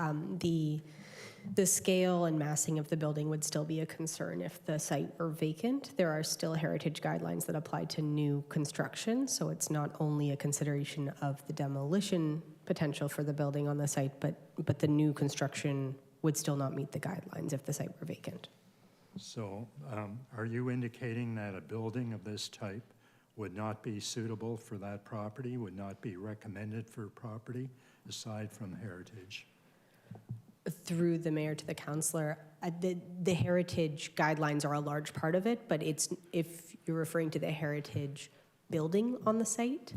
the scale and massing of the building would still be a concern if the site were vacant. There are still heritage guidelines that apply to new construction, so it's not only a consideration of the demolition potential for the building on the site, but the new construction would still not meet the guidelines if the site were vacant. So are you indicating that a building of this type would not be suitable for that property, would not be recommended for property aside from heritage? Through the mayor to the councillor, the heritage guidelines are a large part of it, but it's if you're referring to the heritage building on the site,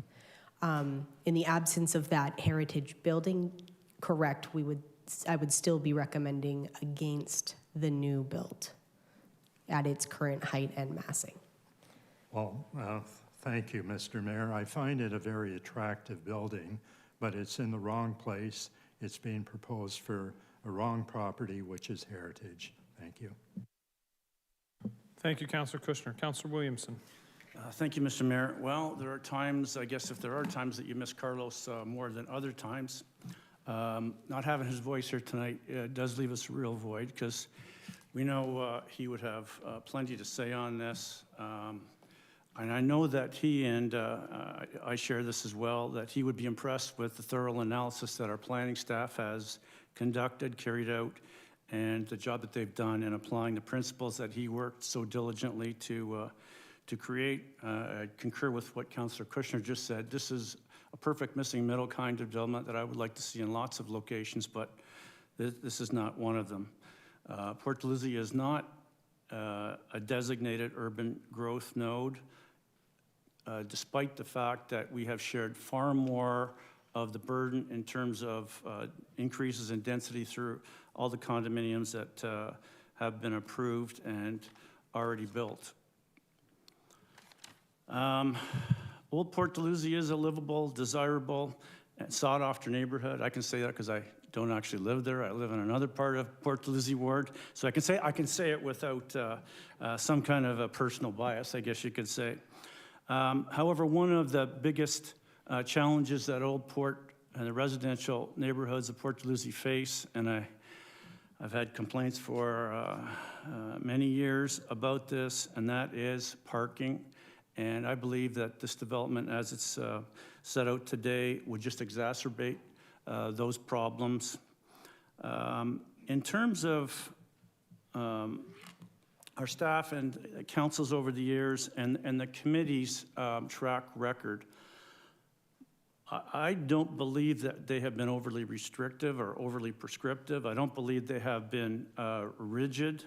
in the absence of that heritage building, correct, I would still be recommending against the new build at its current height and massing. Well, Thank you, Mr. Mayor. I find it a very attractive building, but it's in the wrong place. It's being proposed for a wrong property, which is heritage. Thank you. Thank you, Councillor Kushner. Councillor Williamson. Thank you, Mr. Mayor. Well, there are times, I guess if there are times that you miss Carlos more than other times, not having his voice here tonight does leave us a real void, because we know he would have plenty to say on this. And I know that he, and I share this as well, that he would be impressed with the thorough analysis that our planning staff has conducted, carried out, and the job that they've done in applying the principles that he worked so diligently to create. I concur with what Councillor Kushner just said. This is a perfect missing middle kind of development that I would like to see in lots of locations, but this is not one of them. Port Dalhousie is not a designated urban growth node, despite the fact that we have shared far more of the burden in terms of increases in density through all the condominiums that have been approved and already built. Old Port Dalhousie is a livable, desirable, and sought-after neighborhood. I can say that because I don't actually live there. I live in another part of Port Dalhousie ward, so I can say it without some kind of a personal bias, I guess you could say. However, one of the biggest challenges that Old Port and the residential neighborhoods of Port Dalhousie face, and I've had complaints for many years about this, and that is parking. And I believe that this development, as it's set out today, would just exacerbate those problems. In terms of our staff and councils over the years and the committee's track record, I don't believe that they have been overly restrictive or overly prescriptive. I don't believe they have been rigid.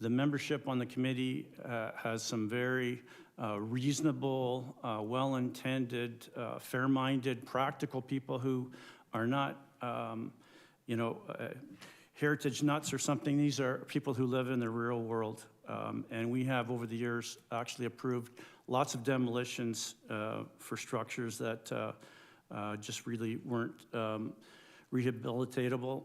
The membership on the committee has some very reasonable, well-intended, fair-minded, practical people who are not, heritage nuts or something. These are people who live in the real world. And we have, over the years, actually approved lots of demolitions for structures that just really weren't rehabilitatable.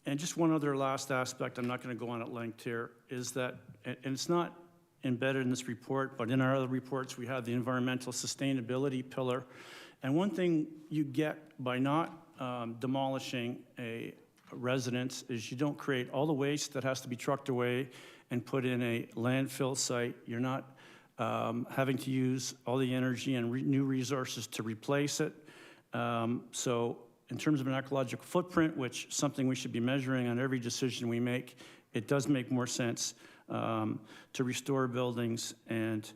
And just one other last aspect, I'm not going to go on at length here, is that, and it's not embedded in this report, but in our other reports, we have the environmental sustainability pillar. And one thing you get by not demolishing a residence is you don't create all the waste that has to be trucked away and put in a landfill site. You're not having to use all the energy and new resources to replace it. So in terms of an ecological footprint, which is something we should be measuring on every decision we make, it does make more sense to restore buildings, and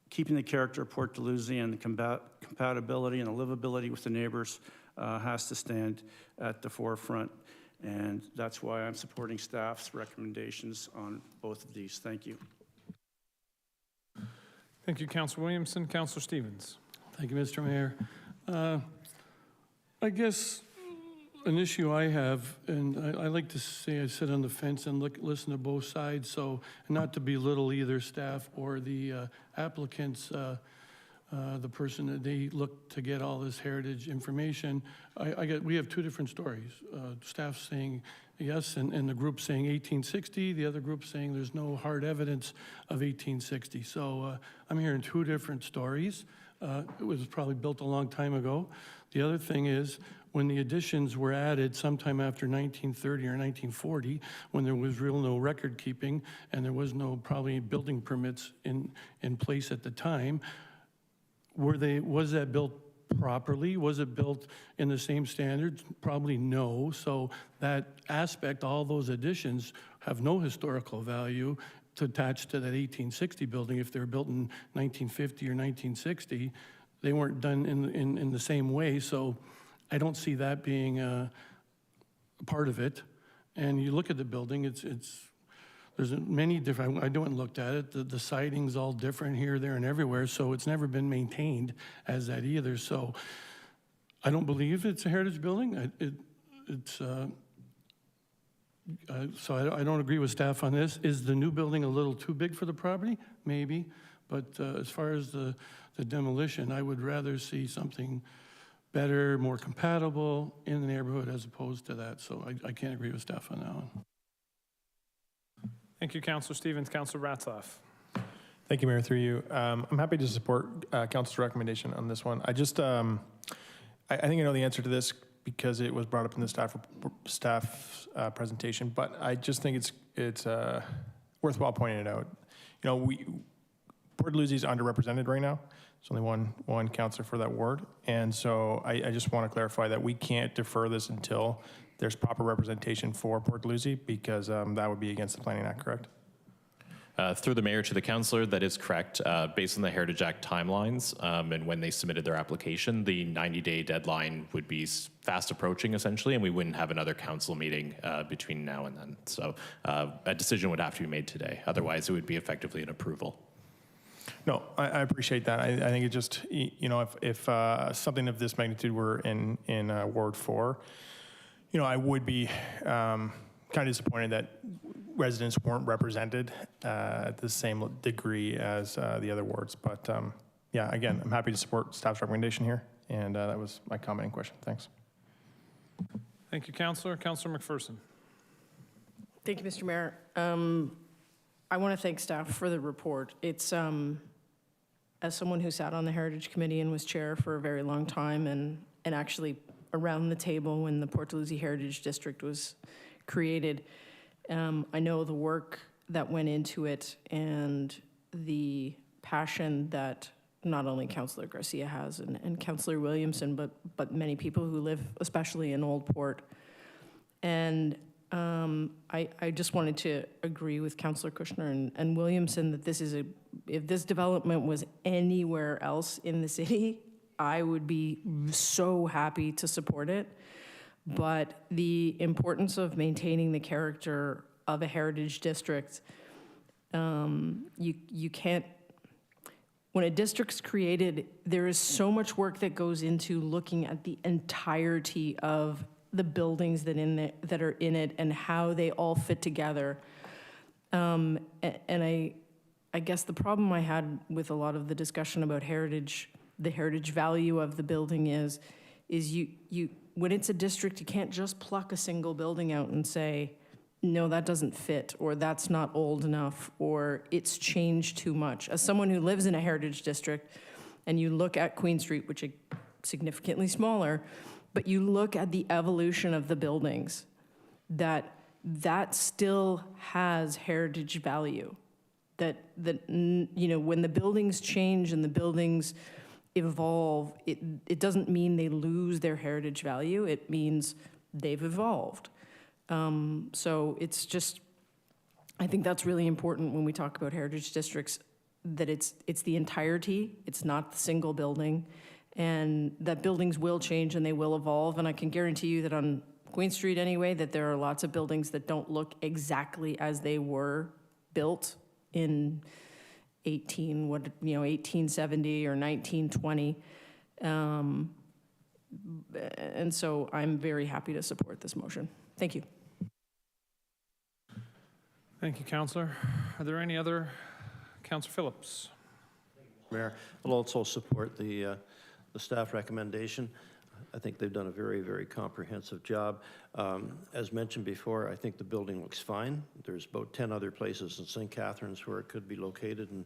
keeping the character of Port Dalhousie and the compatibility and the livability with the neighbors has to stand at the forefront. And that's why I'm supporting staff's recommendations on both of these. Thank you. Thank you, Councillor Williamson. Councillor Stevens. Thank you, Mr. Mayor. I guess an issue I have, and I like to say I sit on the fence and listen to both sides, so not to belittle either staff or the applicants, the person that they look to get all this heritage information. We have two different stories. Staff saying yes, and the group saying 1860, the other group saying there's no hard evidence of 1860. So I'm hearing two different stories. It was probably built a long time ago. The other thing is, when the additions were added sometime after 1930 or 1940, when there was no record keeping and there was no probably building permits in place at the time, was that built properly? Was it built in the same standards? Probably no. So that aspect, all those additions have no historical value to attach to that 1860 building. If they were built in 1950 or 1960, they weren't done in the same way. So I don't see that being a part of it. And you look at the building, there's many different, I went and looked at it, the siding's all different here, there, and everywhere, so it's never been maintained as that either. So I don't believe it's a heritage building. So I don't agree with staff on this. Is the new building a little too big for the property? Maybe. But as far as the demolition, I would rather see something better, more compatible in the neighborhood as opposed to that. So I can't agree with staff on that one. Thank you, Councillor Stevens. Councillor Ratzlaff. Thank you, Mayor, through you. I'm happy to support Council's recommendation on this one. I just, I think I know the answer to this because it was brought up in the staff presentation, but I just think it's worthwhile pointing it out. You know, Port Dalhousie is underrepresented right now. There's only one councillor for that ward, and so I just want to clarify that we can't defer this until there's proper representation for Port Dalhousie, because that would be against the Planning Act, correct? Through the mayor to the councillor, that is correct. Based on the Heritage Act timelines and when they submitted their application, the 90-day deadline would be fast approaching, essentially, and we wouldn't have another council meeting between now and then. So a decision would have to be made today. Otherwise, it would be effectively an approval. No, I appreciate that. I think it just, you know, if something of this magnitude were in Ward 4, you know, I would be kind of disappointed that residents weren't represented at the same degree as the other wards. But yeah, again, I'm happy to support staff's recommendation here. And that was my comment and question. Thanks. Thank you, Councillor. Councillor McPherson. Thank you, Mr. Mayor. I want to thank staff for the report. It's, as someone who sat on the Heritage Committee and was chair for a very long time and actually around the table when the Port Dalhousie Heritage District was created, I know the work that went into it and the passion that not only Councillor Garcia has and Councillor Williamson, but many people who live, especially in Old Port. And I just wanted to agree with Councillor Kushner and Williamson that this is if this development was anywhere else in the city, I would be so happy to support it. But the importance of maintaining the character of a heritage district, you can't, when a district's created, there is so much work that goes into looking at the entirety of the buildings that are in it and how they all fit together. And I guess the problem I had with a lot of the discussion about heritage, the heritage value of the building is you when it's a district, you can't just pluck a single building out and say, no, that doesn't fit, or that's not old enough, or it's changed too much. As someone who lives in a heritage district, and you look at Queen Street, which is significantly smaller, but you look at the evolution of the buildings, that still has heritage value. That you know, when the buildings change and the buildings evolve, it doesn't mean they lose their heritage value. It means they've evolved. So it's just, I think that's really important when we talk about heritage districts, that it's the entirety, it's not the single building, and that buildings will change and they will evolve. And I can guarantee you that on Queen Street anyway, that there are lots of buildings that don't look exactly as they were built in 1870 or 1920. And so I'm very happy to support this motion. Thank you. Thank you, Councillor. Are there any other? Councillor Phillips. Mayor, I'll also support the staff recommendation. I think they've done a very, very comprehensive job. As mentioned before, I think the building looks fine. There's about 10 other places in St. Catharines where it could be located and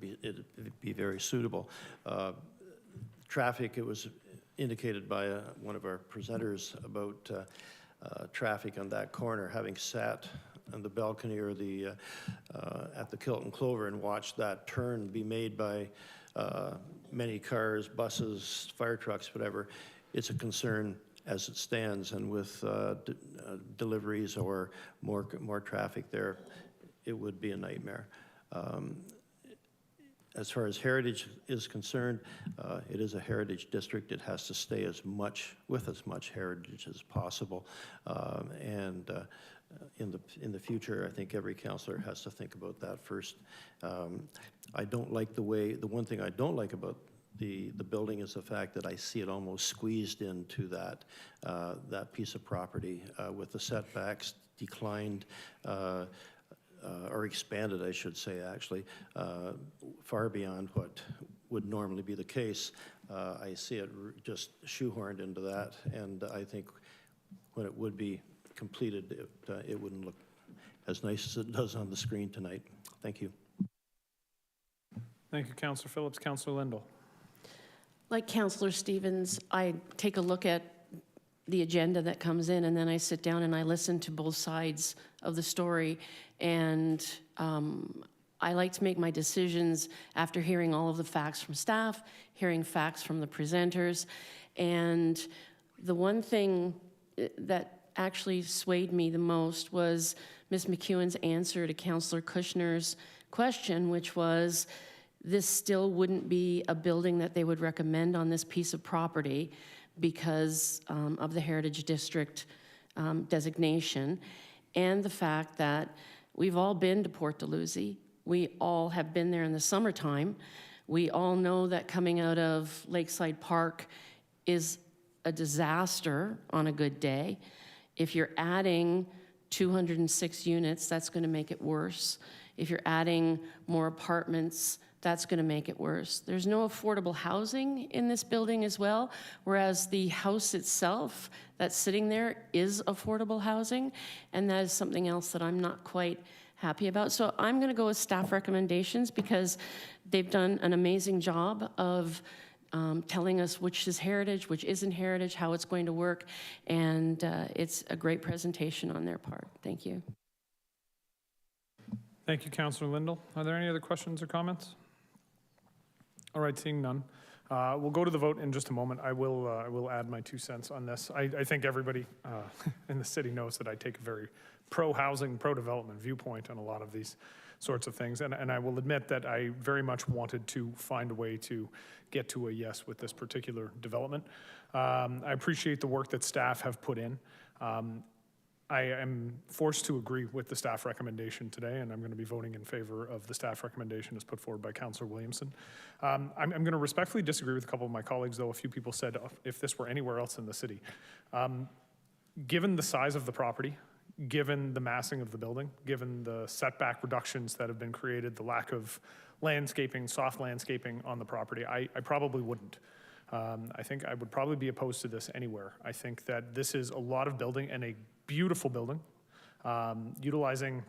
it'd be very suitable. Traffic, it was indicated by one of our presenters about traffic on that corner, having sat on the balcony or the at the Kilton Clover and watched that turn be made by many cars, buses, fire trucks, whatever. It's a concern as it stands, and with deliveries or more traffic there, it would be a nightmare. As far as heritage is concerned, it is a heritage district. It has to stay with as much heritage as possible. And in the future, I think every councillor has to think about that first. I don't like the one thing I don't like about the building is the fact that I see it almost squeezed into that piece of property with the setbacks declined or expanded, I should say, actually, far beyond what would normally be the case. I see it just shoehorned into that, and I think when it would be completed, it wouldn't look as nice as it does on the screen tonight. Thank you. Thank you, Councillor Phillips. Councillor Lindell. Like Councillor Stevens, I take a look at the agenda that comes in, and then I sit down and I listen to both sides of the story. And I like to make my decisions after hearing all of the facts from staff, hearing facts from the presenters. And the one thing that actually swayed me the most was Ms. McEwen's answer to Councillor Kushner's question, which was, this still wouldn't be a building that they would recommend on this piece of property because of the Heritage District designation, and the fact that we've all been to Port Dalhousie. We all have been there in the summertime. We all know that coming out of Lakeside Park is a disaster on a good day. If you're adding 206 units, that's going to make it worse. If you're adding more apartments, that's going to make it worse. There's no affordable housing in this building as well, whereas the house itself that's sitting there is affordable housing, and that is something else that I'm not quite happy about. So I'm going to go with staff recommendations because they've done an amazing job of telling us which is heritage, which isn't heritage, how it's going to work, and it's a great presentation on their part. Thank you. Thank you, Councillor Lindell. Are there any other questions or comments? All right, seeing none. We'll go to the vote in just a moment. I will add my 2 cents on this. I think everybody in the city knows that I take a very pro-housing, pro-development viewpoint on a lot of these sorts of things. And I will admit that I very much wanted to find a way to get to a yes with this particular development. I appreciate the work that staff have put in. I am forced to agree with the staff recommendation today, and I'm going to be voting in favor of the staff recommendation as put forward by Councillor Williamson. I'm going to respectfully disagree with a couple of my colleagues, though. A few people said if this were anywhere else in the city. Given the size of the property, given the massing of the building, given the setback reductions that have been created, the lack of landscaping, soft landscaping on the property, I probably wouldn't. I think I would probably be opposed to this anywhere. I think that this is a lot of building and a beautiful building, utilizing,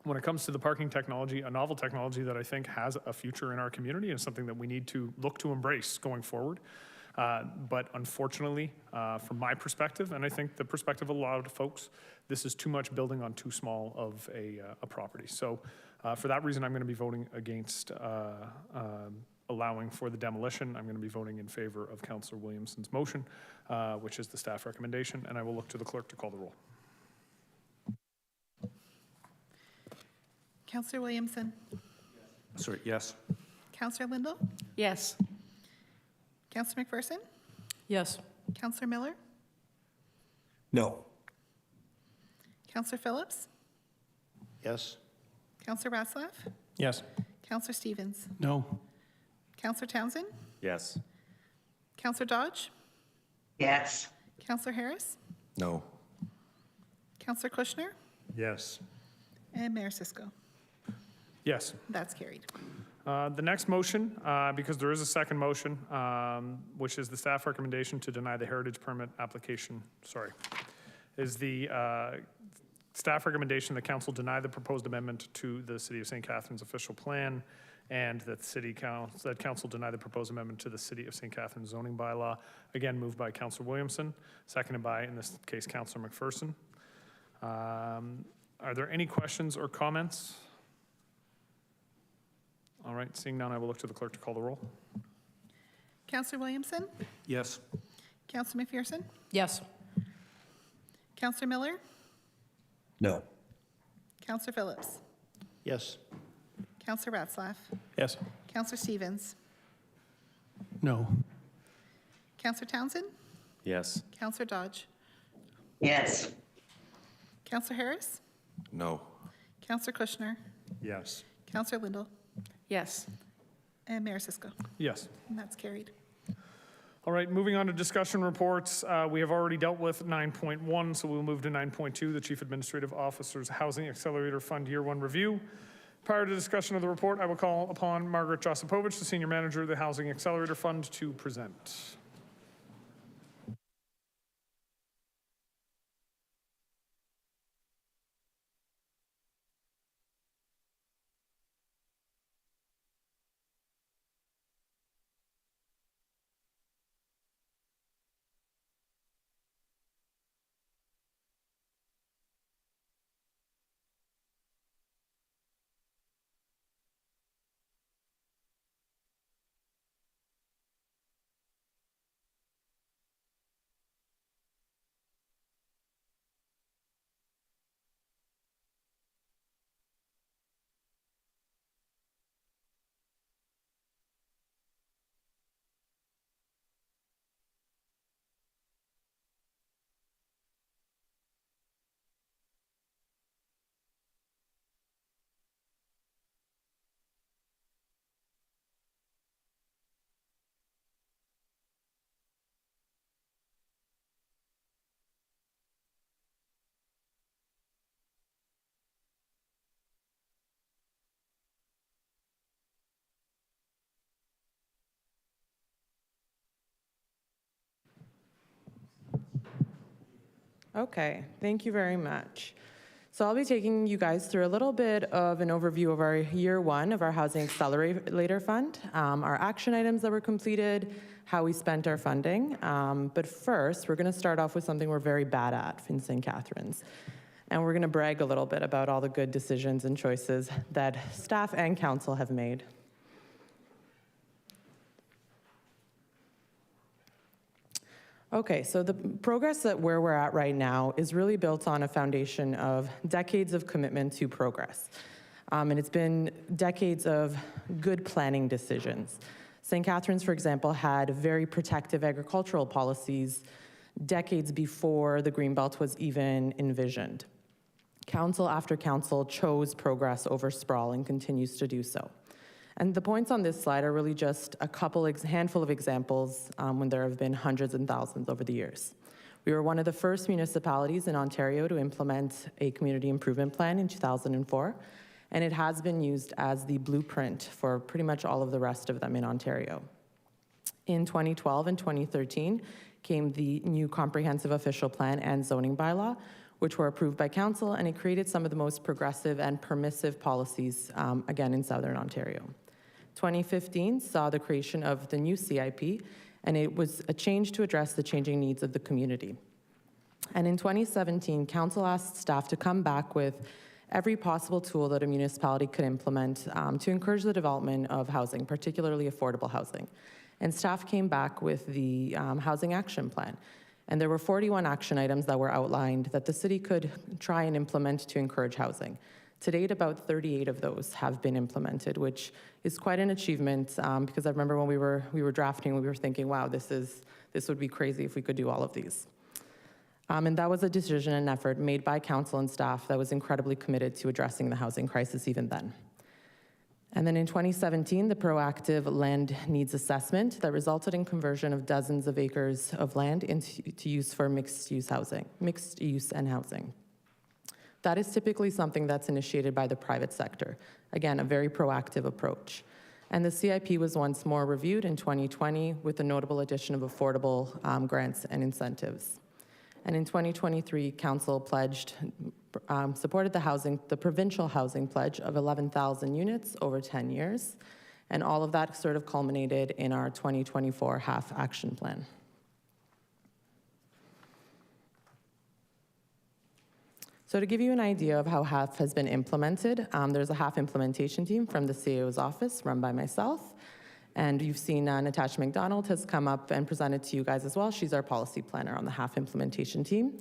when it comes to the parking technology, a novel technology that I think has a future in our community and something that we need to look to embrace going forward. But unfortunately, from my perspective, and I think the perspective of a lot of folks, this is too much building on too small of a property. So for that reason, I'm going to be voting against allowing for the demolition. I'm going to be voting in favor of Councillor Williamson's motion, which is the staff recommendation, and I will look to the clerk to call the roll. Councillor Williamson. Sorry, yes. Councillor Lindell. Yes. Councillor McPherson. Yes. Councillor Miller. No. Councillor Phillips. Yes. Councillor Ratzlaff. Yes. Councillor Stevens. No. Councillor Townsend. Yes. Councillor Dodge. Yes. Councillor Harris. No. Councillor Kushner. Yes. And Mayor Cisco. Yes. That's carried. The next motion, because there is a second motion, which is the staff recommendation to deny the heritage permit application, is the staff recommendation that council deny the proposed amendment to the City of St. Catharines official plan, and that council deny the proposed amendment to the City of St. Catharines zoning bylaw. Again, moved by Councillor Williamson, seconded by, in this case, Councillor McPherson. Are there any questions or comments? All right, seeing none, I will look to the clerk to call the roll. Councillor Williamson. Yes. Councillor McPherson. Yes. Councillor Miller. No. Councillor Phillips. Yes. Councillor Ratzlaff. Yes. Councillor Stevens. No. Councillor Townsend. Yes. Councillor Dodge. Yes. Councillor Harris. No. Councillor Kushner. Yes. Councillor Lindell. Yes. And Mayor Cisco. Yes. And that's carried. All right, moving on to discussion reports. We have already dealt with 9.1, so we'll move to 9.2, the Chief Administrative Officer's Housing Accelerator Fund Year 1 Review. Prior to discussion of the report, I will call upon Margaret Josipovich, the Senior Manager of the Housing Accelerator Fund, to present. Okay, thank you very much. So I'll be taking you guys through a little bit of an overview of our year 1 of our Housing Accelerator Fund, our action items that were completed, how we spent our funding. But first, we're gonna start off with something we're very bad at in St. Catharines. And we're gonna brag a little bit about all the good decisions and choices that staff and council have made. Okay, so the progress that where we're at right now is really built on a foundation of decades of commitment to progress. And it's been decades of good planning decisions. St. Catharines, for example, had very protective agricultural policies decades before the Greenbelt was even envisioned. Council after council chose progress over sprawl and continues to do so. And the points on this slide are really just a handful of examples when there have been hundreds and thousands over the years. We were one of the first municipalities in Ontario to implement a community improvement plan in 2004, and it has been used as the blueprint for pretty much all of the rest of them in Ontario. In 2012 and 2013 came the new comprehensive official plan and zoning bylaw, which were approved by council, and it created some of the most progressive and permissive policies, again, in Southern Ontario. 2015 saw the creation of the new CIP, and it was a change to address the changing needs of the community. And in 2017, council asked staff to come back with every possible tool that a municipality could implement to encourage the development of housing, particularly affordable housing. And staff came back with the Housing Action Plan. And there were 41 action items that were outlined that the city could try and implement to encourage housing. To date, about 38 of those have been implemented, which is quite an achievement because I remember when we were drafting, we were thinking, wow, this would be crazy if we could do all of these. And that was a decision and effort made by council and staff that was incredibly committed to addressing the housing crisis even then. And then in 2017, the proactive land needs assessment that resulted in conversion of dozens of acres of land into use for mixed use and housing. That is typically something that's initiated by the private sector. Again, a very proactive approach. And the CIP was once more reviewed in 2020 with the notable addition of affordable grants and incentives. And in 2023, council supported the provincial housing pledge of 11,000 units over 10 years. And all of that sort of culminated in our 2024 HAF action plan. So to give you an idea of how HAF has been implemented, there's a HAF implementation team from the CAO's office run by myself. And you've seen Natasha McDonald has come up and presented to you guys as well. She's our policy planner on the HAF implementation team.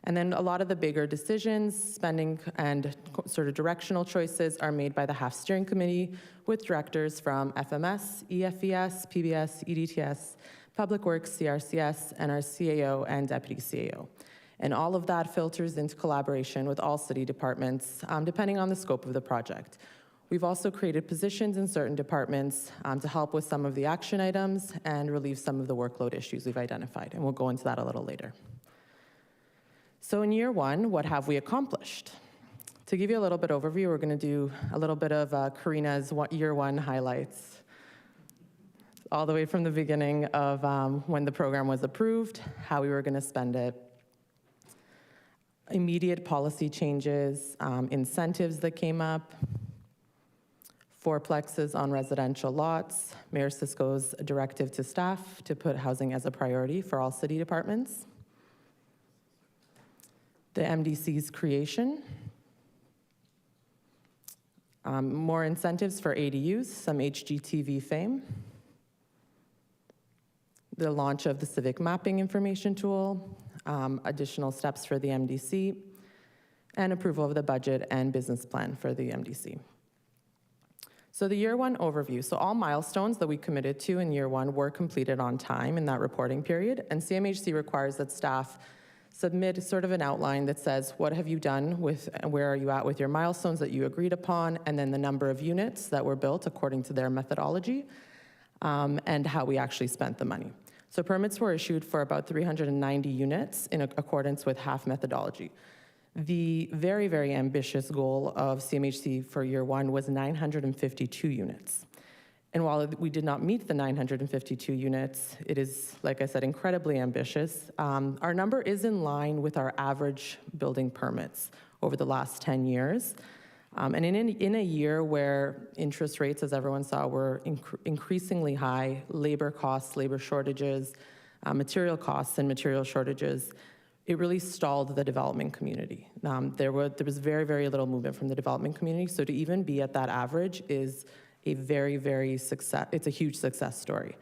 And then a lot of the bigger decisions, spending and sort of directional choices are made by the HAF steering committee with directors from FMS, EFES, PBS, EDTS, Public Works, CRCS, and our CAO and Deputy CAO. And all of that filters into collaboration with all city departments, depending on the scope of the project. We've also created positions in certain departments to help with some of the action items and relieve some of the workload issues we've identified, and we'll go into that a little later. So in year one, what have we accomplished? To give you a little bit overview, we're going to do a little bit of Karina's year one highlights, all the way from the beginning of when the program was approved, how we were going to spend it, immediate policy changes, incentives that came up, fourplexes on residential lots, Mayor Cisco's directive to staff to put housing as a priority for all city departments, the MDC's creation, more incentives for ADUs, some HGTV fame, the launch of the civic mapping information tool, additional steps for the MDC, and approval of the budget and business plan for the MDC. So the year one overview. So all milestones that we committed to in year one were completed on time in that reporting period, and CMHC requires that staff submit sort of an outline that says, what have you done with, and where are you at with your milestones that you agreed upon, and then the number of units that were built according to their methodology, and how we actually spent the money. So permits were issued for about 390 units in accordance with HAF methodology. The very, very ambitious goal of CMHC for year one was 952 units. And while we did not meet the 952 units, it is, like I said, incredibly ambitious. Our number is in line with our average building permits over the last 10 years. And in a year where interest rates, as everyone saw, were increasingly high, labor costs, labor shortages, material costs and material shortages, it really stalled the development community. There was very, very little movement from the development community, so to even be at that average is a very, it's a huge success story.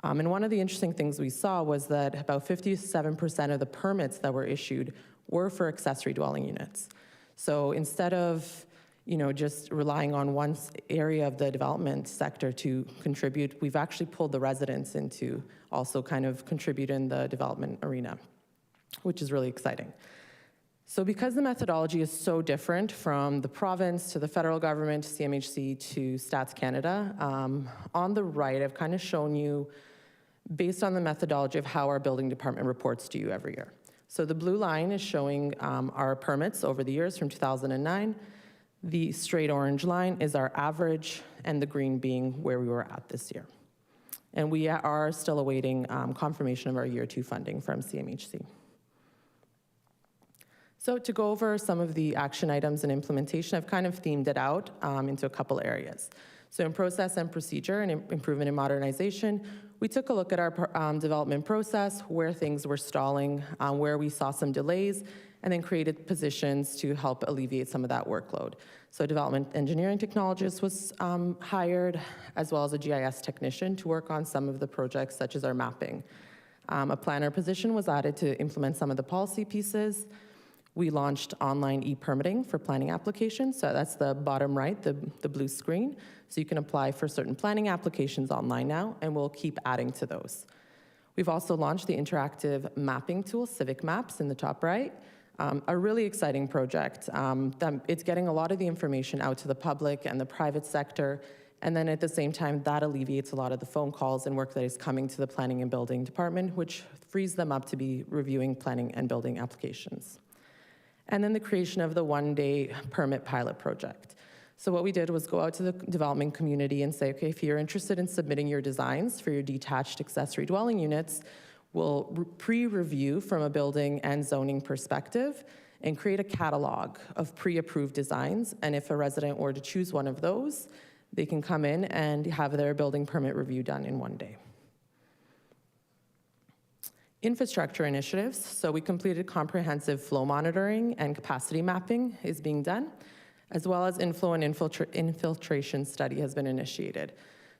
And one of the interesting things we saw was that about 57% of the permits that were issued were for accessory dwelling units. So instead of just relying on one area of the development sector to contribute, we've actually pulled the residents into also kind of contribute in the development arena, which is really exciting. So because the methodology is so different from the province to the federal government, CMHC to Stats Canada, on the right, I've kind of shown you, based on the methodology of how our building department reports to you every year. So the blue line is showing our permits over the years from 2009. The straight orange line is our average, and the green being where we were at this year. And we are still awaiting confirmation of our year two funding from CMHC. So to go over some of the action items and implementation, I've kind of themed it out into a couple areas. So in process and procedure and improvement and modernization, we took a look at our development process, where things were stalling, where we saw some delays, and then created positions to help alleviate some of that workload. So a development engineering technologist was hired, as well as a GIS technician to work on some of the projects, such as our mapping. A planner position was added to implement some of the policy pieces. We launched online e-permitting for planning applications. So that's the bottom right, the blue screen. So you can apply for certain planning applications online now, and we'll keep adding to those. We've also launched the interactive mapping tool, Civic Maps, in the top right. A really exciting project. It's getting a lot of the information out to the public and the private sector, and then at the same time, that alleviates a lot of the phone calls and work that is coming to the planning and building department, which frees them up to be reviewing planning and building applications. And then the creation of the one-day permit pilot project. So what we did was go out to the development community and say, okay, if you're interested in submitting your designs for your detached accessory dwelling units, we'll pre-review from a building and zoning perspective and create a catalog of pre-approved designs. And if a resident were to choose one of those, they can come in and have their building permit review done in one day. Infrastructure initiatives. So we completed comprehensive flow monitoring and capacity mapping is being done, as well as inflow and infiltration study has been initiated.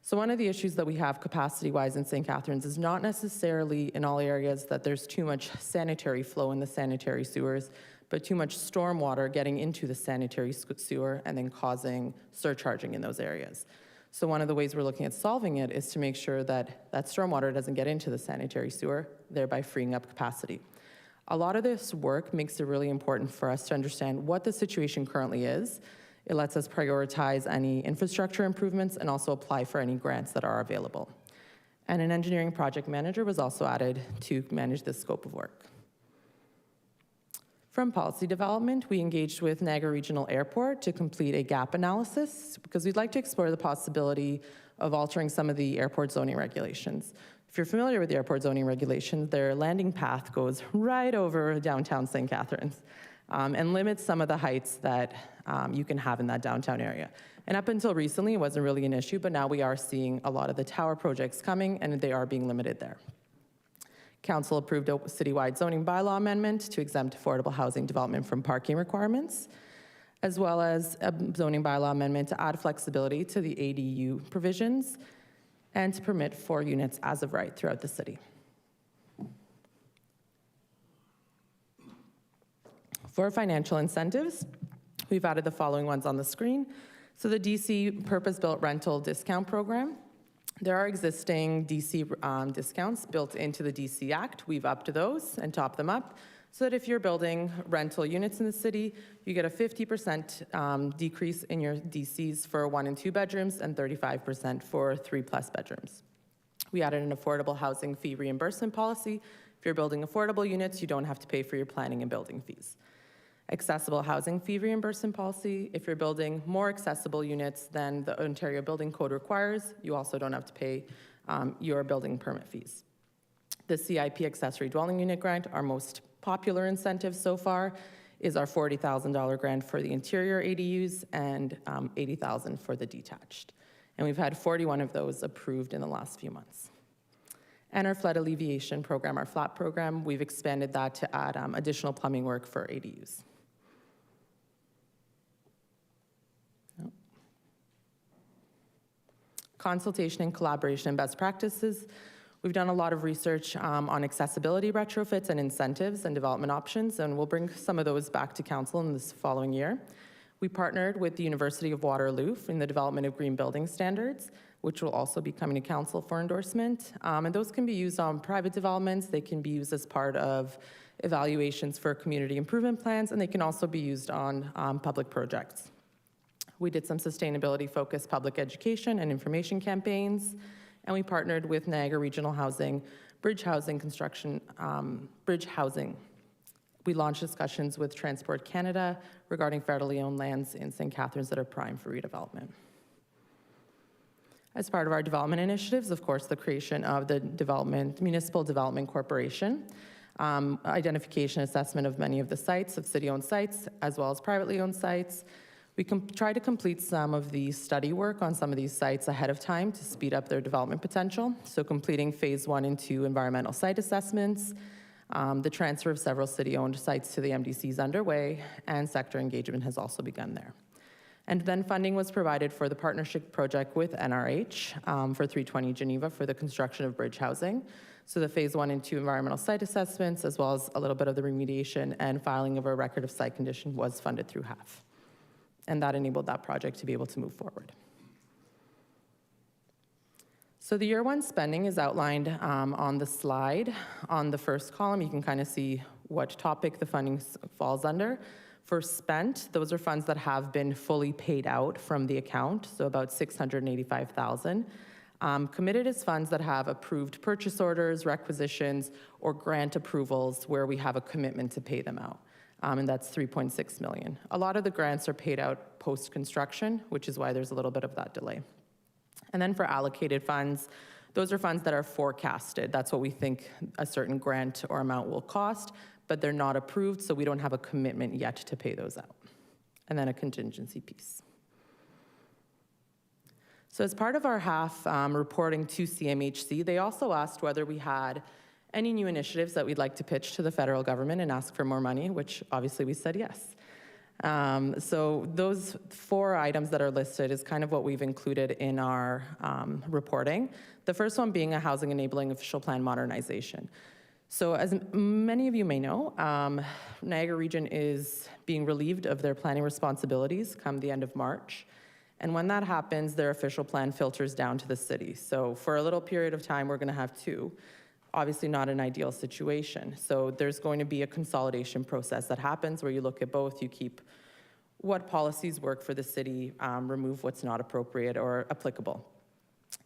So one of the issues that we have capacity-wise in St. Catharines is not necessarily in all areas that there's too much sanitary flow in the sanitary sewers, but too much stormwater getting into the sanitary sewer and then causing surcharging in those areas. So one of the ways we're looking at solving it is to make sure that that stormwater doesn't get into the sanitary sewer, thereby freeing up capacity. A lot of this work makes it really important for us to understand what the situation currently is It lets us prioritize any infrastructure improvements and also apply for any grants that are available. And an engineering project manager was also added to manage this scope of work. From policy development, we engaged with Niagara Regional Airport to complete a gap analysis because we'd like to explore the possibility of altering some of the airport zoning regulations. If you're familiar with the airport zoning regulations, their landing path goes right over downtown St. Catharines and limits some of the heights that you can have in that downtown area. And up until recently, it wasn't really an issue, but now we are seeing a lot of the tower projects coming and they are being limited there. Council approved a citywide zoning bylaw amendment to exempt affordable housing development from parking requirements, as well as a zoning bylaw amendment to add flexibility to the ADU provisions and to permit 4 units as of right throughout the city. For financial incentives, we've added the following ones on the screen. So the DC purpose-built rental discount program. There are existing DC discounts built into the DC Act. We've upped those and topped them up so that if you're building rental units in the city, you get a 50% decrease in your DCs for 1 and 2 bedrooms and 35% for 3+ bedrooms. We added an affordable housing fee reimbursement policy. If you're building affordable units, you don't have to pay for your planning and building fees. Accessible housing fee reimbursement policy. If you're building more accessible units than the Ontario Building Code requires, you also don't have to pay your building permit fees. The CIP accessory dwelling unit grant, our most popular incentive so far, is our $40,000 grant for the interior ADUs and $80,000 for the detached. And we've had 41 of those approved in the last few months. And our flood alleviation program, our FLAP program, we've expanded that to add additional plumbing work for ADUs. Consultation and collaboration and best practices. We've done a lot of research on accessibility retrofits and incentives and development options, and we'll bring some of those back to council in this following year. We partnered with the University of Waterloo in the development of green building standards, which will also be coming to council for endorsement. And those can be used on private developments. They can be used as part of evaluations for community improvement plans, and they can also be used on public projects. We did some sustainability-focused public education and information campaigns, and we partnered with Niagara Regional Housing, Bridge Housing Construction, Bridge Housing. We launched discussions with Transport Canada regarding federally owned lands in St. Catharines that are prime for redevelopment. As part of our development initiatives, of course, the creation of the Municipal Development Corporation, identification assessment of many of the sites, of city-owned sites, as well as privately owned sites. We try to complete some of the study work on some of these sites ahead of time to speed up their development potential. So completing phase 1 and 2 environmental site assessments, the transfer of several city-owned sites to the MDC is underway, and sector engagement has also begun there. And then funding was provided for the partnership project with NRH for 320 Geneva for the construction of bridge housing. So the phase 1 and 2 environmental site assessments, as well as a little bit of the remediation and filing of a record of site condition, was funded through HAF. And that enabled that project to be able to move forward. So the year 1 spending is outlined on the slide. On the first column, you can kind of see what topic the funding falls under. For spent, those are funds that have been fully paid out from the account, so about $685,000. Committed is funds that have approved purchase orders, requisitions, or grant approvals where we have a commitment to pay them out. And that's $3.6 million. A lot of the grants are paid out post-construction, which is why there's a little bit of that delay. And then for allocated funds, those are funds that are forecasted. That's what we think a certain grant or amount will cost, but they're not approved, so we don't have a commitment yet to pay those out. And then a contingency piece. So as part of our HAF reporting to CMHC, they also asked whether we had any new initiatives that we'd like to pitch to the federal government and ask for more money, which obviously we said yes. So those 4 items that are listed is kind of what we've included in our reporting. The first one being a housing enabling official plan modernization. So as many of you may know, Niagara Region is being relieved of their planning responsibilities come the end of March. And when that happens, their official plan filters down to the city. So for a little period of time, we're going to have 2. Obviously not an ideal situation. So there's going to be a consolidation process that happens where you look at both, you keep what policies work for the city, remove what's not appropriate or applicable.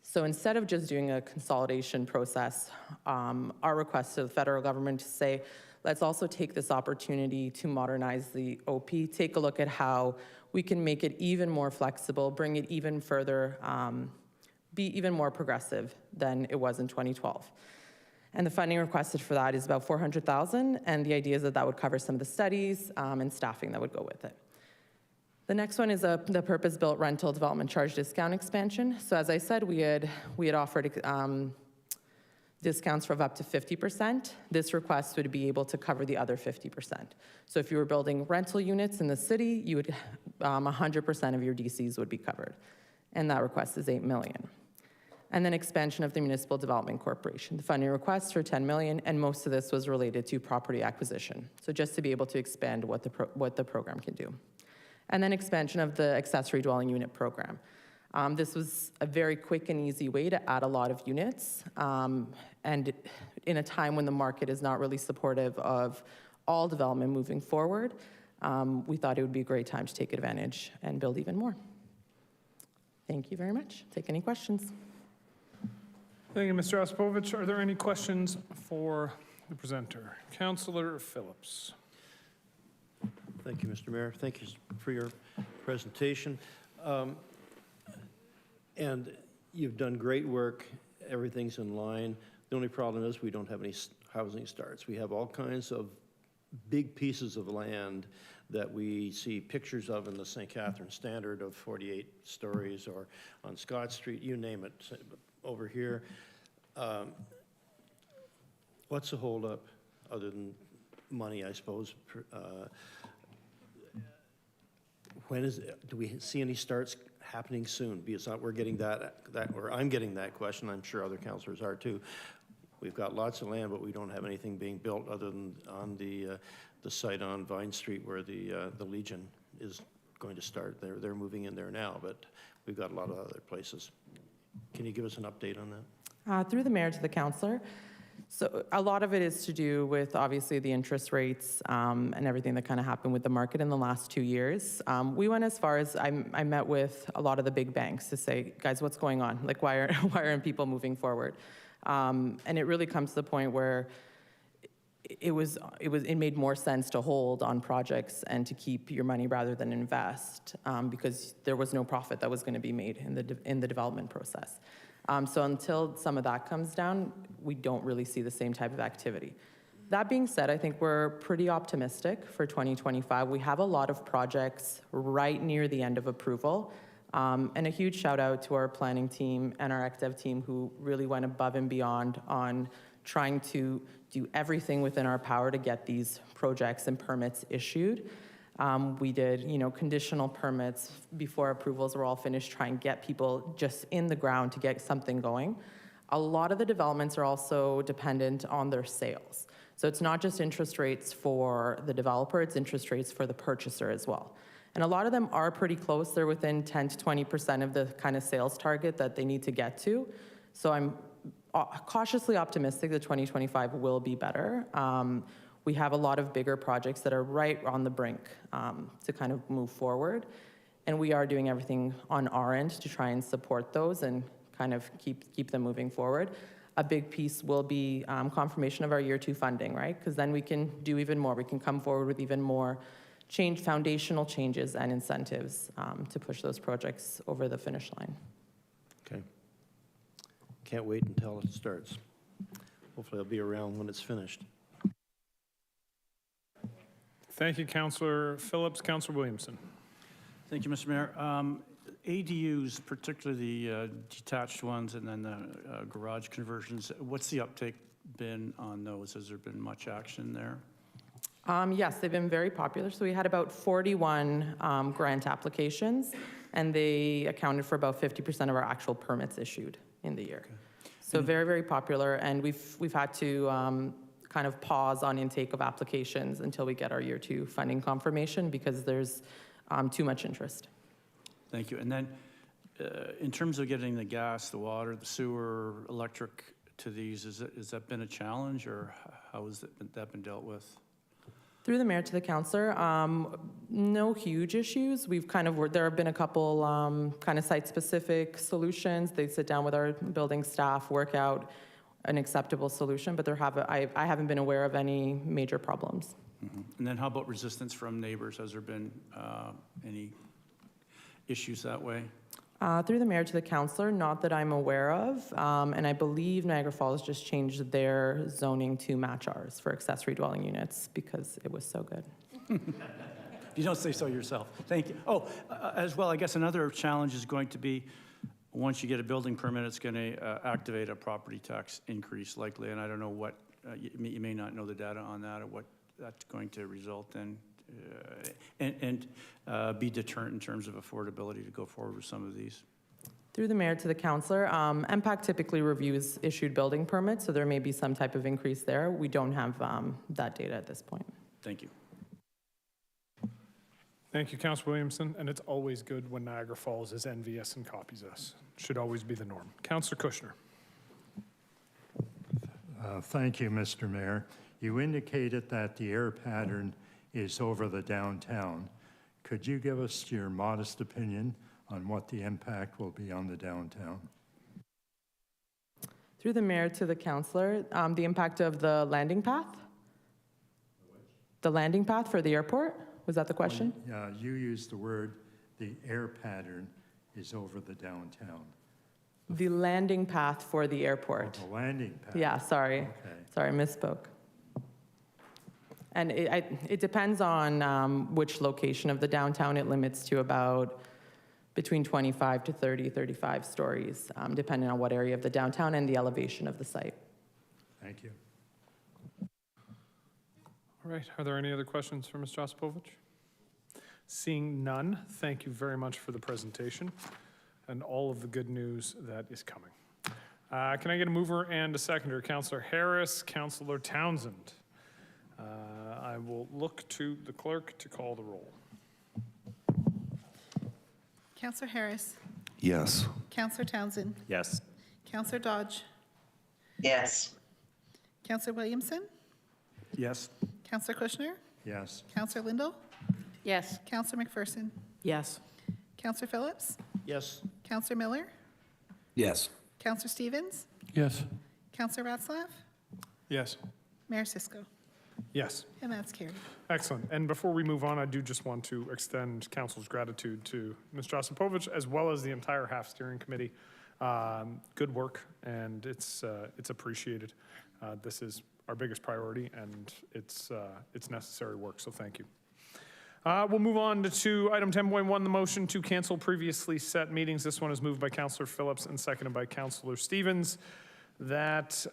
So instead of just doing a consolidation process, our request to the federal government to say, let's also take this opportunity to modernize the OP, take a look at how we can make it even more flexible, bring it even further, be even more progressive than it was in 2012. And the funding requested for that is about $400,000, and the idea is that that would cover some of the studies and staffing that would go with it. The next one is the purpose-built rental development charge discount expansion. So as I said, we had offered discounts of up to 50%. This request would be able to cover the other 50%. So if you were building rental units in the city, you would 100% of your DCs would be covered. And that request is $8 million. And then expansion of the Municipal Development Corporation. The funding requests for $10 million, and most of this was related to property acquisition. So just to be able to expand what the program can do. And then expansion of the accessory dwelling unit program. This was a very quick and easy way to add a lot of units. And in a time when the market is not really supportive of all development moving forward, we thought it would be a great time to take advantage and build even more. Thank you very much. Take any questions. Thank you, Mr. Ospovich. Are there any questions for the presenter? Councillor Phillips. Thank you, Mr. Mayor. Thank you for your presentation. And you've done great work. Everything's in line. The only problem is we don't have any housing starts. We have all kinds of big pieces of land that we see pictures of in the St. Catharines Standard of 48 stories, or on Scott Street, you name it, over here. What's the holdup, other than money, I suppose? Do we see any starts happening soon? Because we're getting or I'm getting that question. I'm sure other councillors are too. We've got lots of land, but we don't have anything being built other than on the site on Vine Street where the Legion is going to start. They're moving in there now, but we've got a lot of other places. Can you give us an update on that? Through the mayor to the councillor. So a lot of it is to do with obviously the interest rates and everything that kind of happened with the market in the last 2 years. We went as far as I met with a lot of the big banks to say, guys, what's going on? Like, why aren't people moving forward? And it really comes to the point where it made more sense to hold on projects and to keep your money rather than invest because there was no profit that was going to be made in the development process. So until some of that comes down, we don't really see the same type of activity. That being said, I think we're pretty optimistic for 2025. We have a lot of projects right near the end of approval. And a huge shout out to our planning team and our ECDev team who really went above and beyond on trying to do everything within our power to get these projects and permits issued. We did, conditional permits before approvals were all finished, try and get people just in the ground to get something going. A lot of the developments are also dependent on their sales. So it's not just interest rates for the developer, it's interest rates for the purchaser as well. And a lot of them are pretty close. They're within 10 to 20% of the kind of sales target that they need to get to. So I'm cautiously optimistic that 2025 will be better. We have a lot of bigger projects that are right on the brink to kind of move forward. And we are doing everything on our end to try and support those and kind of keep them moving forward. A big piece will be confirmation of our year 2 funding, right? Because then we can do even more. We can come forward with even more foundational changes and incentives to push those projects over the finish line. Okay. Can't wait until it starts. Hopefully I'll be around when it's finished. Thank you, Councillor Phillips. Councillor Williamson. Thank you, Mr. Mayor. ADUs, particularly the detached ones and then the garage conversions, what's the uptake been on those? Has there been much action there? Yes, they've been very popular. So we had about 41 grant applications, and they accounted for about 50% of our actual permits issued in the year. Okay. So very, very popular, and we've had to kind of pause on intake of applications until we get our year 2 funding confirmation because there's too much interest. Thank you. And then in terms of getting the gas, the water, the sewer, electric to these, has that been a challenge, or how has that been dealt with? Through the mayor to the councillor, No huge issues. We've kind of there have been a couple kind of site-specific solutions. They sit down with our building staff, work out an acceptable solution, but I haven't been aware of any major problems. And then how about resistance from neighbors? Has there been any issues that way? Through the mayor to the councillor, not that I'm aware of, and I believe Niagara Falls just changed their zoning to match ours for accessory dwelling units because it was so good. You don't say so yourself. Thank you. Oh, as well, I guess another challenge is going to be, once you get a building permit, it's going to activate a property tax increase likely, and I don't know what, you may not know the data on that or what that's going to result in, and be deterrent in terms of affordability to go forward with some of these. Through the mayor to the councillor, MPAC typically reviews issued building permits, so there may be some type of increase there. We don't have that data at this point. Thank you. Thank you, Councilor Williamson. And it's always good when Niagara Falls is envious and copies us. Should always be the norm. Councilor Kushner. Thank you, Mr. Mayor. You indicated that the air pattern is over the downtown. Could you give us your modest opinion on what the impact will be on the downtown? Through the mayor to the councillor, the impact of the landing path? The landing path for the airport? Was that the question? Yeah, you used the word, the air pattern is over the downtown. The landing path for the airport. Oh, the landing path. Yeah, sorry. Okay. Sorry, misspoke. And it depends on which location of the downtown. It limits to about between 25 to 30, 35 stories, depending on what area of the downtown and the elevation of the site. Thank you. All right, are there any other questions for Ms. Josipovich? Seeing none, thank you very much for the presentation and all of the good news that is coming. Can I get a mover and a seconder? Councillor Harris, Councillor Townsend. I will look to the clerk to call the roll. Councillor Harris. Yes. Councillor Townsend. Yes. Councillor Dodge. Yes. Councillor Williamson. Yes. Councillor Kushner. Yes. Councillor Lindell. Yes. Councillor McPherson. Yes. Councillor Phillips. Yes. Councillor Miller. Yes. Councillor Stevens. Yes. Councillor Ratzlaff. Yes. Mayor Cisco. Yes. And that's carried. Excellent. And before we move on, I do just want to extend council's gratitude to Ms. Josipovich as well as the entire HAF steering committee. Good work, and it's appreciated. This is our biggest priority, and it's necessary work, so thank you. We'll move on to item 10.1, the motion to cancel previously set meetings. This one is moved by Councillor Phillips and seconded by Councillor Stevens, that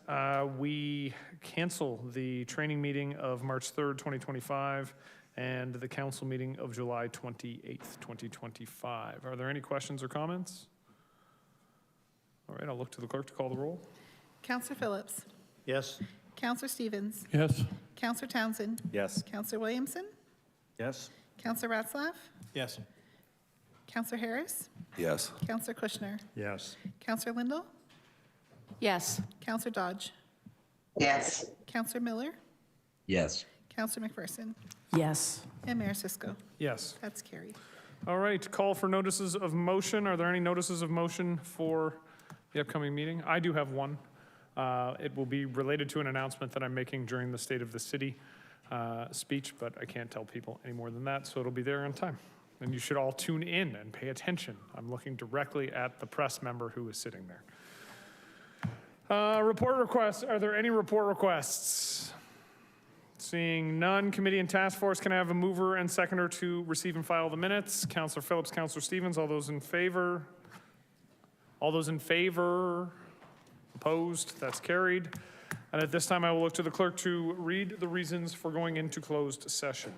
we cancel the training meeting of March 3rd, 2025, and the council meeting of July 28th, 2025. Are there any questions or comments? All right, I'll look to the clerk to call the roll. Councillor Phillips. Yes. Councillor Stevens. Yes. Councillor Townsend. Yes. Councillor Williamson. Yes. Councillor Ratzlaff. Yes. Councillor Harris. Yes. Councillor Kushner. Yes. Councillor Lindell. Yes. Councillor Dodge. Yes. Councillor Miller. Yes. Councillor McPherson. Yes. And Mayor Cisco. Yes. That's carried. All right, call for notices of motion. Are there any notices of motion for the upcoming meeting? I do have one. It will be related to an announcement that I'm making during the State of the City speech, but I can't tell people any more than that, so it'll be there on time. And you should all tune in and pay attention. I'm looking directly at the press member who is sitting there. Report requests. Are there any report requests? Seeing none, committee and task force, can I have a mover and seconder to receive and file the minutes? Councillor Phillips, Councillor Stevens, all those in favor? All those in favor? Opposed? That's carried. And at this time, I will look to the clerk to read the reasons for going into closed session.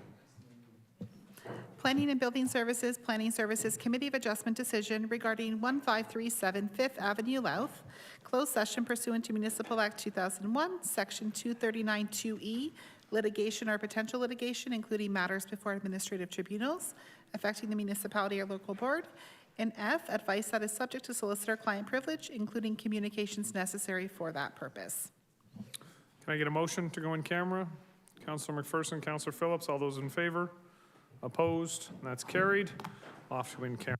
Planning and Building Services, Planning Services Committee of Adjustment decision regarding 1537 Fifth Avenue Louth, closed session pursuant to Municipal Act 2001, Section 239(2)E, litigation or potential litigation, including matters before administrative tribunals affecting the municipality or local board. And F, advice that is subject to solicitor-client privilege, including communications necessary for that purpose. Can I get a motion to go in camera? Councillor McPherson, Councillor Phillips, all those in favor? Opposed? That's carried. Off to in camera.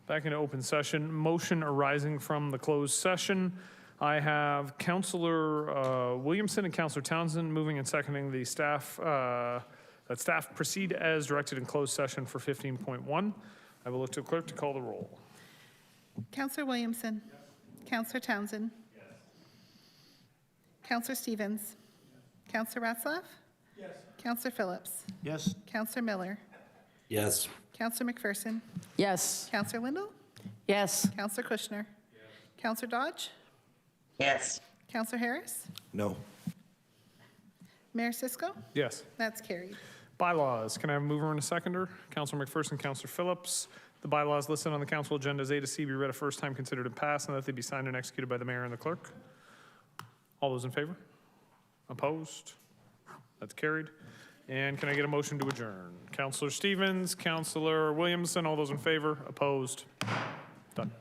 Back into open session. Motion arising from the closed session. I have Councillor Williamson and Councillor Townsend moving and seconding the staff, that staff proceed as directed in closed session for 15.1. I will look to the clerk to call the roll. Councillor Williamson. Yes. Councillor Townsend. Yes. Councillor Stevens. Yes. Councillor Ratzlaff. Yes. Councillor Phillips. Yes. Councillor Miller. Yes. Councillor McPherson. Yes. Councillor Lindell. Yes. Councillor Kushner. Yes. Councillor Dodge. Yes. Councillor Harris. No. Mayor Cisco. Yes. That's carried. Bylaws. Can I have a mover and a seconder? Councillor McPherson, Councillor Phillips. The bylaws listed on the council agenda as A to C be read a first time, considered and passed, and that they be signed and executed by the mayor and the clerk. All those in favor? Opposed? That's carried. And can I get a motion to adjourn? Councillor Stevens, Councillor Williamson, all those in favor? Opposed? Done.